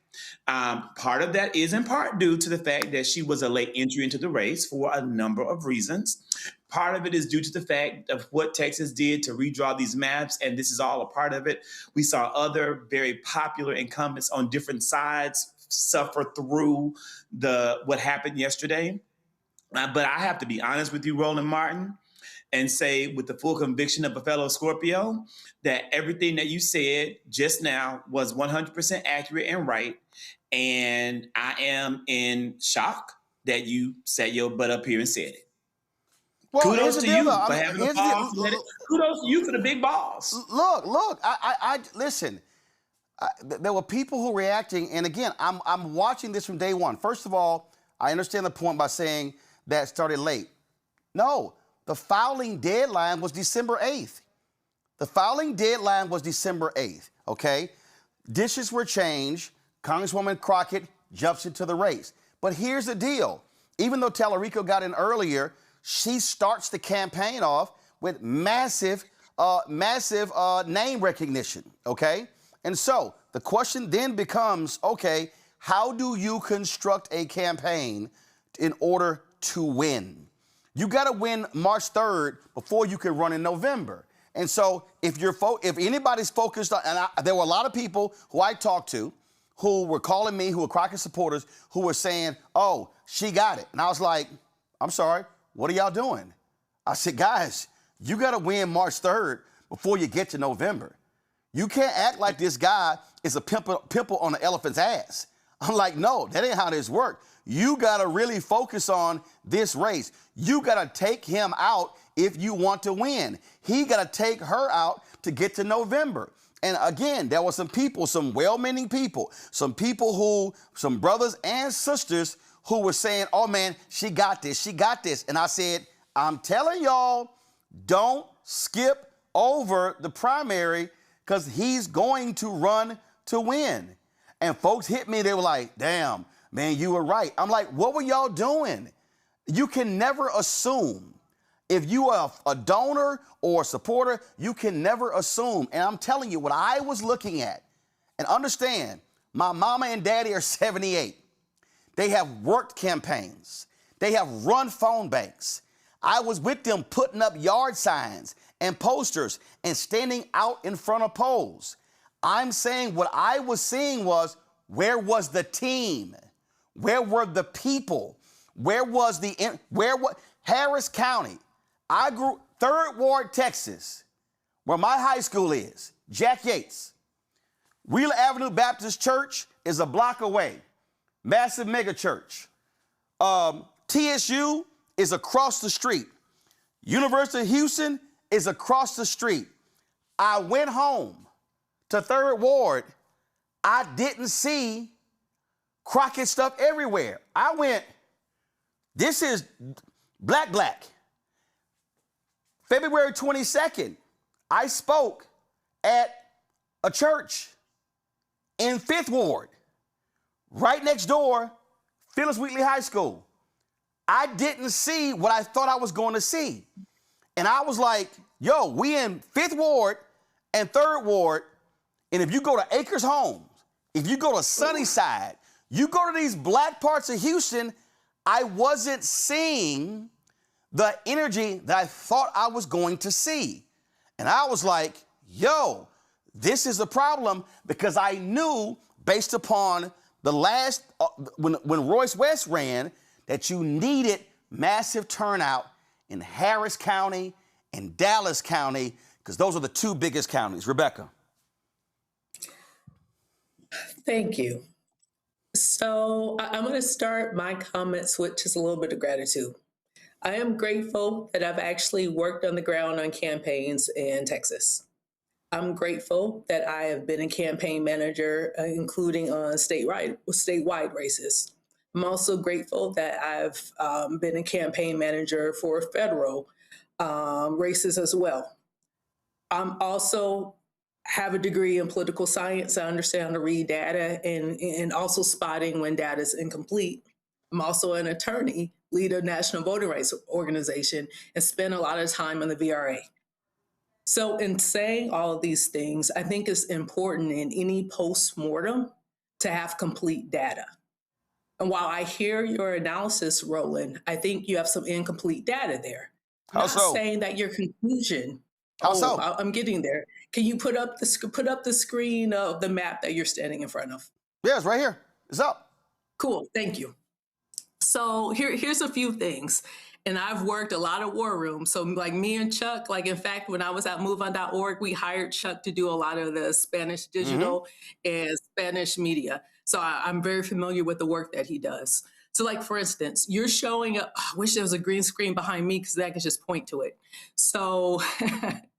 Part of that is in part due to the fact that she was a late entry into the race for a number of reasons. Part of it is due to the fact of what Texas did to redraw these maps, and this is all a part of it. We saw other very popular incumbents on different sides suffer through what happened yesterday. But I have to be honest with you, Roland Martin, and say with the full conviction of a fellow Scorpio that everything that you said just now was 100% accurate and right. And I am in shock that you sat your butt up here and said it. Well, kudos to you for having the balls. Kudos to you for the big balls. Look, I listen. There were people who were reacting, and again, I'm watching this from day one. First of all, I understand the point by saying that it started late. No, the filing deadline was December 8th. The filing deadline was December 8th, okay? Dishes were changed. Congresswoman Crockett jumps into the race. But here's the deal. Even though Talarico got in earlier, she starts the campaign off with massive massive name recognition, okay? And so the question then becomes, okay, how do you construct a campaign in order to win? You got to win March 3rd before you can run in November. And so if anybody's focused on, and there were a lot of people who I talked to who were calling me, who were Crockett supporters, who were saying, oh, she got it. And I was like, I'm sorry, what are y'all doing? I said, guys, you got to win March 3rd before you get to November. You can't act like this guy is a pimple on an elephant's ass. I'm like, no, that ain't how this works. You got to really focus on this race. You got to take him out if you want to win. He got to take her out to get to November. And again, there were some people, some well-meaning people, some brothers and sisters who were saying, oh man, she got this, she got this. And I said, I'm telling y'all, don't skip over the primary because he's going to run to win. And folks hit me, they were like, damn, man, you were right. I'm like, what were y'all doing? You can never assume. If you are a donor or a supporter, you can never assume. And I'm telling you, what I was looking at, and understand, my mama and daddy are 78. They have worked campaigns. They have run phone banks. I was with them putting up yard signs and posters and standing out in front of polls. I'm saying what I was seeing was, where was the team? Where were the people? Where was Harris County? I grew 3rd Ward, Texas, where my high school is, Jack Yates. Wheeler Avenue Baptist Church is a block away. Massive mega church. TSU is across the street. University of Houston is across the street. I went home to 3rd Ward. I didn't see Crockett stuff everywhere. I went, this is black. February 22nd, I spoke at a church in 5th Ward, right next door, Phyllis Wheatley High School. I didn't see what I thought I was going to see. And I was like, yo, we in 5th Ward and 3rd Ward, and if you go to Acres Homes, if you go to Sunnyside, you go to these black parts of Houston, I wasn't seeing the energy that I thought I was going to see. And I was like, yo, this is a problem, because I knew based upon the last, when Royce West ran, that you needed massive turnout in Harris County and Dallas County, because those are the 2 biggest counties. Rebecca. Thank you. So I'm going to start my comments with just a little bit of gratitude. I am grateful that I've actually worked on the ground on campaigns in Texas. I'm grateful that I have been a campaign manager, including on statewide races. I'm also grateful that I've been a campaign manager for federal races as well. I'm also have a degree in political science. I understand how to read data and also spotting when data is incomplete. I'm also an attorney, lead a national voting rights organization, and spend a lot of time on the VRA. So in saying all of these things, I think it's important in any post-mortem to have complete data. And while I hear your analysis, Roland, I think you have some incomplete data there. How Not so? saying that your conclusion. How so? I'm getting there. Can you put up the screen of the map that you're standing in front of? Yeah, it's right here. It's up. Cool. Thank you. So here's a few things. And I've worked a lot of war rooms. So like me and Chuck, like in fact, when I was at MoveOn.org, we hired Chuck to do a lot of the Spanish digital and Spanish media. So I'm very familiar with the work that he does. So like, for instance, you're showing up, I wish there was a green screen behind me because I could just point to it. So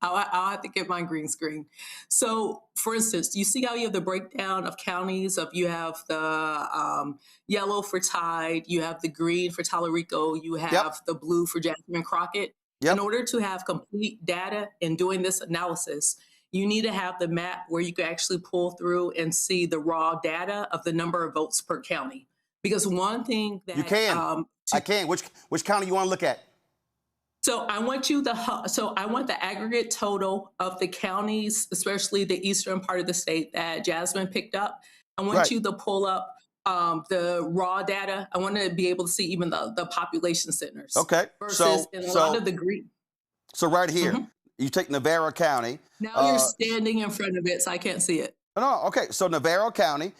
I'll have to get my green screen. So for instance, you see how you have the breakdown of counties you have the yellow for Tide, you have the green for Talarico, you have the blue for Jackson and Crockett. In order to have complete data in doing this analysis, you need to have the map where you can actually pull through and see the raw data of the number of votes per county. Because one thing that you can, I can. Which county you want to look at? So I want the aggregate total of the counties, especially the eastern part of the state that Jasmine picked up. I want you to pull up the raw data. I want to be able to see even the population centers. Okay. Versus in a lot of the green. So right here, you take Navarro County. Now you're standing in front of it, so I can't see it. No, okay. So Navarro County,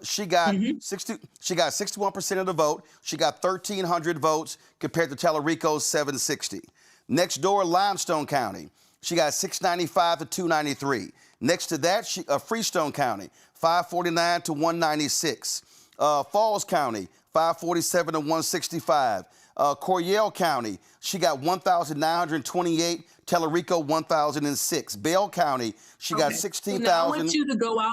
she got 61% of the vote. She got 1,300 votes compared to Talarico's 760. Next door, Limestone County, she got 695 to 293. Next to that, Freestone County, 549 to 196. Falls County, 547 to 165. Coryell County, she got 1,928. Talarico, 1,006. Bell County, she got 16,000. So now I want you to go out.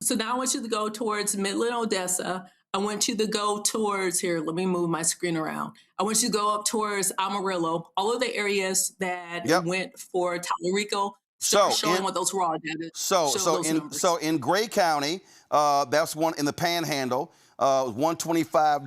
So now I want you to go towards Midland, Odessa. I want you to go towards here. Let me move my screen around. I want you to go up towards Amarillo. All of the areas that went for Talarico. Showing what those raw data. So in Gray County, that's one in the Panhandle. 125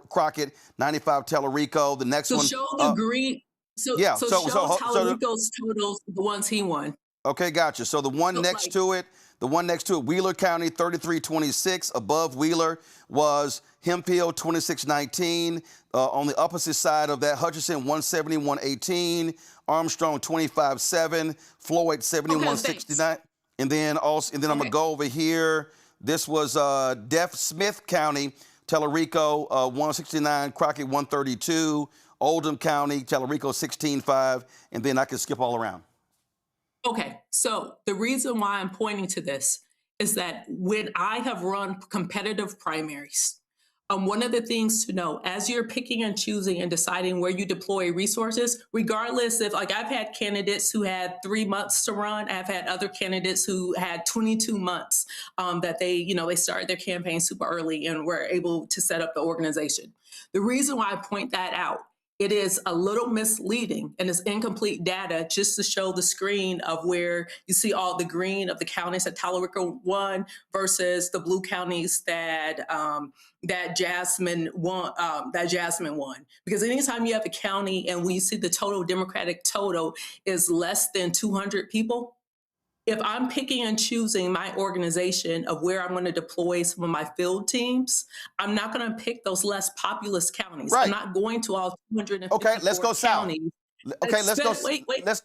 Crockett, 95 Talarico. The next one. Show the green. So Talarico's totals, the ones he won. Okay, gotcha. So the one next to it, Wheeler County, 3326. Above Wheeler was Hemphill, 2619. On the opposite side of that, Hutchinson, 17118. Armstrong, 257. Floyd, 7169. And then I'm gonna go over here. This was Smith County, Talarico, 169. Crockett, 132. Oldham County, Talarico, 16.5, and then I can skip all around. Okay, so the reason why I'm pointing to this is that when I have run competitive primaries, one of the things to know as you're picking and choosing and deciding where you deploy resources, regardless if, like, I've had candidates who had 3 months to run. I've had other candidates who had 22 months that they started their campaign super early and were able to set up the organization. The reason why I point that out, it is a little misleading and it's incomplete data just to show the screen of where you see all the green of the counties that Talarico won versus the blue counties that Jasmine won. Because anytime you have a county and we see the total Democratic total is less than 200 people, if I'm picking and choosing my organization of where I'm going to deploy some of my field teams, I'm not going to pick those less populous counties. I'm not going to all 254 Okay, let's go south. Okay, let's go. Wait. Let's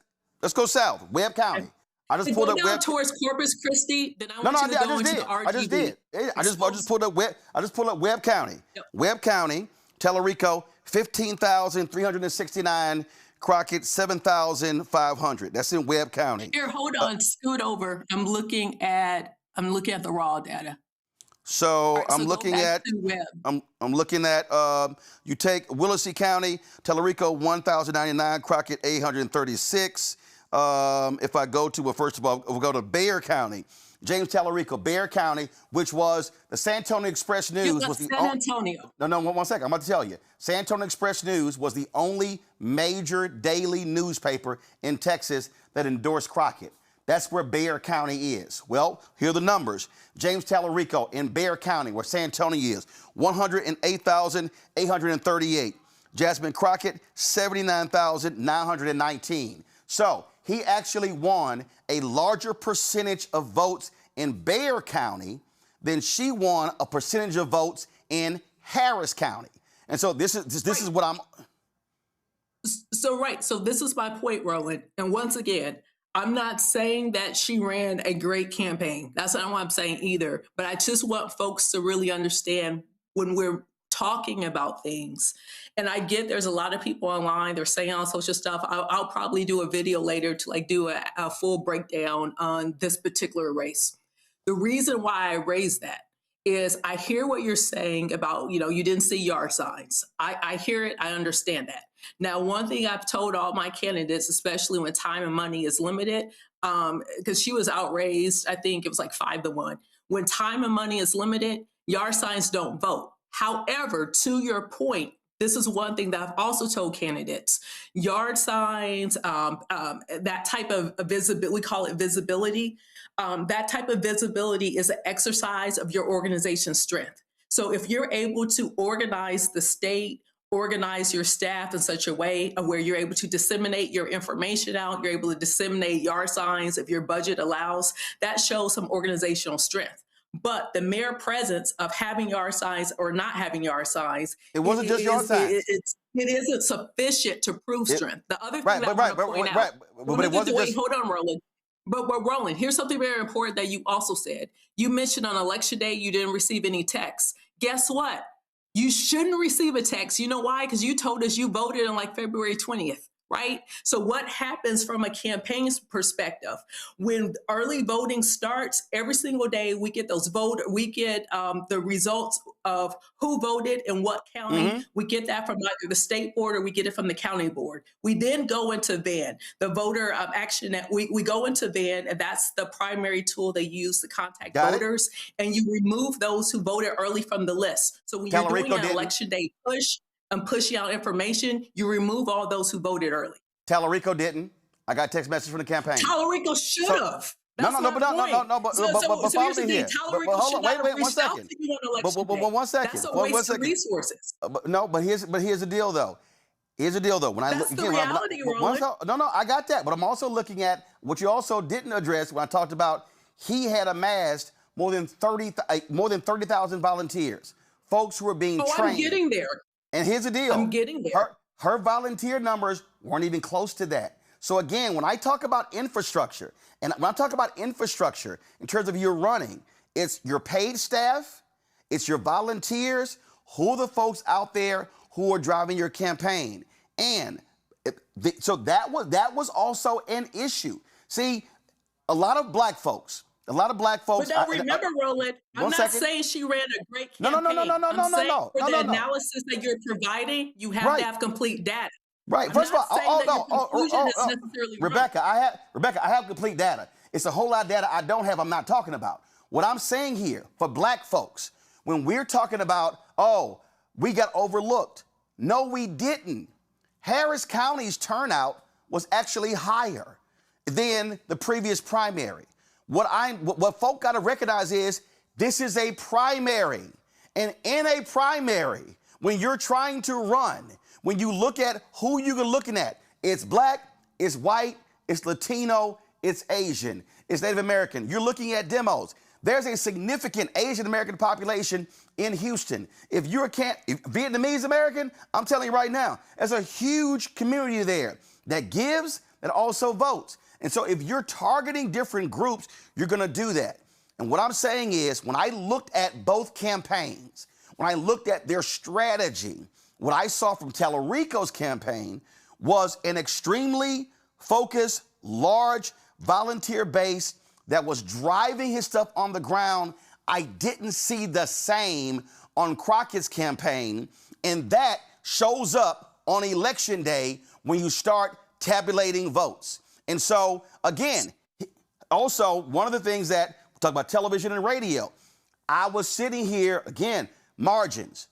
go south. Webb County. I just pulled up Webb towards Corpus Christi. Then I want you to go into the RGB. I just did. I just pulled up Webb. I just pulled up Webb County. Yep. Webb County, Talarico, 15,369. Crockett, 7,500. That's in Webb County. Here, hold on, scoot over. I'm looking at the raw data. I'm looking at you take Willacy County, Talarico, 1,099, Crockett, 836. If I go to, first of all, we'll go to Bexar County. James Talarico, Bexar County, which was the San Antonio Express News. Was the San Antonio. No, one second. I'm about to tell you. San Antonio Express News was the only major daily newspaper in Texas that endorsed Crockett. That's where Bexar County is. Well, here are the numbers. James Talarico in Bexar County, where San Antonio is, 108,838. Jasmine Crockett, 79,919. So he actually won a larger percentage of votes in Bexar County than she won a percentage of votes in Harris County. And so this is what I'm. So this is my point, Roland. And once again, I'm not saying that she ran a great campaign. That's not what I'm saying either. But I just want folks to really understand when we're talking about things. And I get there's a lot of people online, they're saying all social stuff. I'll probably do a video later to do a full breakdown on this particular race. The reason why I raised that is I hear what you're saying about, you didn't see yard signs. I hear it, I understand that. Now, one thing I've told all my candidates, especially when time and money is limited, because she was outraised, I think it was like 5-1. When time and money is limited, yard signs don't vote. However, to your point, this is one thing that I've also told candidates. Yard signs, that type of visibility, we call it visibility. That type of visibility is an exercise of your organization's strength. So if you're able to organize the state, organize your staff in such a way where you're able to disseminate your information out, you're able to disseminate yard signs if your budget allows. That shows some organizational strength. But the mere presence of having yard signs or not having yard signs, it wasn't just yard signs. It isn't sufficient to prove strength. The other thing that I want to point out, but it wasn't just. Hold on, Roland. But Roland, here's something very important that you also said. You mentioned on election day you didn't receive any texts. Guess what? You shouldn't receive a text. You know why? Because you told us you voted on like February 20th. Right? So what happens from a campaign's perspective? When early voting starts, every single day we get the results of who voted in what county. Mm-hmm. We get that from either the state board or we get it from the county board. We then go into VAN, the voter action. We go into VAN, and that's the primary tool they use to contact voters. And you remove those who voted early from the list. So when you're doing an election day push, and pushing out information, you remove all those who voted early. Talarico didn't. I got text message from the campaign. Talarico should have. But follow me here. Hold on, wait, 1 second. One second. That's a waste of resources. But here's the deal, though. Here's the deal, though. When That's the reality, Roland. I got that. But I'm also looking at what you also didn't address when I talked about he had amassed more than 30,000 volunteers, folks who were being trained. I'm getting there. And here's the deal. I'm getting there. Her volunteer numbers weren't even close to that. So again, when I talk about infrastructure, and when I talk about infrastructure in terms of your running, it's your paid staff, it's your volunteers, who are the folks out there who are driving your campaign. And so that was also an issue. See, a lot of black folks. But now remember, Roland, I'm not saying she ran a great campaign. No. For the analysis that you're providing, you have to have complete data. Right. First of all, Rebecca, I have complete data. It's a whole lot of data I don't have. I'm not talking about. What I'm saying here for black folks, when we're talking about, we got overlooked. No, we didn't. Harris County's turnout was actually higher than the previous primary. What folk got to recognize is this is a primary. And in a primary, when you're trying to run, when you look at who you're looking at, it's black, it's white, it's Latino, it's Asian, it's Native American. You're looking at demos. There's a significant Asian American population in Houston. If you're Vietnamese American, I'm telling you right now, there's a huge community there that gives and also votes. And so if you're targeting different groups, you're going to do that. And what I'm saying is, when I looked at both campaigns, when I looked at their strategy, what I saw from Talarico's campaign was an extremely focused, large volunteer base that was driving his stuff on the ground. I didn't see the same on Crockett's campaign. And that shows up on election day when you start tabulating votes. And so, again, also, one of the things that we talk about television and radio, I was sitting here, again, margins,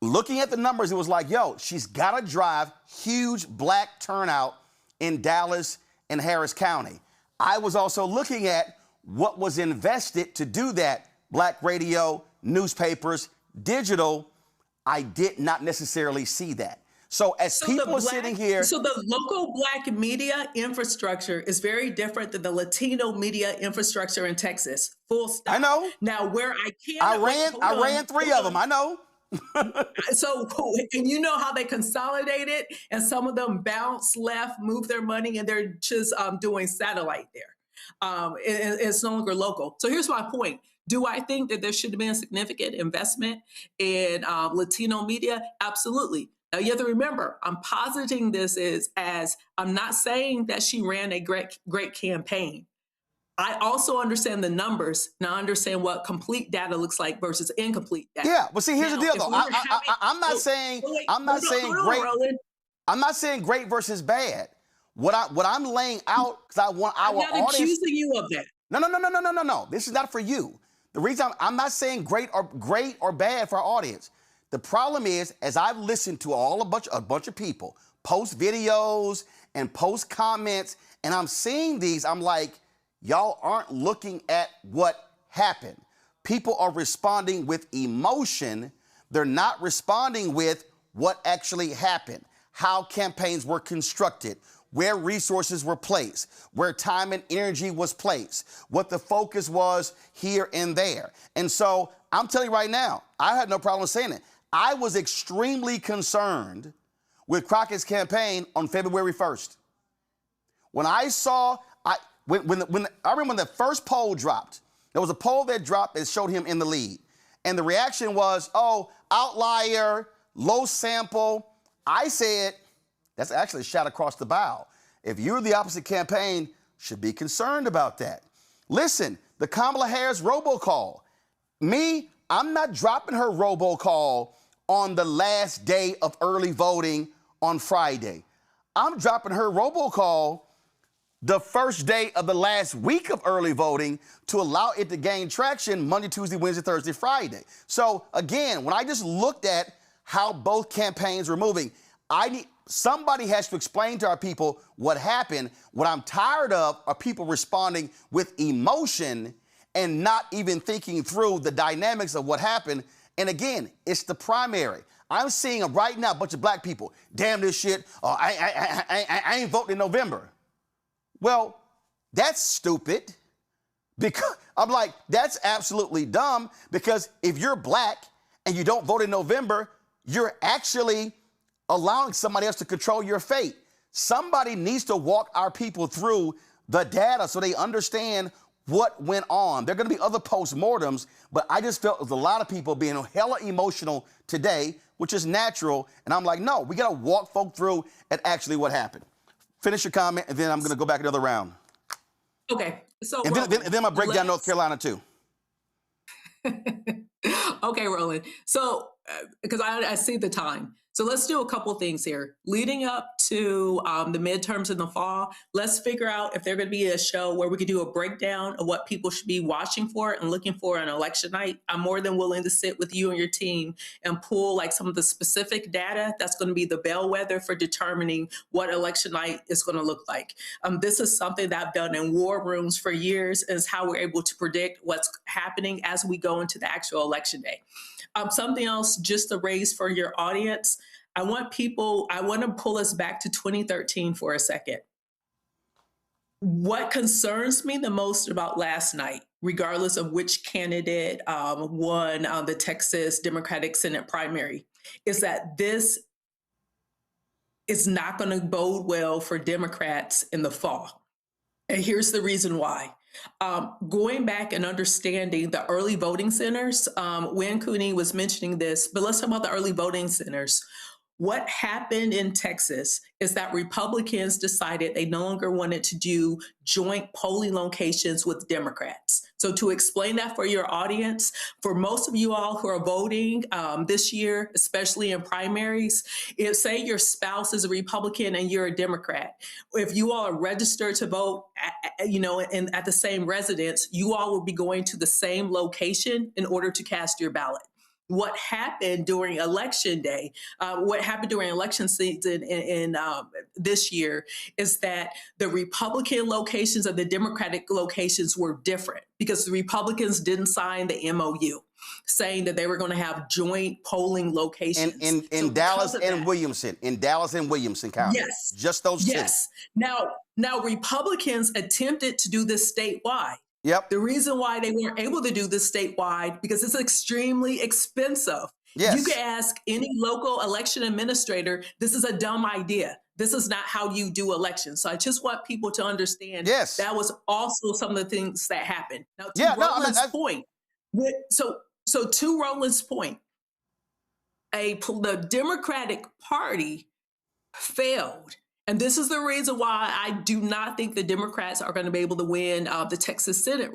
looking at the numbers. It was like, she's got to drive huge black turnout in Dallas and Harris County. I was also looking at what was invested to do that. Black radio, newspapers, digital. I did not necessarily see that. So people are sitting here. So the local black media infrastructure is very different than the Latino media infrastructure in Texas. Full stop. I know. Now, where I can. I ran 3 of them. I know. So, and you know how they consolidated, and some of them bounce left, move their money, and they're just doing satellite there. It's no longer local. So here's my point. Do I think that there should have been a significant investment in Latino media? Absolutely. Now, you have to remember, I'm positing this as I'm not saying that she ran a great campaign. I also understand the numbers. Now I understand what complete data looks like versus incomplete data. Yeah, but see, here's the deal, though. I'm not saying great. I'm not saying great versus bad. What I'm laying out, because I want our audience. I'm not accusing you of that. No. This is not for you. The reason I'm not saying great or bad for our audience. The problem is, as I've listened to a bunch of people post videos and post comments, and I'm seeing these, I'm like, y'all aren't looking at what happened. People are responding with emotion. They're not responding with what actually happened, how campaigns were constructed, where resources were placed, where time and energy was placed, what the focus was here and there. And so I'm telling you right now, I had no problem saying it. I was extremely concerned with Crockett's campaign on February 1st. When I saw, I remember when the first poll dropped, there was a poll that dropped that showed him in the lead. And the reaction was, oh, outlier, low sample. I said, that's actually a shot across the bow. If you're the opposite campaign, should be concerned about that. Listen, the Kamala Harris robocall. Me, I'm not dropping her robocall on the last day of early voting on Friday. I'm dropping her robocall the first day of the last week of early voting to allow it to gain traction Monday, Tuesday, Wednesday, Thursday, Friday. So again, when I just looked at how both campaigns were moving, somebody has to explain to our people what happened. What I'm tired of are people responding with emotion and not even thinking through the dynamics of what happened. And again, it's the primary. I'm seeing right now a bunch of black people. Damn this shit. Oh, I ain't voting in November. Well, that's stupid. Because I'm like, that's absolutely dumb, because if you're black and you don't vote in November, you're actually allowing somebody else to control your fate. Somebody needs to walk our people through the data so they understand what went on. There are going to be other postmortems, but I just felt there's a lot of people being hella emotional today, which is natural. And I'm like, no, we got to walk folk through at actually what happened. Finish your comment, and then I'm going to go back another round. Okay. So and then I'm going to break down North Carolina, too. Okay, Roland. So, because I see the time. So let's do a couple things here. Leading up to the midterms in the fall, let's figure out if there's going to be a show where we could do a breakdown of what people should be watching for and looking for on election night. I'm more than willing to sit with you and your team and pull like some of the specific data that's going to be the bellwether for determining what election night is going to look like. This is something that I've done in war rooms for years, and is how we're able to predict what's happening as we go into the actual election day. Something else just to raise for your audience. I want to pull us back to 2013 for a second. What concerns me the most about last night, regardless of which candidate won the Texas Democratic Senate primary, is that this is not going to bode well for Democrats in the fall. And here's the reason why. Going back and understanding the early voting centers, Wynn Cooney was mentioning this, but let's talk about the early voting centers. What happened in Texas is that Republicans decided they no longer wanted to do joint polling locations with Democrats. So to explain that for your audience, for most of you all who are voting this year, especially in primaries, if say your spouse is a Republican and you're a Democrat, if you all are registered to vote, at the same residence, you all will be going to the same location in order to cast your ballot. What happened during election day, what happened during election season in this year is that the Republican locations and the Democratic locations were different because the Republicans didn't sign the MOU saying that they were going to have joint polling locations. In Dallas and Williamson, County. Yes. Just those two. Yes. Now Republicans attempted to do this statewide. Yep. The reason why they weren't able to do this statewide, because it's extremely expensive. Yes. You can ask any local election administrator, this is a dumb idea. This is not how you do elections. So I just want people to understand that was also some of the things that happened. Now, to Roland's point, to Roland's point, the Democratic Party failed. And this is the reason why I do not think the Democrats are going to be able to win the Texas Senate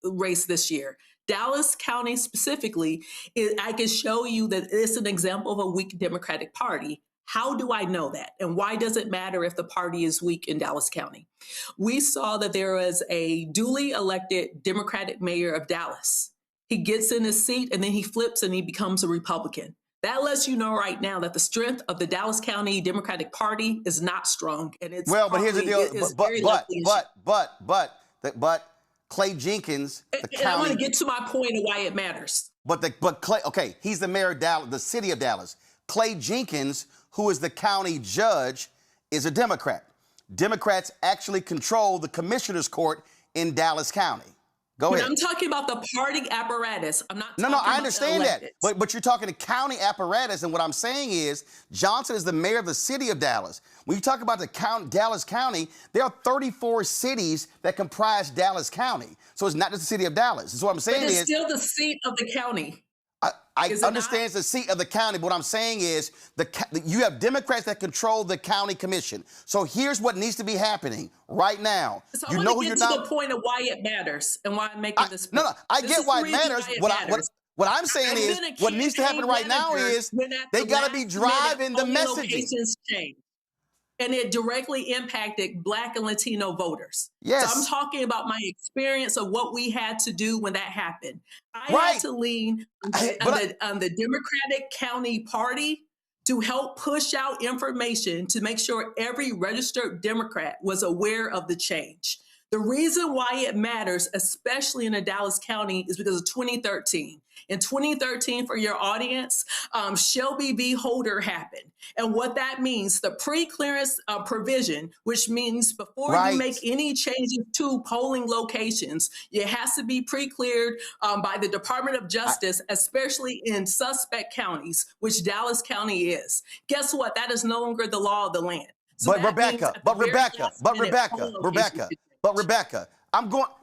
race this year. Dallas County specifically, I can show you that it's an example of a weak Democratic Party. How do I know that? And why does it matter if the party is weak in Dallas County? We saw that there was a duly elected Democratic mayor of Dallas. He gets in his seat and then he flips and he becomes a Republican. That lets you know right now that the strength of the Dallas County Democratic Party is not strong, and it's but here's the deal. But Clay Jenkins, I want to get to my point of why it matters. But Clay, okay, he's the mayor of Dallas, the city of Dallas. Clay Jenkins, who is the county judge, is a Democrat. Democrats actually control the commissioner's court in Dallas County. Go ahead. I'm talking about the party apparatus. I'm not talking No, about I understand the that. electeds. But you're talking to county apparatus, and what I'm saying is Johnson is the mayor of the city of Dallas. When you talk about the Dallas County, there are 34 cities that comprise Dallas County. So it's not just the city of Dallas. So what I'm saying But it's is still the seat of the county. I understand it's the seat of the county, but what I'm saying is you have Democrats that control the county commission. So here's what needs to be happening right now. So I want to get to the point of why it matters and why I'm making this point. No, I get why it matters. What I'm saying is what needs to happen right now is they got to be driving the messaging. And it directly impacted Black and Latino voters. Yes. So I'm talking about my experience of what we had to do when that happened. I had to lean on the Democratic County Party to help push out information to make sure every registered Democrat was aware of the change. The reason why it matters, especially in the Dallas County, is because of 2013. In 2013, for your audience, Shelby v. Holder happened. And what that means, the pre-clearance provision, which means before you make any changes to polling locations, it has to be pre-cleared by the Department of Justice, especially in suspect counties, which Dallas County is. Guess what? That is no longer the law of the land. So But Rebecca,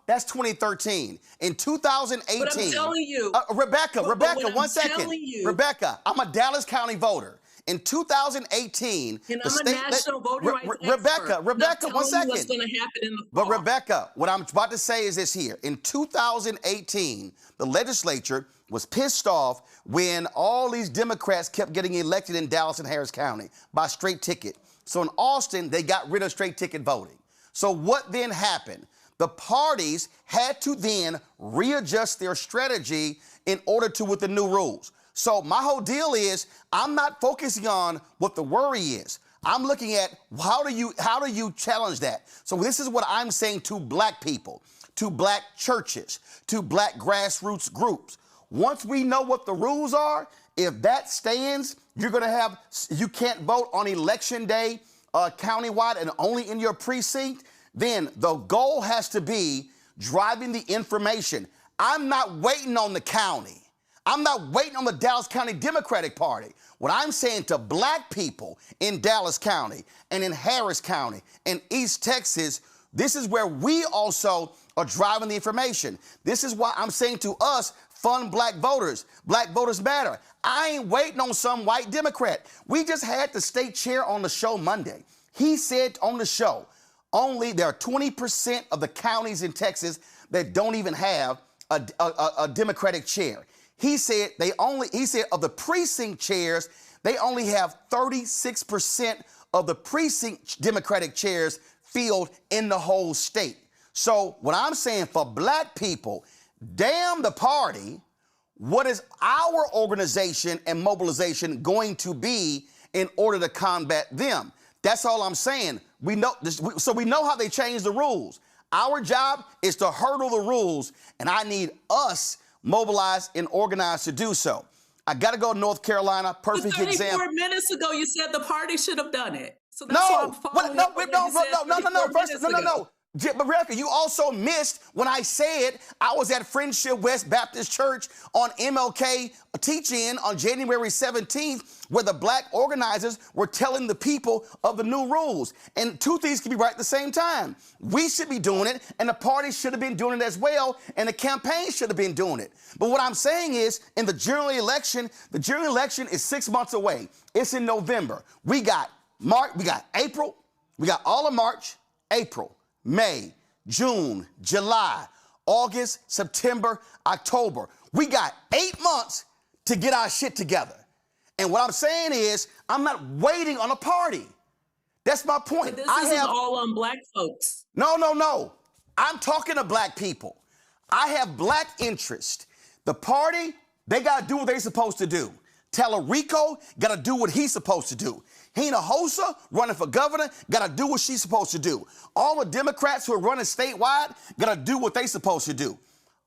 that's 2013. In 2018. But I'm telling you. Rebecca, one second. Rebecca, I'm a Dallas County voter. In 2018, and I'm a national voting rights Rebecca, one second. What's going to happen in the fall. But Rebecca, what I'm about to say is this here. In 2018, the legislature was pissed off when all these Democrats kept getting elected in Dallas and Harris County by straight ticket. So in Austin, they got rid of straight ticket voting. So what then happened? The parties had to then readjust their strategy in order to with the new rules. So my whole deal is I'm not focusing on what the worry is. I'm looking at how do you challenge that? So this is what I'm saying to Black people, to Black churches, to Black grassroots groups. Once we know what the rules are, if that stands, you can't vote on election day countywide and only in your precinct, then the goal has to be driving the information. I'm not waiting on the county. I'm not waiting on the Dallas County Democratic Party. What I'm saying to Black people in Dallas County and in Harris County and East Texas, this is where we also are driving the information. This is why I'm saying to us, fund Black voters. Black voters matter. I ain't waiting on some white Democrat. We just had the state chair on the show Monday. He said on the show, there are 20% of the counties in Texas that don't even have a Democratic chair. He said of the precinct chairs, they only have 36% of the precinct Democratic chairs filled in the whole state. So what I'm saying for Black people, damn the party, what is our organization and mobilization going to be in order to combat them? That's all I'm saying. We know how they change the rules. Our job is to hurdle the rules, and I need us mobilized and organized to do so. I got to go to North Carolina. Perfect example. 34 minutes ago, you said the party should have done it. So that's why I'm following no. But Rebecca, you also missed when I said I was at Friendship West Baptist Church on MLK teach-in on January 17th, where the Black organizers were telling the people of the new rules. And two things can be right at the same time. We should be doing it, and the party should have been doing it as well, and the campaign should have been doing it. But what I'm saying is, in the general election is 6 months away. It's in November. We got April, we got all of March, April, May, June, July, August, September, October. We got 8 months to get our shit together. And what I'm saying is, I'm not waiting on a party. That's my point. But this isn't all on Black folks. No. I'm talking to Black people. I have Black interest. The party, they got to do what they're supposed to do. Talarico got to do what he's supposed to do. Hina Hosa, running for governor, got to do what she's supposed to do. All the Democrats who are running statewide got to do what they're supposed to do.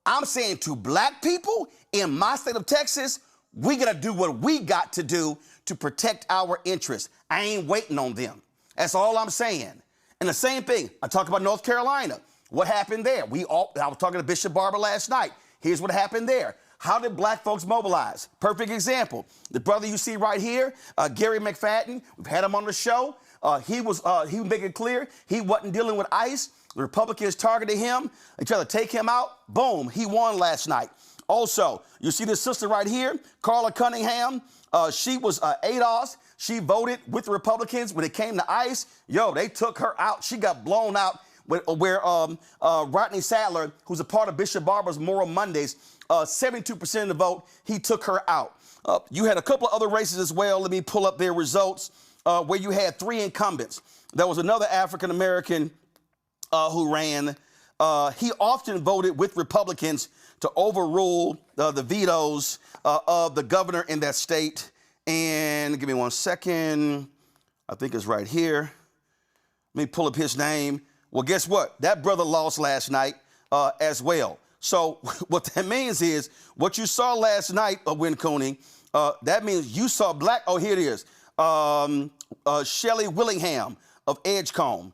I'm saying to Black people in my state of Texas, We got to do what we got to do to protect our interests. I ain't waiting on them. That's all I'm saying. And the same thing, I talked about North Carolina. What happened there? I was talking to Bishop Barber last night. Here's what happened there. How did black folks mobilize? Perfect example. The brother you see right here, Gary McFadden, we've had him on the show. He was making it clear he wasn't dealing with ICE. The Republicans targeted him. They tried to take him out. Boom, he won last night. Also, you see this sister right here, Carla Cunningham. She was ADOS. She voted with the Republicans when it came to ICE. Yo, they took her out. She got blown out where Rodney Sadler, who's a part of Bishop Barber's Moral Mondays, 72% of the vote, he took her out. You had a couple of other races as well. Let me pull up their results where you had 3 incumbents. There was another African-American who ran. He often voted with Republicans to overrule the vetoes of the governor in that state. And give me one second. I think it's right here. Let me pull up his name. Well, guess what? That brother lost last night as well. So what that means is what you saw last night, Win Cooney, that means you saw black. Oh, here it is. Shelley Willingham of Edgecombe.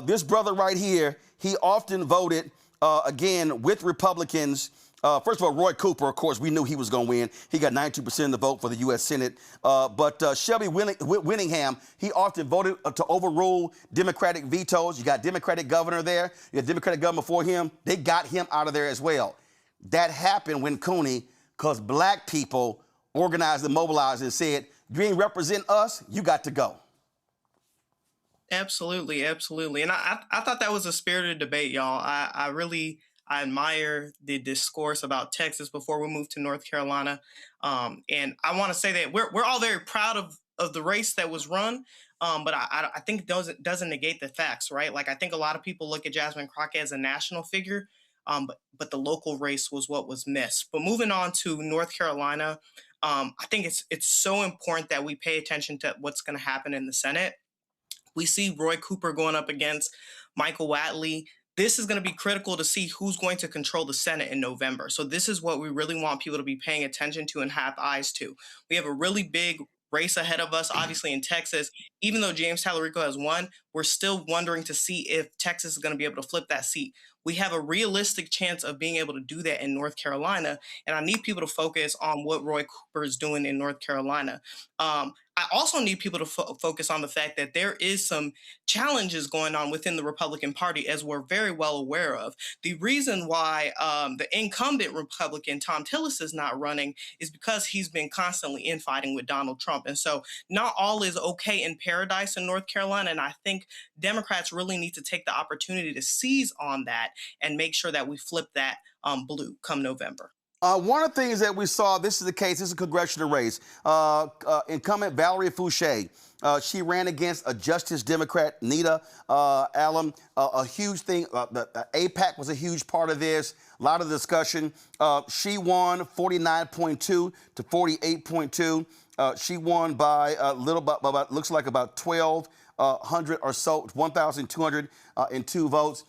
This brother right here, he often voted, again, with Republicans. First of all, Roy Cooper, of course, we knew he was going to win. He got 92% of the vote for the U.S. Senate. But Shelby Willingham, he often voted to overrule Democratic vetoes. You got Democratic governor there. You got Democratic governor before him. They got him out of there as well. That happened when Cooney, because black people organized and mobilized and said, you ain't represent us, you got to go. Absolutely, absolutely. And I thought that was a spirited debate, y'all. I admire the discourse about Texas before we move to North Carolina. And I want to say that we're all very proud of the race that was run. But I think it doesn't negate the facts, right? Like, I think a lot of people look at Jasmine Crockett as a national figure, but the local race was what was missed. But moving on to North Carolina, I think it's so important that we pay attention to what's going to happen in the Senate. We see Roy Cooper going up against Michael Whatley. This is going to be critical to see who's going to control the Senate in November. So this is what we really want people to be paying attention to and have eyes to. We have a really big race ahead of us, obviously, in Texas. Even though James Talarico has won, we're still wondering to see if Texas is going to be able to flip that seat. We have a realistic chance of being able to do that in North Carolina, and I need people to focus on what Roy Cooper is doing in North Carolina. I also need people to focus on the fact that there is some challenges going on within the Republican Party, as we're very well aware of. The reason why the incumbent Republican, Tom Tillis, is not running is because he's been constantly infighting with Donald Trump. And so not all is okay in paradise in North Carolina. And I think Democrats really need to take the opportunity to seize on that and make sure that we flip that blue come November. One of the things that we saw, this is the case, this is a congressional race. Incumbent Valerie Fouché, she ran against a Justice Democrat, Nita Allen. A huge thing, the AIPAC was a huge part of this, a lot of discussion. She won 49.2 to 48.2. She won by a little, looks like about 1,200 or so, 1,202 votes.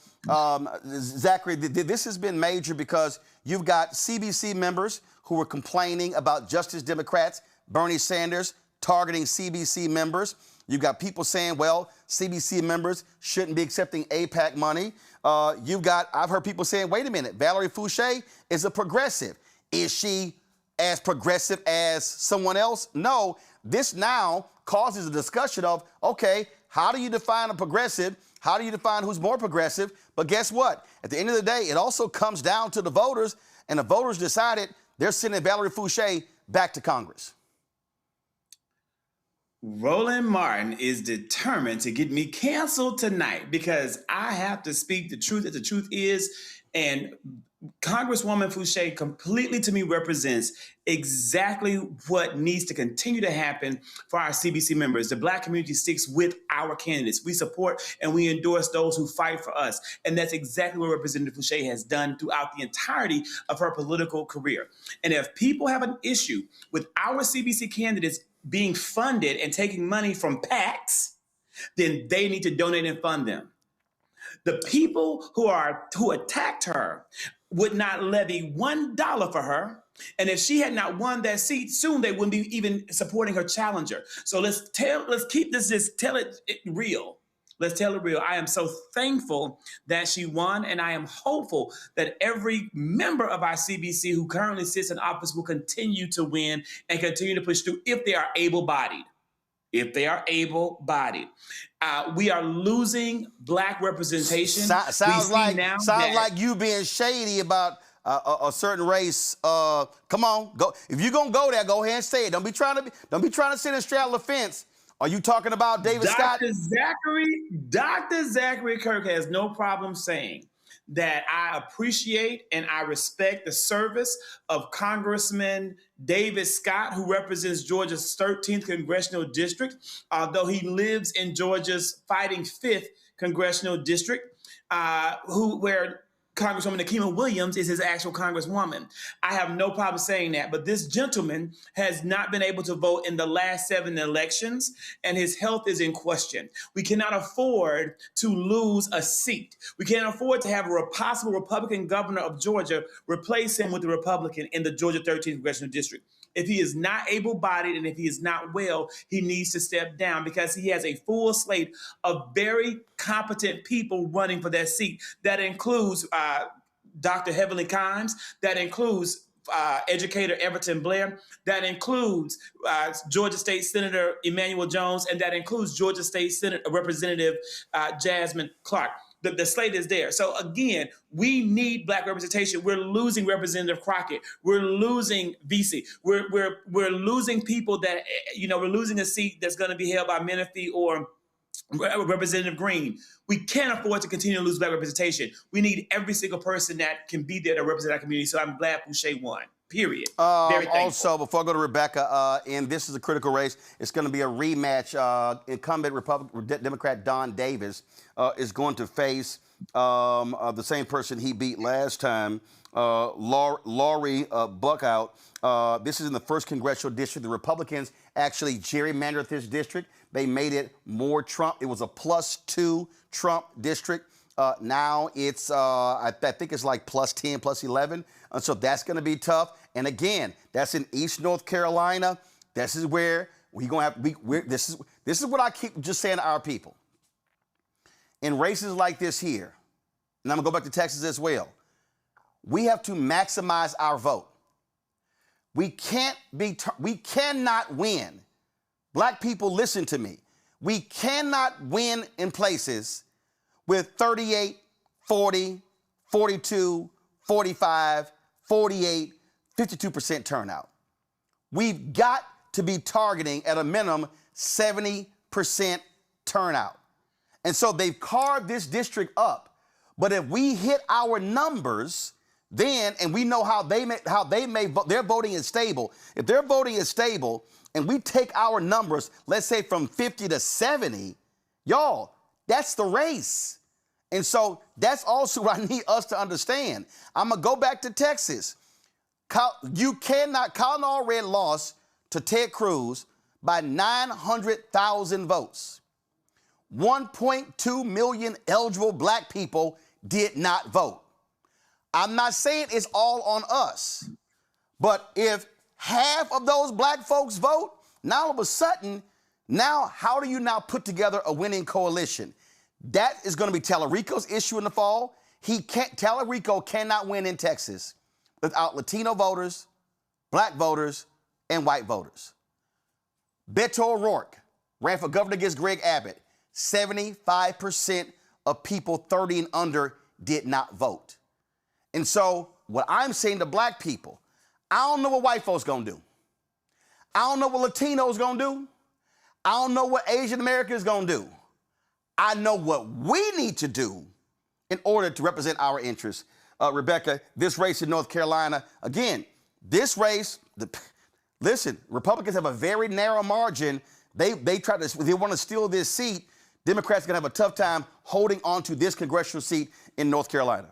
Zachary, this has been major because you've got CBC members who were complaining about Justice Democrats, Bernie Sanders targeting CBC members. You've got people saying, well, CBC members shouldn't be accepting AIPAC money. I've heard people saying, wait a minute, Valerie Fouché is a progressive. Is she as progressive as someone else? No. This now causes a discussion of, okay, how do you define a progressive? How do you define who's more progressive? But guess what? At the end of the day, it also comes down to the voters, and the voters decided they're sending Valerie Fouché back to Congress. Roland Martin is determined to get me canceled tonight because I have to speak the truth as the truth is. And Congresswoman Fouché completely, to me, represents exactly what needs to continue to happen for our CBC members. The Black community sticks with our candidates. We support and we endorse those who fight for us. And that's exactly what Representative Fouché has done throughout the entirety of her political career. And if people have an issue with our CBC candidates being funded and taking money from PACs, then they need to donate and fund them. The people who attacked her would not levy $1 for her, And if she had not won that seat, soon they wouldn't be even supporting her challenger. So let's keep this, tell it real. Let's tell it real. I am so thankful that she won, and I am hopeful that every member of our CBC who currently sits in office will continue to win and continue to push through if they are able-bodied. If they are able-bodied. We are losing Black representation. Sounds like you being shady about a certain race. Come on, go. If you're gonna go there, go ahead and say it. Don't be trying to sit and straddle the fence. Are you talking about David Scott? Dr. Zachary Kirk has no problem saying that I appreciate and I respect the service of Congressman David Scott, who represents Georgia's 13th congressional district, although he lives in Georgia's fighting 5th congressional district, where Congresswoman Nakima Williams is his actual congresswoman. I have no problem saying that, but this gentleman has not been able to vote in the last 7 elections, and his health is in question. We cannot afford to lose a seat. We can't afford to have a possible Republican governor of Georgia replace him with a Republican in the Georgia 13th congressional district. If he is not able-bodied and if he is not well, he needs to step down because he has a full slate of very competent people running for that seat. That includes Dr. Heavenly Kimes, that includes educator Everton Blair, that includes Georgia State Senator Emmanuel Jones, and that includes Georgia State Representative Jasmine Clark. The slate is there. So again, we need Black representation. We're losing Representative Crockett. We're losing VC. We're losing people that, we're losing a seat that's going to be held by Menifee or Representative Green. We can't afford to continue to lose Black representation. We need every single person that can be there to represent our community. So I'm glad Boucher won. Period. Very thankful. Also, before I go to Rebecca, and this is a critical race, it's going to be a rematch. Incumbent Democrat Don Davis is going to face the same person he beat last time, Laurie Buckout. This is in the 1st Congressional District. The Republicans actually gerrymandered this district. They made it more Trump. It was a +2 Trump district. Now it's, I think it's like +10, +11. And so that's going to be tough. And again, that's in East North Carolina. This is where we're going to have, this is what I keep just saying to our people. In races like this here, and I'm going to go back to Texas as well, we have to maximize our vote. We cannot win. Black people, listen to me. We cannot win in places with 38, 40, 42, 45, 48, 52% turnout. We've got to be targeting at a minimum 70% turnout. And so they've carved this district up. But if we hit our numbers, then, and we know how they may vote, their voting is stable. If their voting is stable and we take our numbers, let's say from 50 to 70, y'all, that's the race. And so that's also what I need us to understand. I'm going to go back to Texas. Colin Allred lost to Ted Cruz by 900,000 votes. 1.2 million eligible Black people did not vote. I'm not saying it's all on us, but if half of those Black folks vote, now all of a sudden, now how do you now put together a winning coalition? That is going to be Talarico's issue in the fall. Talarico cannot win in Texas without Latino voters, Black voters, and white voters. Beto O'Rourke ran for governor against Greg Abbott. 75% of people 30 and under did not vote. And so what I'm saying to Black people, I don't know what white folks gonna do. I don't know what Latinos gonna do. I don't know what Asian Americans gonna do. I know what we need to do in order to represent our interests. Rebecca, this race in North Carolina, again, this race, listen, Republicans have a very narrow margin. They want to steal this seat. Democrats are going to have a tough time holding on to this congressional seat in North Carolina.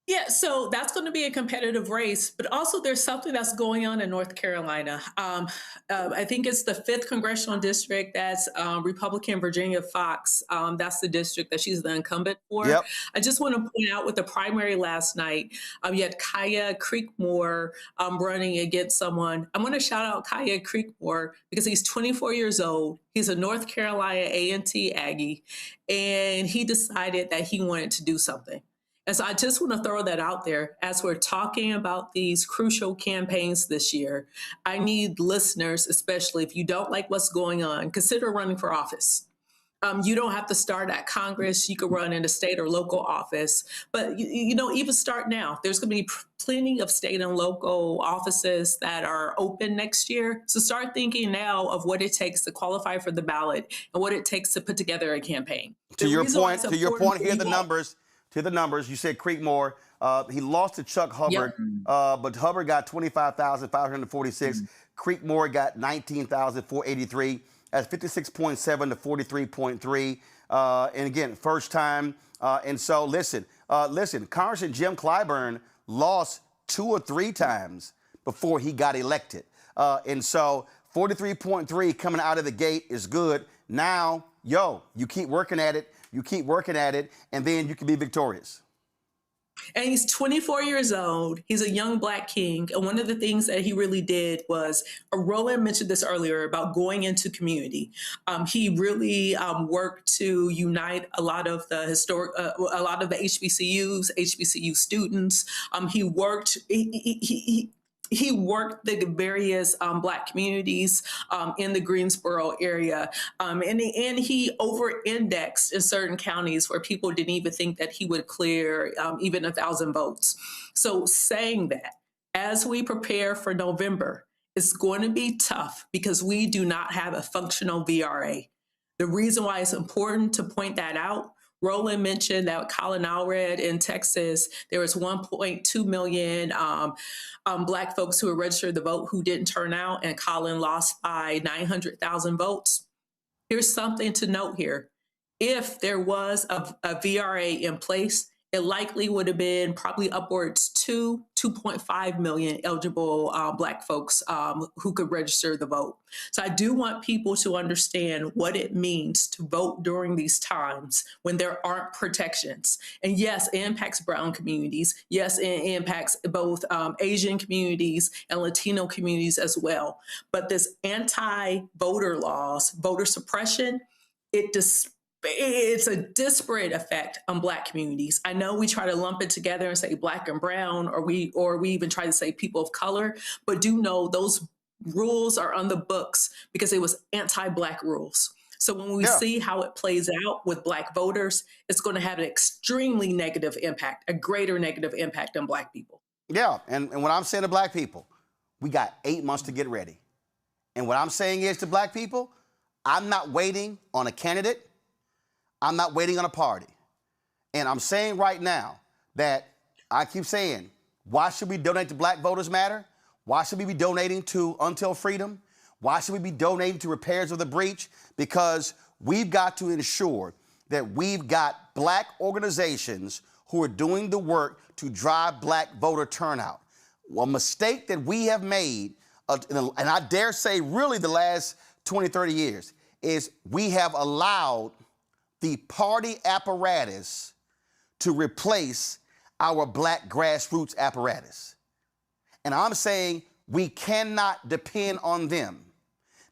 Yeah, so that's going to be a competitive race, but also there's something that's going on in North Carolina. I think it's the 5th congressional district. That's Republican Virginia Fox. That's the district that she's the incumbent for. Yep. I just want to point out with the primary last night, you had Kaya Creekmore running against someone. I'm going to shout out Kaya Creekmore because he's 24 years old. He's a North Carolina A&T Aggie, and he decided that he wanted to do something. And so I just want to throw that out there as we're talking about these crucial campaigns this year. I need listeners, especially if you don't like what's going on, consider running for office. You don't have to start at Congress. You could run in a state or local office, but even start now. There's going to be plenty of state and local offices that are open next year. So start thinking now of what it takes to qualify for the ballot and what it takes to put together a campaign. To your point, here are the numbers. To the numbers, you said Creekmore. He lost to Chuck Hubbard, but Hubbard got 25,546. Creekmore got 19,483. That's 56.7 to 43.3. And again, first time. And so listen, Congressman Jim Clyburn lost 2 or 3 times before he got elected. And so 43.3 coming out of the gate is good. Now, you keep working at it. You keep working at it, and then you can be victorious. And he's 24 years old. He's a young Black king. And one of the things that he really did was, Roland mentioned this earlier about going into community. He really worked to unite a lot of the HBCUs, HBCU students. He worked the various Black communities in the Greensboro area, and he over-indexed in certain counties where people didn't even think that he would clear even 1,000 votes. So saying that, as we prepare for November, it's going to be tough because we do not have a functional VRA. The reason why it's important to point that out, Roland mentioned that Colin Allred in Texas, there was 1.2 million Black folks who were registered to vote who didn't turn out, and Colin lost by 900,000 votes. Here's something to note here. If there was a VRA in place, it likely would have been probably upwards to 2.5 million eligible Black folks who could register the vote. So I do want people to understand what it means to vote during these times when there aren't protections. And yes, it impacts brown communities. Yes, it impacts both Asian communities and Latino communities as well. But this anti-voter laws, voter suppression, it's a disparate effect on Black communities. I know we try to lump it together and say Black and brown, or we even try to say people of color, but do know those rules are on the books because it was anti-Black rules. So when we see how it plays out with Black voters, it's going to have an extremely negative impact, a greater negative impact on Black people. Yeah, and what I'm saying to Black people, we got 8 months to get ready. And what I'm saying is to Black people, I'm not waiting on a candidate. I'm not waiting on a party. And I'm saying right now that I keep saying, why should we donate to Black Voters Matter? Why should we be donating to Until Freedom? Why should we be donating to Repairs of the Breach? Because we've got to ensure that we've got Black organizations who are doing the work to drive Black voter turnout. A mistake that we have made, and I dare say really the last 20, 30 years, is we have allowed the party apparatus to replace our Black grassroots apparatus. And I'm saying we cannot depend on them.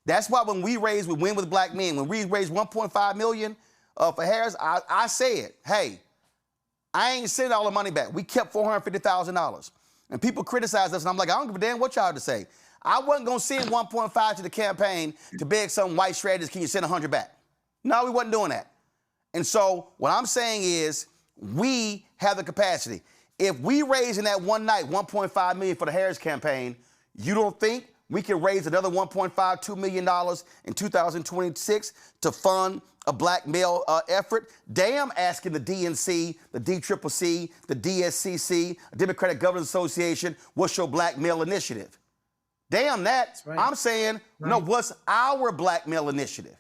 That's why when we Win with Black Men, when we raised 1.5 million for Harris, I said, hey, I ain't sending all the money back. We kept $450,000. And people criticize us, and I'm like, I don't give a damn what y'all have to say. I wasn't gonna send 1.5 to the campaign to beg some white strategist, can you send 100 back? No, we wasn't doing that. And so what I'm saying is we have the capacity. If we raise in that one night 1.5 million for the Harris campaign, you don't think we can raise another $1.52 million in 2026 to fund a Black male effort? Damn asking the DNC, the DCCC, the DSCC, Democratic Governors Association, what's your Black male initiative? Damn that. Right. I'm saying, no, what's our Black male initiative?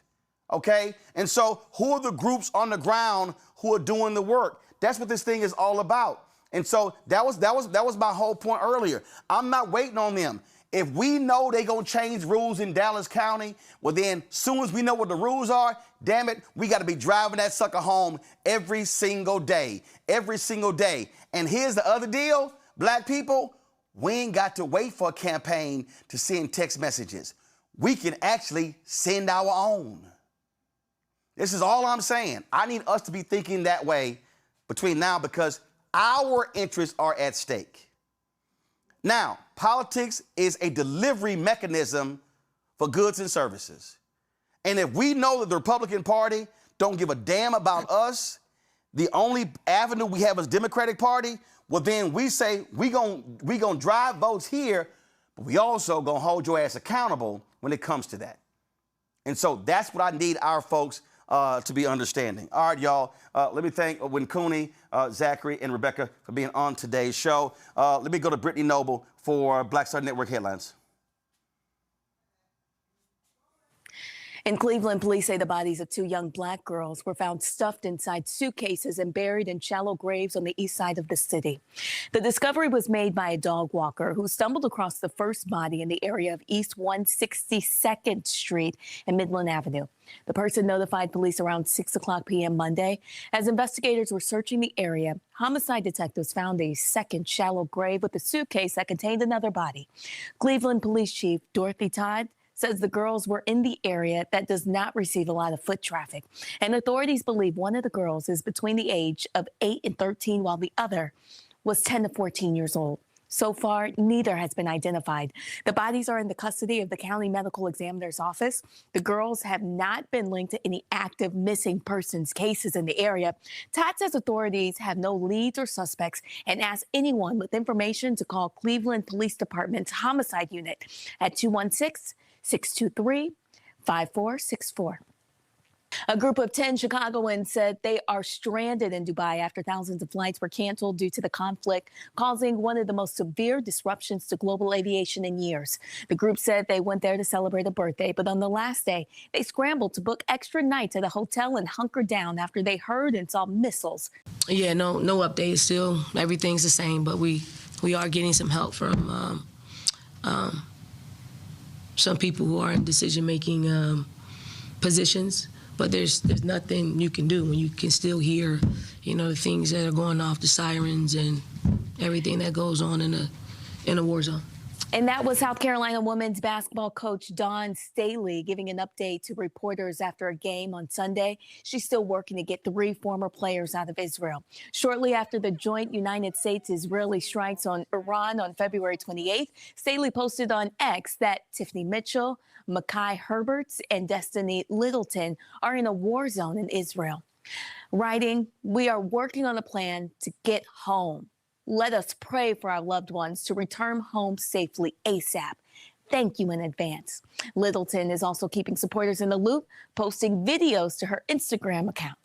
Okay? And so who are the groups on the ground who are doing the work? That's what this thing is all about. And so that was my whole point earlier. I'm not waiting on them. If we know they're going to change rules in Dallas County, well then, soon as we know what the rules are, damn it, we got to be driving that sucker home every single day. Every single day. And here's the other deal, black people, we ain't got to wait for a campaign to send text messages. We can actually send our own. This is all I'm saying. I need us to be thinking that way between now because our interests are at stake. Now, politics is a delivery mechanism for goods and services. And if we know that the Republican Party don't give a damn about us, the only avenue we have is Democratic Party, well then we say we gonna drive votes here, but we also gonna hold your ass accountable when it comes to that. And so that's what I need our folks to be understanding. All right, y'all. Let me thank Winkuni, Zachary, and Rebecca for being on today's show. Let me go to Brittany Noble for Black Star Network headlines. In Cleveland, police say the bodies of 2 young black girls were found stuffed inside suitcases and buried in shallow graves on the east side of the city. The discovery was made by a dog walker who stumbled across the first body in the area of East 162nd Street and Midland Avenue. The person notified police around 6:00 p.m. Monday. As investigators were searching the area, homicide detectives found a second shallow grave with a suitcase that contained another body. Cleveland Police Chief Dorothy Todd says the girls were in the area that does not receive a lot of foot traffic. And authorities believe one of the girls is between the age of 8 and 13, while the other was 10 to 14 years old. So far, neither has been identified. The bodies are in the custody of the county medical examiner's office. The girls have not been linked to any active missing persons cases in the area. Todd says authorities have no leads or suspects and asks anyone with information to call Cleveland Police Department's homicide unit at 216-623-5464. A group of 10 Chicagoans said they are stranded in Dubai after thousands of flights were canceled due to the conflict, causing one of the most severe disruptions to global aviation in years. The group said they went there to celebrate a birthday, but on the last day, they scrambled to book extra nights at a hotel and hunkered down after they heard and saw missiles. Yeah, no updates still. Everything's the same, but we are getting some help from some people who are in decision-making positions. But there's nothing you can do when you can still hear, the things that are going off, the sirens and everything that goes on in a war zone. And that was South Carolina women's basketball coach Dawn Staley giving an update to reporters after a game on Sunday. She's still working to get 3 former players out of Israel. Shortly after the joint United States-Israeli strikes on Iran on February 28th, Staley posted on X that Tiffany Mitchell, Makai Herberts, and Destiny Littleton are in a war zone in Israel. Writing, "We are working on a plan to get home. Let us pray for our loved ones to return home safely ASAP. Thank you in advance." Littleton is also keeping supporters in the loop, posting videos to her Instagram account.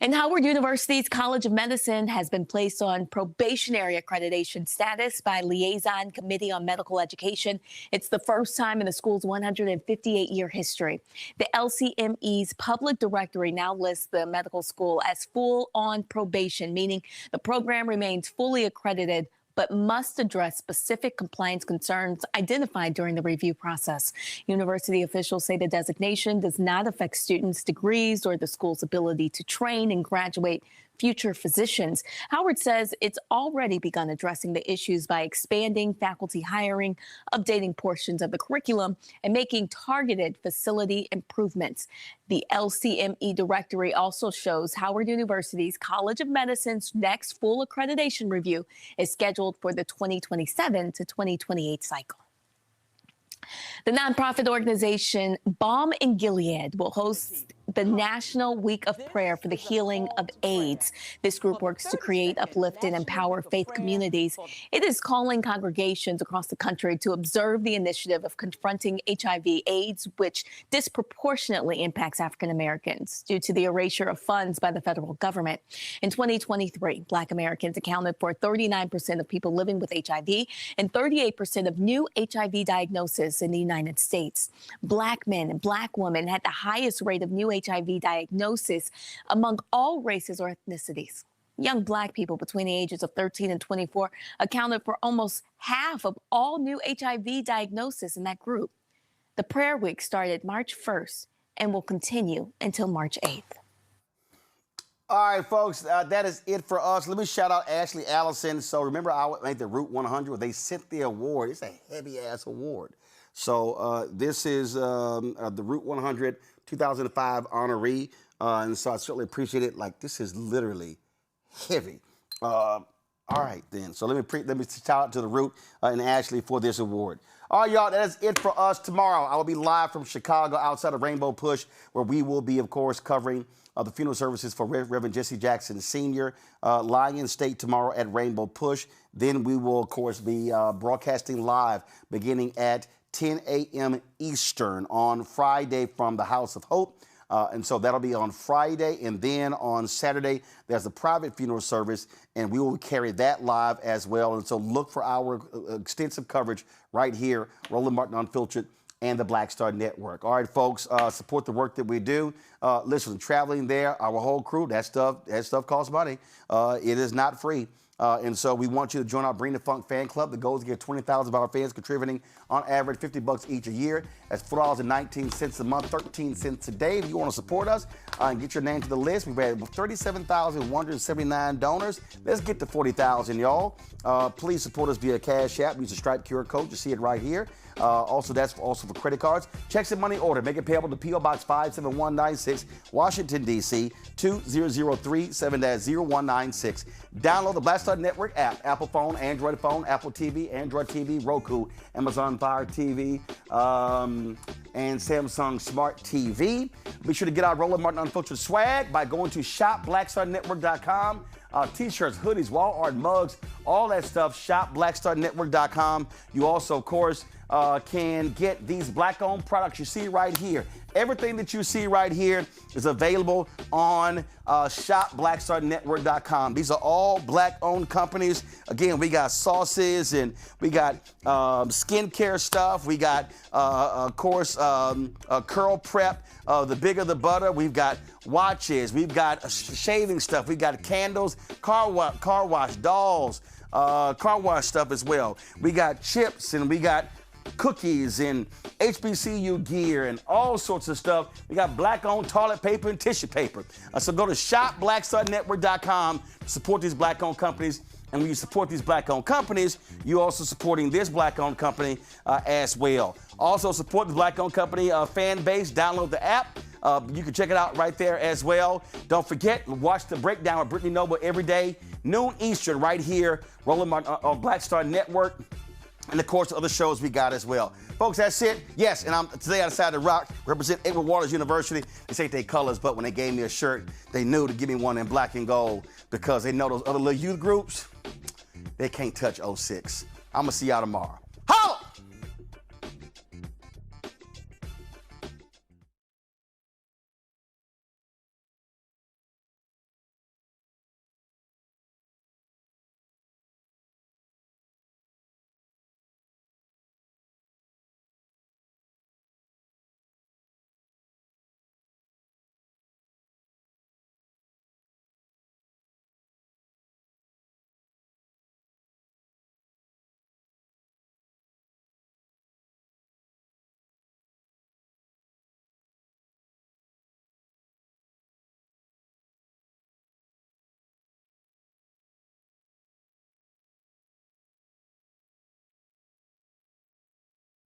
And Howard University's College of Medicine has been placed on probationary accreditation status by Liaison Committee on Medical Education. It's the first time in the school's 158-year history. The LCME's public directory now lists the medical school as full on probation, meaning the program remains fully accredited but must address specific compliance concerns identified during the review process. University officials say the designation does not affect students' degrees or the school's ability to train and graduate future physicians. Howard says it's already begun addressing the issues by expanding faculty hiring, updating portions of the curriculum, and making targeted facility improvements. The LCME directory also shows Howard University's College of Medicine's next full accreditation review is scheduled for the 2027 to 2028 cycle. The nonprofit organization Balm in Gilead will host the National Week of Prayer for the Healing of AIDS. This group works to create, uplift, and empower faith communities. It is calling congregations across the country to observe the initiative of confronting HIV/AIDS, which disproportionately impacts African Americans due to the erasure of funds by the federal government. In 2023, Black Americans accounted for 39% of people living with HIV and 38% of new HIV diagnoses in the United States. Black men and Black women had the highest rate of new HIV diagnosis among all races or ethnicities. Young Black people between the ages of 13 and 24 accounted for almost half of all new HIV diagnoses in that group. The prayer week started March 1st and will continue until March 8th. All right, folks, that is it for us. Let me shout out Ashley Allison. So remember I made the Route 100 where they sent the award. It's a heavy-ass award. So this is the Route 100 2005 honoree. And so I certainly appreciate it. Like, this is literally heavy. All right, then. So let me shout out to the Route and Ashley for this award. All right, y'all, that is it for us. Tomorrow, I will be live from Chicago outside of Rainbow Push, where we will be, of course, covering the funeral services for Reverend Jesse Jackson Sr. Lying in state tomorrow at Rainbow Push. Then we will, of course, be broadcasting live beginning at 10 a.m. Eastern on Friday from the House of Hope. And so that'll be on Friday. And then on Saturday, there's a private funeral service, and we will carry that live as well. And so look for our extensive coverage right here, Roland Martin Unfiltered and the Black Star Network. All right, folks, support the work that we do. Listen, traveling there, our whole crew, that stuff costs money. It is not free. And so we want you to join our Bring the Funk fan club. The goal is to get 20,000 of our fans contributing on average $50 each a year. That's $4.19 a month, 13 cents a day. If you want to support us and get your name to the list, we've had 37,179 donors. Let's get to 40,000, y'all. Please support us via Cash App. Use the Stripe QR code. You see it right here. That's also for credit cards. Checks and money order. Make it payable to P.O. Box 57196, Washington, D.C. 20037-0196. Download the Black Star Network app. Apple phone, Android phone, Apple TV, Android TV, Roku, Amazon Fire TV, and Samsung Smart TV. Be sure to get our Roland Martin Unfiltered swag by going to shopblackstarnetwork.com. T-shirts, hoodies, wall art, mugs, all that stuff, shopblackstarnetwork.com. You also, of course, can get these Black-owned products you see right here. Everything that you see right here is available on shopblackstarnetwork.com. These are all Black-owned companies. Again, we got sauces and we got skincare stuff. We got, of course, curl prep. The bigger the butter. We've got watches. We've got shaving stuff. We've got candles, car wash, dolls, car wash stuff as well. We got chips and we got cookies and HBCU gear and all sorts of stuff. We got Black-owned toilet paper and tissue paper. So go to shopblackstarnetwork.com to support these Black-owned companies. And when you support these Black-owned companies, you're also supporting this Black-owned company as well. Also support the Black-owned company fan base. Download the app. You can check it out right there as well. Don't forget, watch the breakdown with Brittany Noble every day, noon Eastern, right here, Roland Martin on Black Star Network. And of course, other shows we got as well. Folks, that's it. Yes, and today I decided to represent Edward Waters University. This ain't their colors, but when they gave me a shirt, they knew to give me one in black and gold because they know those other little youth groups, they can't touch 06. I'm going to see y'all tomorrow.